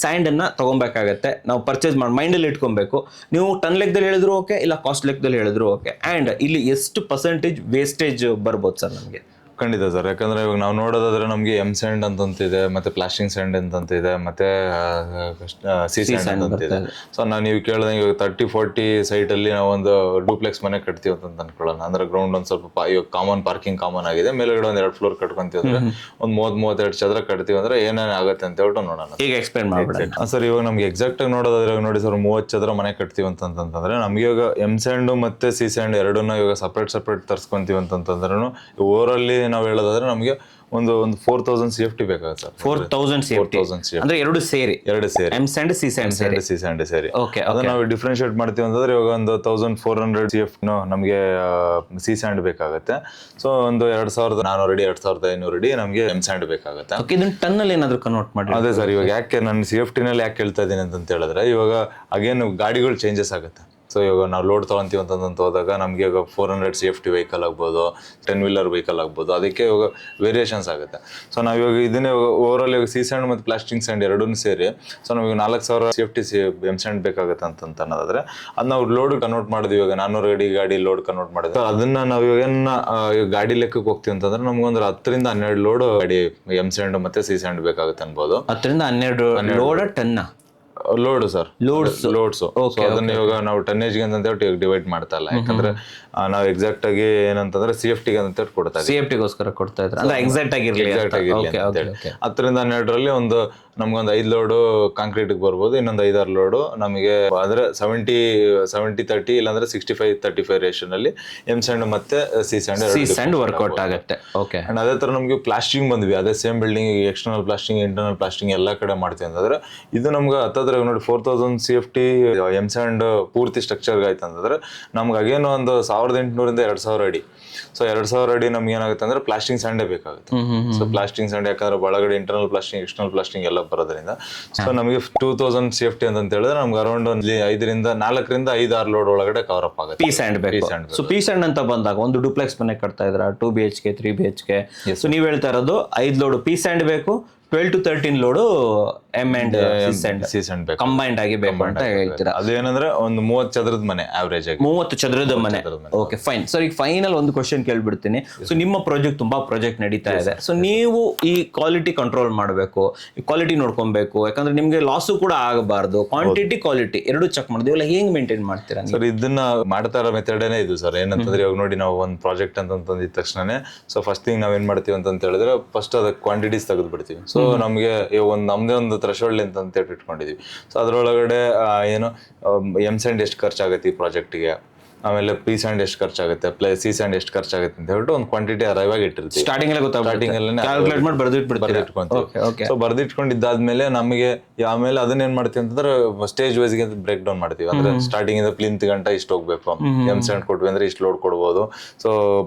ಸ್ಯಾಂಡ್ ಅನ್ನ ಬೇಕಾಗತ್ತೆ ನಾವು ಪರ್ಚೇಸ್ ಮಾಡಿ ಮೈಂಡಲ್ಲಿ ಇಟ್ಕೊಬೇಕು. ನೀವು ಟನ್ ಲೆಕ್ಕದಲ್ಲಿ ಹೇಳಿದ್ರು ಓಕೆ, ಇಲ್ಲ ಕಾಸ್ಟ್ ಲೆಕ್ಕದಲ್ಲಿ ಹೇಳಿದ್ರು ಓಕೆ. ಅಂಡ್ ಇಲ್ಲಿ ಎಷ್ಟು % ವೇಸ್ಟೇಜ್ ಬರ್ಬೋದು ಸರ್ ನಮಗೆ? ಖಂಡಿತ ಸರ್, ಯಾಕಂದ್ರೆ ಇವಾಗ ನಾವು ನೋಡೋದಾದ್ರೆ ನಮಗೆ M ಸ್ಯಾಂಡ್ ಅಂತಂತಿದೆ, ಮತ್ತೆ ಪ್ಲಾಸ್ಟಿಂಗ್ ಸ್ಯಾಂಡ್ ಅಂತಂತಿದೆ, ಮತ್ತೆ C ಸ್ಯಾಂಡ್ ಅಂತಂತಿದೆ. ಸೊ ನೀವು ಕೇಳಿದಂಗೆ ಇವಾಗ 30-40 ಸೈಟ್ ಅಲ್ಲಿ ನಾವು ಒಂದು ಡೂಪ್ಲೆಕ್ಸ್ ಮನೆ ಕಟ್ತೀವಿ ಅಂತ ಅನ್ಕೊಳ್ಳೋಣ. ಅಂದ್ರೆ ಗ್ರೌಂಡ್ ಒಂದ್ ಸ್ವಲ್ಪ ಇವಾಗ ಕಾಮನ್ ಪಾರ್ಕಿಂಗ್ ಕಾಮನ್ ಆಗಿದೆ, ಮೇಲ್ಗಡೆ ಒಂದ್ 2 ಫ್ಲೋರ್ ಕಟ್ಕೊಂತೀವಿ ಅಂದ್ರೆ ಒಂದು 30-32 ಚದರ ಕಟ್ತೀವಿ ಅಂದ್ರೆ ಏನೇನು ಆಗುತ್ತೆ ಅಂತ ಹೇಳ್ಬಿಟ್ಟು ನೋಡೋಣ. ಈಗ ಎಕ್ಸ್ಪ್ಲೇನ್ ಮಾಡ್ಬಿಡಿ ಸರ್. ಇವಾಗ ನಮ್ಗೆ ಎಕ್ಸಾಕ್ಟ್ ಆಗಿ ನೋಡೋದಾದ್ರೆ ನೋಡಿ ಸರ್, 30 ಚದರ ಮನೆ ಕಟ್ತೀವಿ ಅಂತಂದ್ರೆ ನಮ್ಗೆ ಇವಾಗ M ಸ್ಯಾಂಡ್ ಮತ್ತೆ C ಸ್ಯಾಂಡ್ ಎರಡನ್ನ ಇವಾಗ ಸಪ್ರೇಟ್ ತರ್ಸ್ಕೊಂತೀವಿ ಅಂತಂದ್ರೆ ಓವರಲ್ಲಿ ನಾವು ಹೇಳೋದಾದ್ರೆ ನಮಗೆ ಒಂದು 4000 CFT ಬೇಕಾಗುತ್ತೆ ಸರ್. 4000 CFT ಅಂದ್ರೆ ಎರಡು ಸೇರಿ M ಸ್ಯಾಂಡ್ C ಸ್ಯಾಂಡ್ ಸೇರಿ. ಓಕೆ, ಅದನ್ನ ನಾವು ಡಿಫ್ರೆನ್ಶಿಯೇಟ್ ಮಾಡ್ತೀವಿ ಅಂತಂದ್ರೆ ಇವಾಗ ಒಂದು 1400 CFT ನಮಗೆ C ಸ್ಯಾಂಡ್ ಬೇಕಾಗುತ್ತೆ. ಸೊ ಒಂದು 2400 ಅಡಿ 2500 ಅಡಿ ನಮಗೆ M ಸ್ಯಾಂಡ್ ಬೇಕಾಗುತ್ತೆ. ಇದನ್ನ ಟನ್ ಅಲ್ಲಿ ಏನಾದ್ರು ಕನ್ವರ್ಟ್ ಮಾಡಿ? ಅದೇ ಸರ್, ಇವಾಗ ಯಾಕೆ ನಾನು CFT ನಲ್ಲಿ ಯಾಕೆ ಹೇಳ್ತಾ ಇದ್ದೀನಿ ಅಂತ ಹೇಳಿದ್ರೆ, ಇವಾಗ ಅಗೇನ್ ಗಾಡಿಗಳು ಚೇಂಜಸ್ ಆಗುತ್ತೆ. ಸೊ ಸೊ ಇವಾಗ ನಾವು ಲೋಡ್ ತೊಗೊಂತೀವಿ ಅಂತಂತ ಹೋದಾಗ ನಮಗೆ ಇವಾಗ 400 CFT ವೆಹಿಕಲ್ ಆಗ್ಬೋದು, 10 ವೀಲರ್ ವೆಹಿಕಲ್ ಆಗ್ಬೋದು, ಅದಕ್ಕೆ ಇವಾಗ ವೇರಿಯೇಷನ್ಸ್ ಆಗುತ್ತೆ. ಸೊ ನಾವು ಇವಾಗ ಇದನ್ನೇ ಓವರಾಲ್ ಇವಾಗ ಸಿ ಸ್ಯಾಂಡ್ ಮತ್ತು ಪ್ಲಾಸ್ಟಿಕ್ ಸ್ಯಾಂಡ್ ಎರಡೂ ಸೇರಿ ಸೊ ನಮಗೆ 4000 CFT ಎಮ್ ಸ್ಯಾಂಡ್ ಬೇಕಾಗುತ್ತೆ ಅಂತ ಅನ್ನೋದಾದ್ರೆ ಅದು ನಾವು ಲೋಡ್ ಕನ್ವರ್ಟ್ ಮಾಡಿದ್ವಿ. ಇವಾಗ 400 ಅಡಿ ಗಾಡಿ ಲೋಡ್ ಕನ್ವರ್ಟ್ ಮಾಡಿದ್ವಿ. ಅದನ್ನ ನಾವು ಇವಾಗ ಗಾಡಿ ಲೆಕ್ಕಕ್ಕೆ ಹೋಗ್ತೀವಿ ಅಂತಂದ್ರೆ ನಮ್ಗೊಂದು 10 ರಿಂದ 12 ಲೋಡ್ ಗಾಡಿ ಎಮ್ ಸ್ಯಾಂಡ್ ಮತ್ತೆ ಸಿ ಸ್ಯಾಂಡ್ ಬೇಕಾಗುತ್ತೆ ಅನ್ಬೋದು. 10 ರಿಂದ 12 ಲೋಡ್ ಟನ್ನ ಲೋಡ್ ಸರ್, ಲೋಡ್ಸ್. ಅದನ್ನ ಇವಾಗ ನಾವು ಟನ್ನೇಜ್ಗೆ ಅಂತ ಡಿವೈಡ್ ಮಾಡ್ತಾ ಇಲ್ಲ, ಯಾಕಂದ್ರೆ ನಾವು ಎಕ್ಸಾಕ್ಟ್ ಆಗಿ ಏನಂತಂದ್ರೆ CFT ಅಂತ ಕೊಡ್ತಾ ಇದ್ದೀವಿ. CFT ಕೊಡ್ತಾ ಇದ್ರೆ ಅಂದ್ರೆ ಎಕ್ಸಾಕ್ಟ್ ಆಗಿರ್ಲಿ ಅಂತ ಹೇಳಿ 10 ರಿಂದ 12ರಲ್ಲಿ ನಮ್ಗೊಂದು 5 ಲೋಡು ಕಾಂಕ್ರೀಟ್ ಬರ್ಬೋದು, ಇನ್ನೊಂದು 5-6 ಲೋಡು ನಮಗೆ ಅಂದ್ರೆ 70-30 ಇಲ್ಲಾಂದ್ರೆ 65-35 ರೇಷನ್ ಅಲ್ಲಿ ಎಮ್ ಸ್ಯಾಂಡ್ ಮತ್ತೆ ಸಿ ಸ್ಯಾಂಡ್ ವರ್ಕೌಟ್ ಆಗುತ್ತೆ. ಓಕೆ. ಅಂಡ್ ಅದೇ ತರ ನಮ್ಗೆ ಪ್ಲಾಸ್ಟಿಂಗ್ ಬಂದ್ವಿ, ಅದೇ same building external plastering internal plastering ಎಲ್ಲಾ ಕಡೆ ಮಾಡ್ತೀವಿ ಅಂತಂದ್ರೆ ಇದು ನಮ್ಗೆ ಹತ್ತತ್ರ ನೋಡಿ 4000 CFT ಎಮ್ ಸ್ಯಾಂಡ್ ಪೂರ್ತಿ ಸ್ಟ್ರಕ್ಚರ್ ಆಯ್ತು ಅಂತಂದ್ರೆ ನಮ್ಗೆ ಅಗೇನು ಒಂದು 1800 ರಿಂದ 2000 ಅಡಿ. ಸೊ 2000 ಅಡಿ ನಮ್ಗೆ ಏನಾಗುತ್ತೆ ಅಂದ್ರೆ ಪ್ಲಾಸ್ಟಿಂಗ್ ಸ್ಯಾಂಡೇ ಬೇಕಾಗುತ್ತೆ. ಸೊ ಪ್ಲಾಸ್ಟಿಂಗ್ ಸ್ಯಾಂಡ್ ಯಾಕಂದ್ರೆ ಒಳಗಡೆ ಇಂಟರ್ನಲ್ ಪ್ಲಾಸ್ಟಿಂಗ್ ಎಕ್ಸ್ಟರ್ನಲ್ ಪ್ಲಾಸ್ಟಿಂಗ್ ಎಲ್ಲ ಬರೋದ್ರಿಂದ ಸೊ ನಮಗೆ 2000 CFT ಅಂತ ಹೇಳಿದ್ರೆ ನಮ್ಗೆ ಅರೌಂಡ್ 4 ರಿಂದ 5-6 ಲೋಡ್ ಒಳಗಡೆ ಕವರ್ ಅಪ್ ಆಗುತ್ತೆ. ಪಿ ಸ್ಯಾಂಡ್ ಬೇಕು. ಸೊ ಪಿ ಸ್ಯಾಂಡ್ ಅಂತ ಬಂದಾಗ ಒಂದು ಡುಪ್ಲೆಕ್ಸ್ ಮನೆ ಕಟ್ತಾ ಇದ್ರ 2 BHK 3 BHK. ಸೊ ನೀವ್ ಹೇಳ್ತಾ ಇರೋದು 5 ಲೋಡ್ ಪಿ ಸ್ಯಾಂಡ್ ಬೇಕು, 12 to 13 load M and C sand ಬೇಕು, ಕಂಬೈಂಡ್ ಆಗಿ ಬೇಕು ಅಂತ ಹೇಳ್ತೀರಾ. ಅದೇನಂದ್ರೆ ಒಂದು 30 ಚದರದ ಮನೆ ಆವರೇಜ್ ಆಗಿ 30 ಚದರದ ಮನೆ. Okay fine. ಸರ್ ಈಗ ಫೈನಲ್ ಒಂದು ಕ್ವಶನ್ ಕೇಳ್ಬಿಡ್ತೀನಿ. ಸೊ ನಿಮ್ಮ ತುಂಬಾ ಪ್ರಾಜೆಕ್ಟ್ ನಡೀತಾ ಇದೆ. ಸೊ ನೀವು ಈ ಕ್ವಾಲಿಟಿ ಕಂಟ್ರೋಲ್ ಮಾಡಬೇಕು, ಕ್ವಾಲಿಟಿ ನೋಡ್ಕೊಬೇಕು, ಯಾಕಂದ್ರೆ ನಿಮ್ಗೆ ಲಾಸು ಕೂಡ ಆಗಬಾರ್ದು. ಕ್ವಾಂಟಿಟಿ ಕ್ವಾಲಿಟಿ ಎರಡು ಚೆಕ್ ಮಾಡಿದ್ವಿ. ಇವೆಲ್ಲ ಹೇಗೆ ಮೇಂಟೈನ್ ಮಾಡ್ತೀರಾ ಸರ್? ಇದನ್ನ ಮಾಡ್ತಾ ಇರೋ ಮೆಥಡೇನೆ ಇದು ಸರ್. ಏನಂತಂದ್ರೆ ಇವಾಗ ನೋಡಿ ನಾವು ಒಂದು ಪ್ರಾಜೆಕ್ಟ್ ಅಂತಂದಿದ ತಕ್ಷಣನೇ ಸೊ ಫಸ್ಟ್ ಥಿಂಗ್ ನಾವ್ ಏನ್ ಮಾಡ್ತೀವಿ ಅಂತ ಹೇಳಿದ್ರೆ ಫಸ್ಟ್ ಅದಕ್ಕೆ ಕ್ವಾಂಟಿಟೀಸ್ ತೆಗೆದು ಬಿಡ್ತೀವಿ. ಸೊ ನಮಗೆ ನಮ್ದೇ ಒಂದು ಥ್ರೆಶೋಲ್ಡ್ ಅಂತ ಇಟ್ಕೊಂಡಿದೀವಿ. ಸೊ ಅದ್ರೊಳಗಡೆ ಏನು ಎಮ್ ಸ್ಯಾಂಡ್ ಎಷ್ಟು ಖರ್ಚಾಗುತ್ತೆ ಈ ಪ್ರಾಜೆಕ್ಟ್ಗೆ, ಆಮೇಲೆ ಪಿ ಸ್ಯಾಂಡ್ ಎಷ್ಟು ಖರ್ಚಾಗುತ್ತೆ, ಪ್ಲಸ್ ಸಿ ಸ್ಯಾಂಡ್ ಎಷ್ಟು ಖರ್ಚಾಗುತ್ತೆ ಅಂತ ಹೇಳ್ಬಿಟ್ಟು ಒಂದು ಕ್ವಾಂಟಿಟಿ ಅರೈವ್ ಆಗಿ ಇಟ್ಟಿರ್ತೀವಿ. ಸ್ಟಾರ್ಟಿಂಗ್ ಸೊ ಬರ್ದಿಟ್ಕೊಂಡಿದ್ದಾದ್ಮೇಲೆ ನಮಗೆ ಆಮೇಲೆ ಅದನ್ನ ಏನ್ ಮಾಡ್ತೀವಿ ಅಂತಂದ್ರೆ ಸ್ಟೇಜ್ ವೈಸ್ ಗೆ ಬ್ರೇಕ್ ಡೌನ್ ಮಾಡ್ತೀವಿ. ಅಂದ್ರೆ ಸ್ಟಾರ್ಟಿಂಗ್ ಇಂದ ಪ್ಲಿಂತ್ ಗಂಟ ಇಷ್ಟು ಹೋಗ್ಬೇಕು, ಎಮ್ ಸ್ಯಾಂಡ್ ಕೊಟ್ವಿ ಅಂದ್ರೆ ಇಷ್ಟು ಲೋಡ್ ಕೊಡ್ಬೋದು, ಸೊ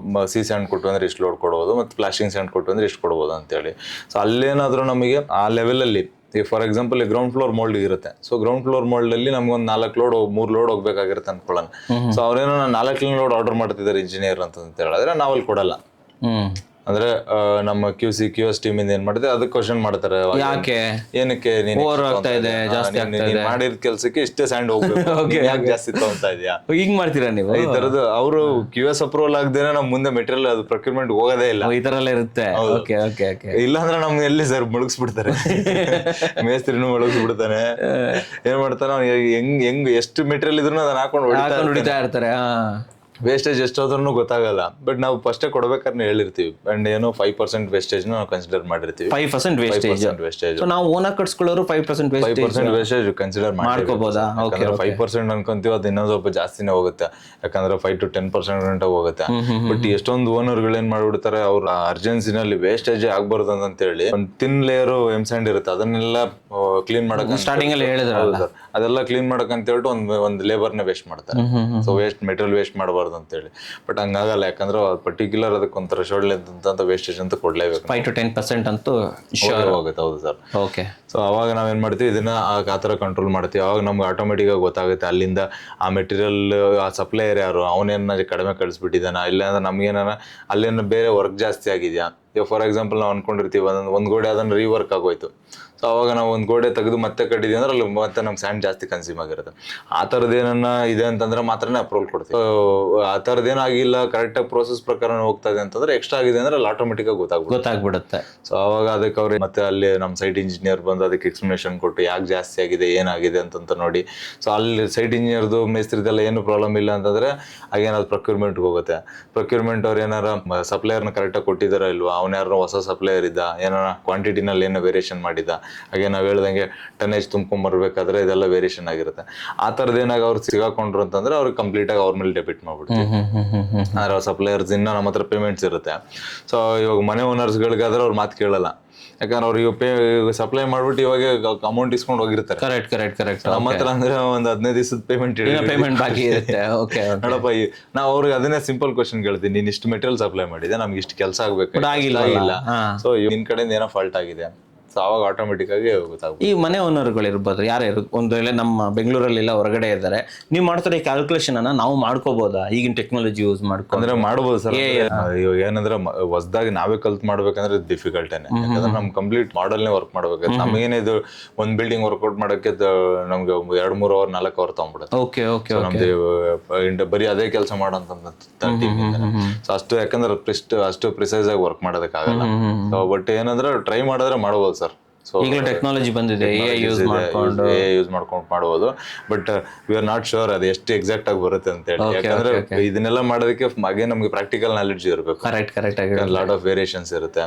ಸಿ ಸ್ಯಾಂಡ್ ಕೊಟ್ವಿ ಅಂದ್ರೆ ಇಷ್ಟು ಲೋಡ್ ಕೊಡ್ಬೋದು, ಮತ್ತೆ ಪ್ಲಾಸ್ಟಿಂಗ್ ಸ್ಯಾಂಡ್ ಕೊಟ್ವಿ ಅಂದ್ರೆ ಇಷ್ಟು ಕೊಡ್ಬೋದು ಅಂತೇಳಿ. ಸೊ ಅಲ್ಲೇನಾದ್ರೂ ನಮಗೆ ಆ ಲೆವೆಲ್ ಅಲ್ಲಿ for example ground floor mould ಇರುತ್ತೆ. ಸೊ ಗ್ರೌಂಡ್ ಫ್ಲೋರ್ ಮೋಲ್ಡ್ ಅಲ್ಲಿ ನಮ್ಗೆ ಒಂದು 4 ಲೋಡ್ 3 ಲೋಡ್ ಹೋಗ್ಬೇಕಾಗಿರುತ್ತೆ ಅನ್ಕೊಳ್ಳೋಣ. ಸೊ ಅವ್ರೇನೋ 4 ಲೋಡ್ ಆರ್ಡರ್ ಮಾಡ್ತಿದ್ದಾರೆ ಇಂಜಿನಿಯರ್ ಅಂತ ಹೇಳಿದ್ರೆ ನಾವು ಅಲ್ಲಿ ಕೊಡಲ್ಲ. ಅಂದ್ರೆ ನಮ್ಮ QS ಟೀಮ್ ಇಂದ ಏನ್ ಮಾಡಿದ್ರೆ ಅದಕ್ಕೆ ಕ್ವಶನ್ ಮಾಡ್ತಾರೆ, ಯಾಕೆ ಏನಕ್ಕೆ ನೀನ್ ಮಾಡಿದ ಕೆಲ್ಸಕ್ಕೆ ಇಷ್ಟೇ ಸ್ಯಾಂಡ್ ಹೋಗ್ಬೇಕು, ಯಾಕೆ ಜಾಸ್ತಿ ತಗೊಂತಾ ಇದೆಯಾ, ಹಿಂಗ್ ಮಾಡ್ತೀರಾ ನೀವು? ಈ ತರದ್ದು ಅವರು QS ಅಪ್ರೂವಲ್ ಆಗದೇನೆ ನಮ್ ಮುಂದೆ ಮೆಟೀರಿಯಲ್ ಅದು ಪ್ರೊಕ್ಯೂರ್ಮೆಂಟ್ ಹೋಗೋದೇ ಇಲ್ಲ. ಈ ತರ ಎಲ್ಲ ಇರುತ್ತೆ. ಇಲ್ಲಾಂದ್ರೆ ನಮ್ಗೆ ಎಲ್ಲಿ ಸರ್ ಮುಳುಗಿಸ್ಬಿಡ್ತಾರೆ, ಮೇಸ್ತ್ರಿನೂ ಮುಳುಗಿಸ್ಬಿಡ್ತಾನೆ. ಏನ್ ಮಾಡ್ತಾನೆ ಹೆಂಗ್ ಎಷ್ಟು ಮೆಟೀರಿಯಲ್ ಇದ್ರು ಅದನ್ನ ಹಾಕೊಂಡು ಹೊಡಿತಾ ಇರ್ತಾರೆ. ವೇಸ್ಟೇಜ್ ಎಷ್ಟಾದ್ರೂ ಗೊತ್ತಾಗಲ್ಲ. ಬಟ್ ನಾವು ಫಸ್ಟೇ ಕೊಡ್ಬೇಕಾದ್ರೆ ಹೇಳಿರ್ತೀವಿ. ಅಂಡ್ ಏನೋ 5% ವೇಸ್ಟೇಜ್ ನಾವು ಕನ್ಸಿಡರ್ ಮಾಡಿರ್ತೀವಿ. 5% ವೇಸ್ಟೇಜ್ ನಾವು ಓನಾಗಿ ಕಟ್ಸ್ಕೊಳ್ಳೋರು 5% ವೇಸ್ಟೇಜ್ ಕನ್ಸಿಡರ್ ಮಾಡ್ಕೋಬಹುದಾ? 5% ಅನ್ಕೊಂತೀವಿ, ಅದು ಇನ್ನೊಂದು ಸ್ವಲ್ಪ ಜಾಸ್ತಿನೇ ಹೋಗುತ್ತೆ. ಯಾಕಂದ್ರೆ 5 to 10% ಗಂಟ ಹೋಗುತ್ತೆ. ಬಟ್ ಎಷ್ಟೊಂದು ಓನರ್ಗಳು ಏನ್ ಮಾಡ್ಬಿಡ್ತಾರೆ, ಅವ್ರ ಅರ್ಜೆನ್ಸಿನಲ್ಲಿ ವೇಸ್ಟೇಜ್ ಆಗ್ಬಾರ್ದು ಅಂತ ಹೇಳಿ ಒಂದು ತಿನ್ ಲೇಯರ್ ಎಮ್ ಸ್ಯಾಂಡ್ ಇರುತ್ತೆ, ಅದನ್ನೆಲ್ಲ ಕ್ಲೀನ್ ಮಾಡಕ್ ಸ್ಟಾರ್ಟಿಂಗ್ ಅಲ್ಲಿ ಹೇಳಿದ್ರಲ್ಲ, ಅದೆಲ್ಲ ಕ್ಲೀನ್ ಮಾಡಕ್ ಅಂತ ಹೇಳ್ಬಿಟ್ಟು ಒಂದು ಲೇಬರ್ನ ವೇಸ್ಟ್ ಮಾಡ್ತಾರೆ. ಸೊ ಮೆಟೀರಿಯಲ್ ವೇಸ್ಟ್ ಮಾಡಬಾರ್ದು ಅಂತ ಹೇಳಿ. ಬಟ್ ಹಂಗಾಗಲ್ಲ, ಯಾಕಂದ್ರೆ ಪರ್ಟಿಕ್ಯುಲರ್ ಅದಕ್ಕೆ ಒಂದು ಥ್ರೆಶೋಲ್ಡ್ ಅಂತ ವೇಸ್ಟೇಜ್ ಅಂತ ಕೊಡ್ಲೇಬೇಕು. 5 to 10% ಅಂತೂ ಹೋಗುತ್ತೆ. ಹೌದು ಸರ್. ಓಕೆ. ಸೊ ಅವಾಗ ನಾವೇನ್ ಮಾಡ್ತೀವಿ, ಇದನ್ನ ಆ ತರ ಕಂಟ್ರೋಲ್ ಮಾಡ್ತೀವಿ. ಅವಾಗ ನಮ್ಗೆ ಆಟೋಮೆಟಿಕ್ ಆಗಿ ಗೊತ್ತಾಗುತ್ತೆ ಅಲ್ಲಿಂದ ಆ ಮೆಟೀರಿಯಲ್ ಆ ಸಪ್ಲೈಯರ್ ಯಾರು, ಅವನೇನ ಕಡಿಮೆ ಕಳಿಸ್ಬಿಟ್ಟಿದ್ದಾನ, ಇಲ್ಲ ಅಂದ್ರೆ ನಮ್ಗೇನ ಅಲ್ಲೇನ ಬೇರೆ ವರ್ಕ್ ಜಾಸ್ತಿ ಆಗಿದ್ಯಾ. ಈಗ ಫಾರ್ ಎಕ್ಸಾಂಪಲ್ ನಾವು ಅನ್ಕೊಂಡಿರ್ತೀವಿ ಒಂದ್ ಗೋಡೆ ಅದನ್ನ ರೀವರ್ಕ್ ಆಗೋಯ್ತು. ಸೊ ಅವಾಗ ನಾವು ಒಂದು ಗೋಡೆ ತೆಗೆದು ಮತ್ತೆ ಕಟ್ಟಿದ್ವಿ ಅಂದ್ರೆ ಅಲ್ಲಿ ಮತ್ತೆ ನಮ್ಗೆ ಸ್ಯಾಂಡ್ ಜಾಸ್ತಿ ಕನ್ಸ್ಯೂಮ್ ಆಗಿರುತ್ತೆ. ಆ ಥರದ್ದು ಏನನ್ನ ಇದೆ ಅಂತಂದ್ರೆ ಮಾತ್ರನೇ ಅಪ್ರೂವಲ್ ಕೊಡ್ತೀವಿ. ಆ ಥರದ್ದೇನಾಗಿಲ್ಲ, ಕರೆಕ್ಟಾಗಿ ಪ್ರೋಸೆಸ್ ಪ್ರಕಾರ ಹೋಗ್ತಾ ಇದೆ ಅಂತಂದ್ರೆ ಎಕ್ಸ್ಟ್ರಾ ಆಗಿದೆ ಅಂದ್ರೆ ಅಲ್ಲಿ ಆಟೋಮೆಟಿಕ್ ಆಗಿ ಗೊತ್ತಾಗ್ಬಿಡುತ್ತೆ. ಸೊ ಅವಾಗ ಅದಕ್ಕೆ ಅವ್ರು ಮತ್ತೆ ಅಲ್ಲಿ ನಮ್ಮ ಸೈಟ್ ಇಂಜಿನಿಯರ್ ಬಂದು ಅದಕ್ಕೆ ಎಕ್ಸ್ಪ್ಲನೇಷನ್ ಕೊಟ್ಟು ಯಾಕೆ ಜಾಸ್ತಿ ಆಗಿದೆ, ಏನಾಗಿದೆ ಅಂತ ನೋಡಿ. ಸೊ ಅಲ್ಲಿ ಸೈಟ್ ಇಂಜಿನಿಯರ್ದು ಮೇಸ್ತ್ರಿದೆಲ್ಲ ಏನು ಪ್ರಾಬ್ಲಮ್ ಇಲ್ಲ ಅಂತಂದ್ರೆ ಹಾಗೇನಾದ್ರು ಪ್ರೊಕ್ಯೂರ್ಮೆಂಟ್ಗೆ ಹೋಗುತ್ತೆ. ಪ್ರೊಕ್ಯೂರ್ಮೆಂಟ್ ಅವ್ರು ಏನಾರ ಸಪ್ಲೈಯರ್ನ ಕರೆಕ್ಟಾಗಿ ಕೊಟ್ಟಿದಾರ ಇಲ್ವಾ, ಅವ್ನು ಯಾರು ಹೊಸ ಸಪ್ಲೈಯರ್ ಇದ್ದ, ಏನಾರ ಕ್ವಾಂಟಿಟಿನಲ್ಲಿ ಏನೋ ವೇರಿಯೇಷನ್ ಮಾಡಿದ್ದ, ಹಾಗೆ ನಾವು ಹೇಳ್ದಂಗೆ ಟನ್ನೇಜ್ ತುಂಬ್ಕೊಂಡ್ ಬರ್ಬೇಕಾದ್ರೆ ಇದೆಲ್ಲ ವೇರಿಯೇಷನ್ ಆಗಿರುತ್ತೆ. ಆ ಥರದ್ದು ಏನಾಗ ಅವ್ರು ಸಿಗಾಕೊಂಡ್ರು ಅಂತಂದ್ರೆ ಅವ್ರಿಗೆ ಕಂಪ್ಲೀಟ್ ಆಗಿ ಅವ್ರ ಮೇಲೆ ಡೆಬಿಟ್ ಮಾಡ್ಬಿಡ್ತೀವಿ. ಆದ್ರೆ ಅವ್ರ ಸಪ್ಲೈಯರ್ಸ್ ಇನ್ನ ನಮ್ಮ ಹತ್ರ ಪೇಮೆಂಟ್ಸ್ ಇರುತ್ತೆ. ಸೊ ಇವಾಗ ಮನೆ ಓನರ್ಸ್ಗಳಿಗಾದ್ರೆ ಅವ್ರ ಮಾತು ಕೇಳಲ್ಲ, ಯಾಕಂದ್ರೆ ಅವ್ರಿಗೆ ಸಪ್ಲೈ ಮಾಡ್ಬಿಟ್ಟು ಇವಾಗ ಅಮೌಂಟ್ ಇಸ್ಕೊಂಡು ಹೋಗಿರ್ತಾರೆ. ಕರೆಕ್ಟ್. ನಮ್ಮ ಹತ್ರ ಅಂದ್ರೆ ಒಂದು 15 ದಿವಸದ ಪೇಮೆಂಟ್ ಬಾಕಿ ಇರುತ್ತೆ. ನೋಡಪ್ಪ, ನಾವು ಅವ್ರಿಗೆ ಅದನ್ನೇ ಸಿಂಪಲ್ ಕ್ವಶನ್ ಕೇಳ್ತೀನಿ, ನೀನ್ ಇಷ್ಟು ಮೆಟೀರಿಯಲ್ ಸಪ್ಲೈ ಮಾಡಿದೆ, ನಮ್ಗೆ ಇಷ್ಟು ಕೆಲಸ ಆಗ್ಬೇಕು, ಆಗಿಲ್ಲ. ಸೊ ನಿನ್ ಕಡೆಯಿಂದ ಏನೋ ಫಾಲ್ಟ್ ಆಗಿದೆ, ಸೊ ಅವಾಗ ಆಟೋಮೆಟಿಕ್ ಆಗಿ ಗೊತ್ತಾಗ್ಬೋದು. ಈ ಮನೆ ಓನರ್ಗಳು ಇರ್ಬೋದು, ಯಾರೇ ಒಂದು ವೇಳೆ ನಮ್ಮ ಬೆಂಗಳೂರಲ್ಲಿಲ್ಲ ಹೊರಗಡೆ ಇದ್ದಾರೆ, ನೀವು ಮಾಡ್ತಾರೆ ಈ ಕ್ಯಾಲ್ಕುಲೇಷನ್ ಅನ್ನ ನಾವು ಮಾಡ್ಕೋಬಹುದಾ ಈಗಿನ ಟೆಕ್ನಾಲಜಿ ಯೂಸ್ ಮಾಡ್ಕೊಂಡು? ಅಂದ್ರೆ ಮಾಡ್ಬೋದು ಸರ್. ಇವಾಗ ಏನಂದ್ರೆ ಹೊಸದಾಗಿ ನಾವೇ ಕಲ್ತ್ ಮಾಡ್ಬೇಕಂದ್ರೆ ಡಿಫಿಕಲ್ಟೇನೆ. ಯಾಕಂದ್ರೆ ನಮ್ ಕಂಪ್ಲೀಟ್ ಮಾಡಲ್ನೇ ವರ್ಕ್ ಮಾಡ್ಬೇಕು. ನಮಗೇನೆ ಇದು ಒಂದ್ ಬಿಲ್ಡಿಂಗ್ ವರ್ಕೌಟ್ ಮಾಡಕ್ಕೆ ನಮ್ಗೆ 2-3 ಅವರ್ 4 ಅವರ್ ತಗೊಂಡ್ಬಿಡುತ್ತೆ. ಓಕೆ ಓಕೆ ನಮ್ದು ಬರೀ ಅದೇ ಕೆಲಸ ಮಾಡೋಂತ ಟೀಮ್ ಇಂದಾನೆ. ಸೊ ಅಷ್ಟು ಯಾಕಂದ್ರೆ ಅಷ್ಟು ಪ್ರಿಸೈಸ್ ಆಗಿ ವರ್ಕ್ ಮಾಡೋದಕ್ಕಾಗಲ್ಲ. ಸೊ ಬಟ್ ಏನಂದ್ರೆ ಟ್ರೈ ಮಾಡಿದ್ರೆ ಮಾಡ್ಬೋದು ಸರ್. ಸೊ ಈಗಲೂ ಟೆಕ್ನಾಲಜಿ ಬಂದಿದೆ, ಯೂಸ್ ಮಾಡ್ಕೊಂಡು ಮಾಡ್ಬೋದು. But we are not sure ಅದು ಎಷ್ಟು ಎಕ್ಸಾಕ್ಟ್ ಆಗಿ ಬರುತ್ತೆ ಅಂತ ಹೇಳಿ. ಯಾಕಂದ್ರೆ ಇದನ್ನೆಲ್ಲ ಮಾಡೋದಕ್ಕೆ ಹಾಗೆ ನಮ್ಗೆ ಪ್ರಾಕ್ಟಿಕಲ್ ನಾಲೆಡ್ಜ್ ಇರಬೇಕು. ಕರೆಕ್ಟ್ ಆಗಿ ಲಾಟ್ ಆಫ್ ವೇರಿಯೇಷನ್ಸ್ ಇರುತ್ತೆ.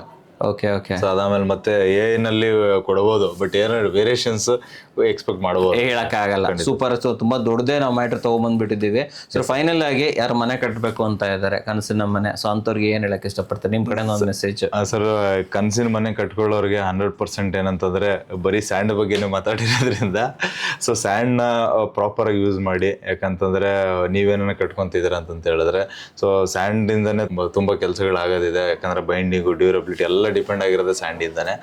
ಓಕೆ ಸೊ ಅದಾದ್ಮೇಲೆ ಮತ್ತೆ AI ನಲ್ಲಿ ಕೊಡಬಹುದು, ಬಟ್ ಏನೋ ವೇರಿಯೇಷನ್ಸ್ ಎಕ್ಸ್ಪೆಕ್ಟ್ ಮಾಡಬಹುದು, ಹೇಳಕ್ಕಾಗಲ್ಲ. ಸೂಪರ್. ಸೊ ತುಂಬಾ ದೊಡ್ಡದೇ ನಾವು ಮ್ಯಾಟ್ರ್ ತಗೊಂಡ್ಬಂದ್ಬಿಟ್ಟಿದ್ದೀವಿ. ಸೊ ಫೈನಲ್ ಆಗಿ ಯಾರು ಮನೆ ಕಟ್ಟಬೇಕು ಅಂತ ಇದ್ದಾರೆ, ಕನಸಿನ ಮನೆ, ಸೊ ಅಂಥವ್ರಿಗೆ ಏನ್ ಹೇಳಕ್ ಇಷ್ಟಪಡ್ತಾರೆ ನಿಮ್ ಕಡೆ ಒಂದು ಮೆಸೇಜ್? ಸರ್, ಕನಸಿನ ಮನೆ ಕಟ್ಕೊಳ್ಳೋರಿಗೆ 100% ಏನಂತಂದ್ರೆ ಬರೀ ಸ್ಯಾಂಡ್ ಬಗ್ಗೆನೇ ಮಾತಾಡಿರೋದ್ರಿಂದ ಸೊ ಸ್ಯಾಂಡ್ ನ ಪ್ರಾಪರ್ ಆಗಿ ಯೂಸ್ ಮಾಡಿ. ಯಾಕಂತಂದ್ರೆ ನೀವೇನ ಕಟ್ಕೊಂತಿದ್ದೀರಾ ಅಂತ ಹೇಳಿದ್ರೆ, ಸೊ ಸ್ಯಾಂಡ್ ಇಂದಾನೆ ತುಂಬಾ ಕೆಲಸಗಳಾಗೋದಿದೆ. ಯಾಕಂದ್ರೆ ಬೈಂಡಿಂಗು, ಡ್ಯೂರಬಿಲಿಟಿ ಎಲ್ಲ ಡಿಪೆಂಡ್ ಆಗಿರೋದು ಸ್ಯಾಂಡ್ ಇಂದಾನೆ.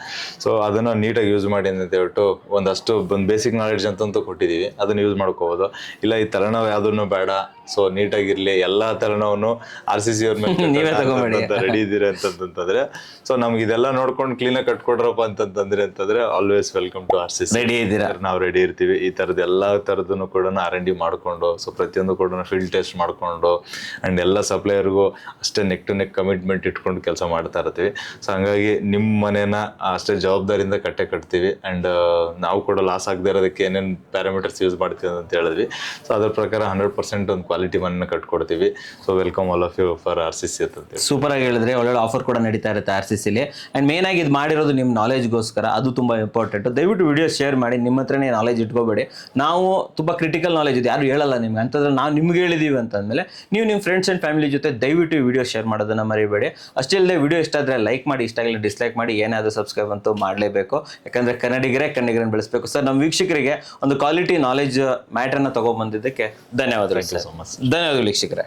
ಸೊ ಅದನ್ನ ನೀಟಾಗಿ ಯೂಸ್ ಮಾಡಿ ಅಂತ ಹೇಳ್ಬಿಟ್ಟು ಒಂದಷ್ಟು ಬೇಸಿಕ್ ನಾಲೆಡ್ಜ್ ಅಂತಂತೂ ಕೊಟ್ಟಿದೀವಿ, ಅದನ್ನ ಯೂಸ್ ಮಾಡ್ಕೋಬಹುದು. ಇಲ್ಲ ಈ ತಲೆನೋವು ಯಾವ್ದನ್ನು ಬೇಡ, ಸೊ ನೀಟಾಗಿರ್ಲಿ, ಎಲ್ಲಾ ತಲೆನೋವನ್ನು RCC ಅವ್ರ ಮೇಲೆ ರೆಡಿ ಇದೀರ ಅಂತಂದ್ರೆ, ಸೊ ನಮ್ಗೆ ಇದೆಲ್ಲ ನೋಡ್ಕೊಂಡು ಕ್ಲೀನ್ ಆಗಿ ಕಟ್ಕೊಡ್ರಪ್ಪ ಅಂತಂದ್ರೆ always welcome to RCC. Ready ಇದ್ದೀರಾ? ನಾವು ರೆಡಿ ಇರ್ತೀವಿ. ಈ ತರದ ಎಲ್ಲಾ ತರದನ್ನು ಕೂಡ R&D ಮಾಡ್ಕೊಂಡು, ಸೊ ಪ್ರತಿಯೊಂದು ಕೂಡ ಫೀಲ್ಡ್ ಟೆಸ್ಟ್ ಮಾಡ್ಕೊಂಡು ಅಂಡ್ ಎಲ್ಲ ಸಪ್ಲೈಯರ್ಗೂ ಅಷ್ಟೇ ನೆಕ್ ಟು ನೆಕ್ ಕಮಿಟ್ಮೆಂಟ್ ಇಟ್ಕೊಂಡು ಕೆಲಸ ಮಾಡ್ತಾ ಇರ್ತೀವಿ. ಸೊ ಹಂಗಾಗಿ ನಿಮ್ಮ ಮನೇನ ಅಷ್ಟೇ ಜವಾಬ್ದಾರಿಯಿಂದ ಕಟ್ತೀವಿ. ಅಂಡ್ ನಾವು ಕೂಡ ಲಾಸ್ ಆಗದೆ ಇರೋದಕ್ಕೆ ಏನೇನು ಪ್ಯಾರಾಮೀಟರ್ಸ್ ಯೂಸ್ ಮಾಡ್ತೀವಿ ಅಂತ ಹೇಳಿದ್ವಿ. ಸೊ ಅದ್ರ ಪ್ರಕಾರ 100% ಒಂದು ಕ್ವಾಲಿಟಿ ಮನೆನ ಕಟ್ಕೊಡ್ತೀವಿ. So welcome all of you for RCC ಅಂತ. ಸೂಪರ್ ಆಗಿ ಹೇಳಿದ್ರೆ, ಒಳ್ಳೊಳ್ಳೆ ಆಫರ್ ಕೂಡ ನಡೀತಾ ಇರುತ್ತೆ RCCಲಿ. ಅಂಡ್ ಮೇನ್ ಆಗಿ ಇದು ಮಾಡಿರೋದು ನಿಮ್ಮ ನಾಲೆಜ್ಗೋಸ್ಕರ, ಅದು ತುಂಬಾ ಇಂಪಾರ್ಟೆಂಟ್. ದಯವಿಟ್ಟು ವಿಡಿಯೋ ಶೇರ್ ಮಾಡಿ, ನಿಮ್ಮ ಹತ್ರನೇ ನಾಲೆಜ್ ಇಟ್ಕೋಬೇಡಿ. ನಾವು ತುಂಬಾ ಕ್ರಿಟಿಕಲ್ ನಾಲೆಜ್ ಇದೆ, ಯಾರು ಹೇಳಲ್ಲ ನಿಮ್ಗೆ ಅಂತಂದ್ರೆ ನಾವು ನಿಮ್ಗೆ ಹೇಳಿದೀವಿ ಅಂತಂದ್ಮೇಲೆ ನೀವು ನಿಮ್ಮ ಫ್ರೆಂಡ್ಸ್ ಅಂಡ್ ಫ್ಯಾಮಿಲಿ ಜೊತೆ ದಯವಿಟ್ಟು ವಿಡಿಯೋ ಶೇರ್ ಮಾಡೋದನ್ನ ಮರಿಬೇಡಿ. ಅಷ್ಟೇ ಇಲ್ಲದೆ ವಿಡಿಯೋ ಇಷ್ಟ ಆದರೆ ಲೈಕ್ ಮಾಡಿ, ಇಷ್ಟ ಆಗಿಲ್ಲ ಡಿಸ್ಲೈಕ್ ಮಾಡಿ, ಏನಾದರೂ ಸಬ್ಸ್ಕ್ರೈಬ್ ಅಂತೂ ಮಾಡಲೇಬೇಕು. ಯಾಕಂದ್ರೆ ಕನ್ನಡಿಗರನ್ನ ಬೆಳೆಸಬೇಕು. ಸರ್, ನಮ್ಮ ವೀಕ್ಷಕರಿಗೆ ಒಂದು ಕ್ವಾಲಿಟಿ ನಾಲೆಜ್ ಮ್ಯಾಟ್ರನ್ನ ತಗೊಂಡ್ಬಂದಿದ್ದಕ್ಕೆ ಧನ್ಯವಾದಗಳು. ಧನ್ಯವಾದಗಳು ವೀಕ್ಷಕರೇ.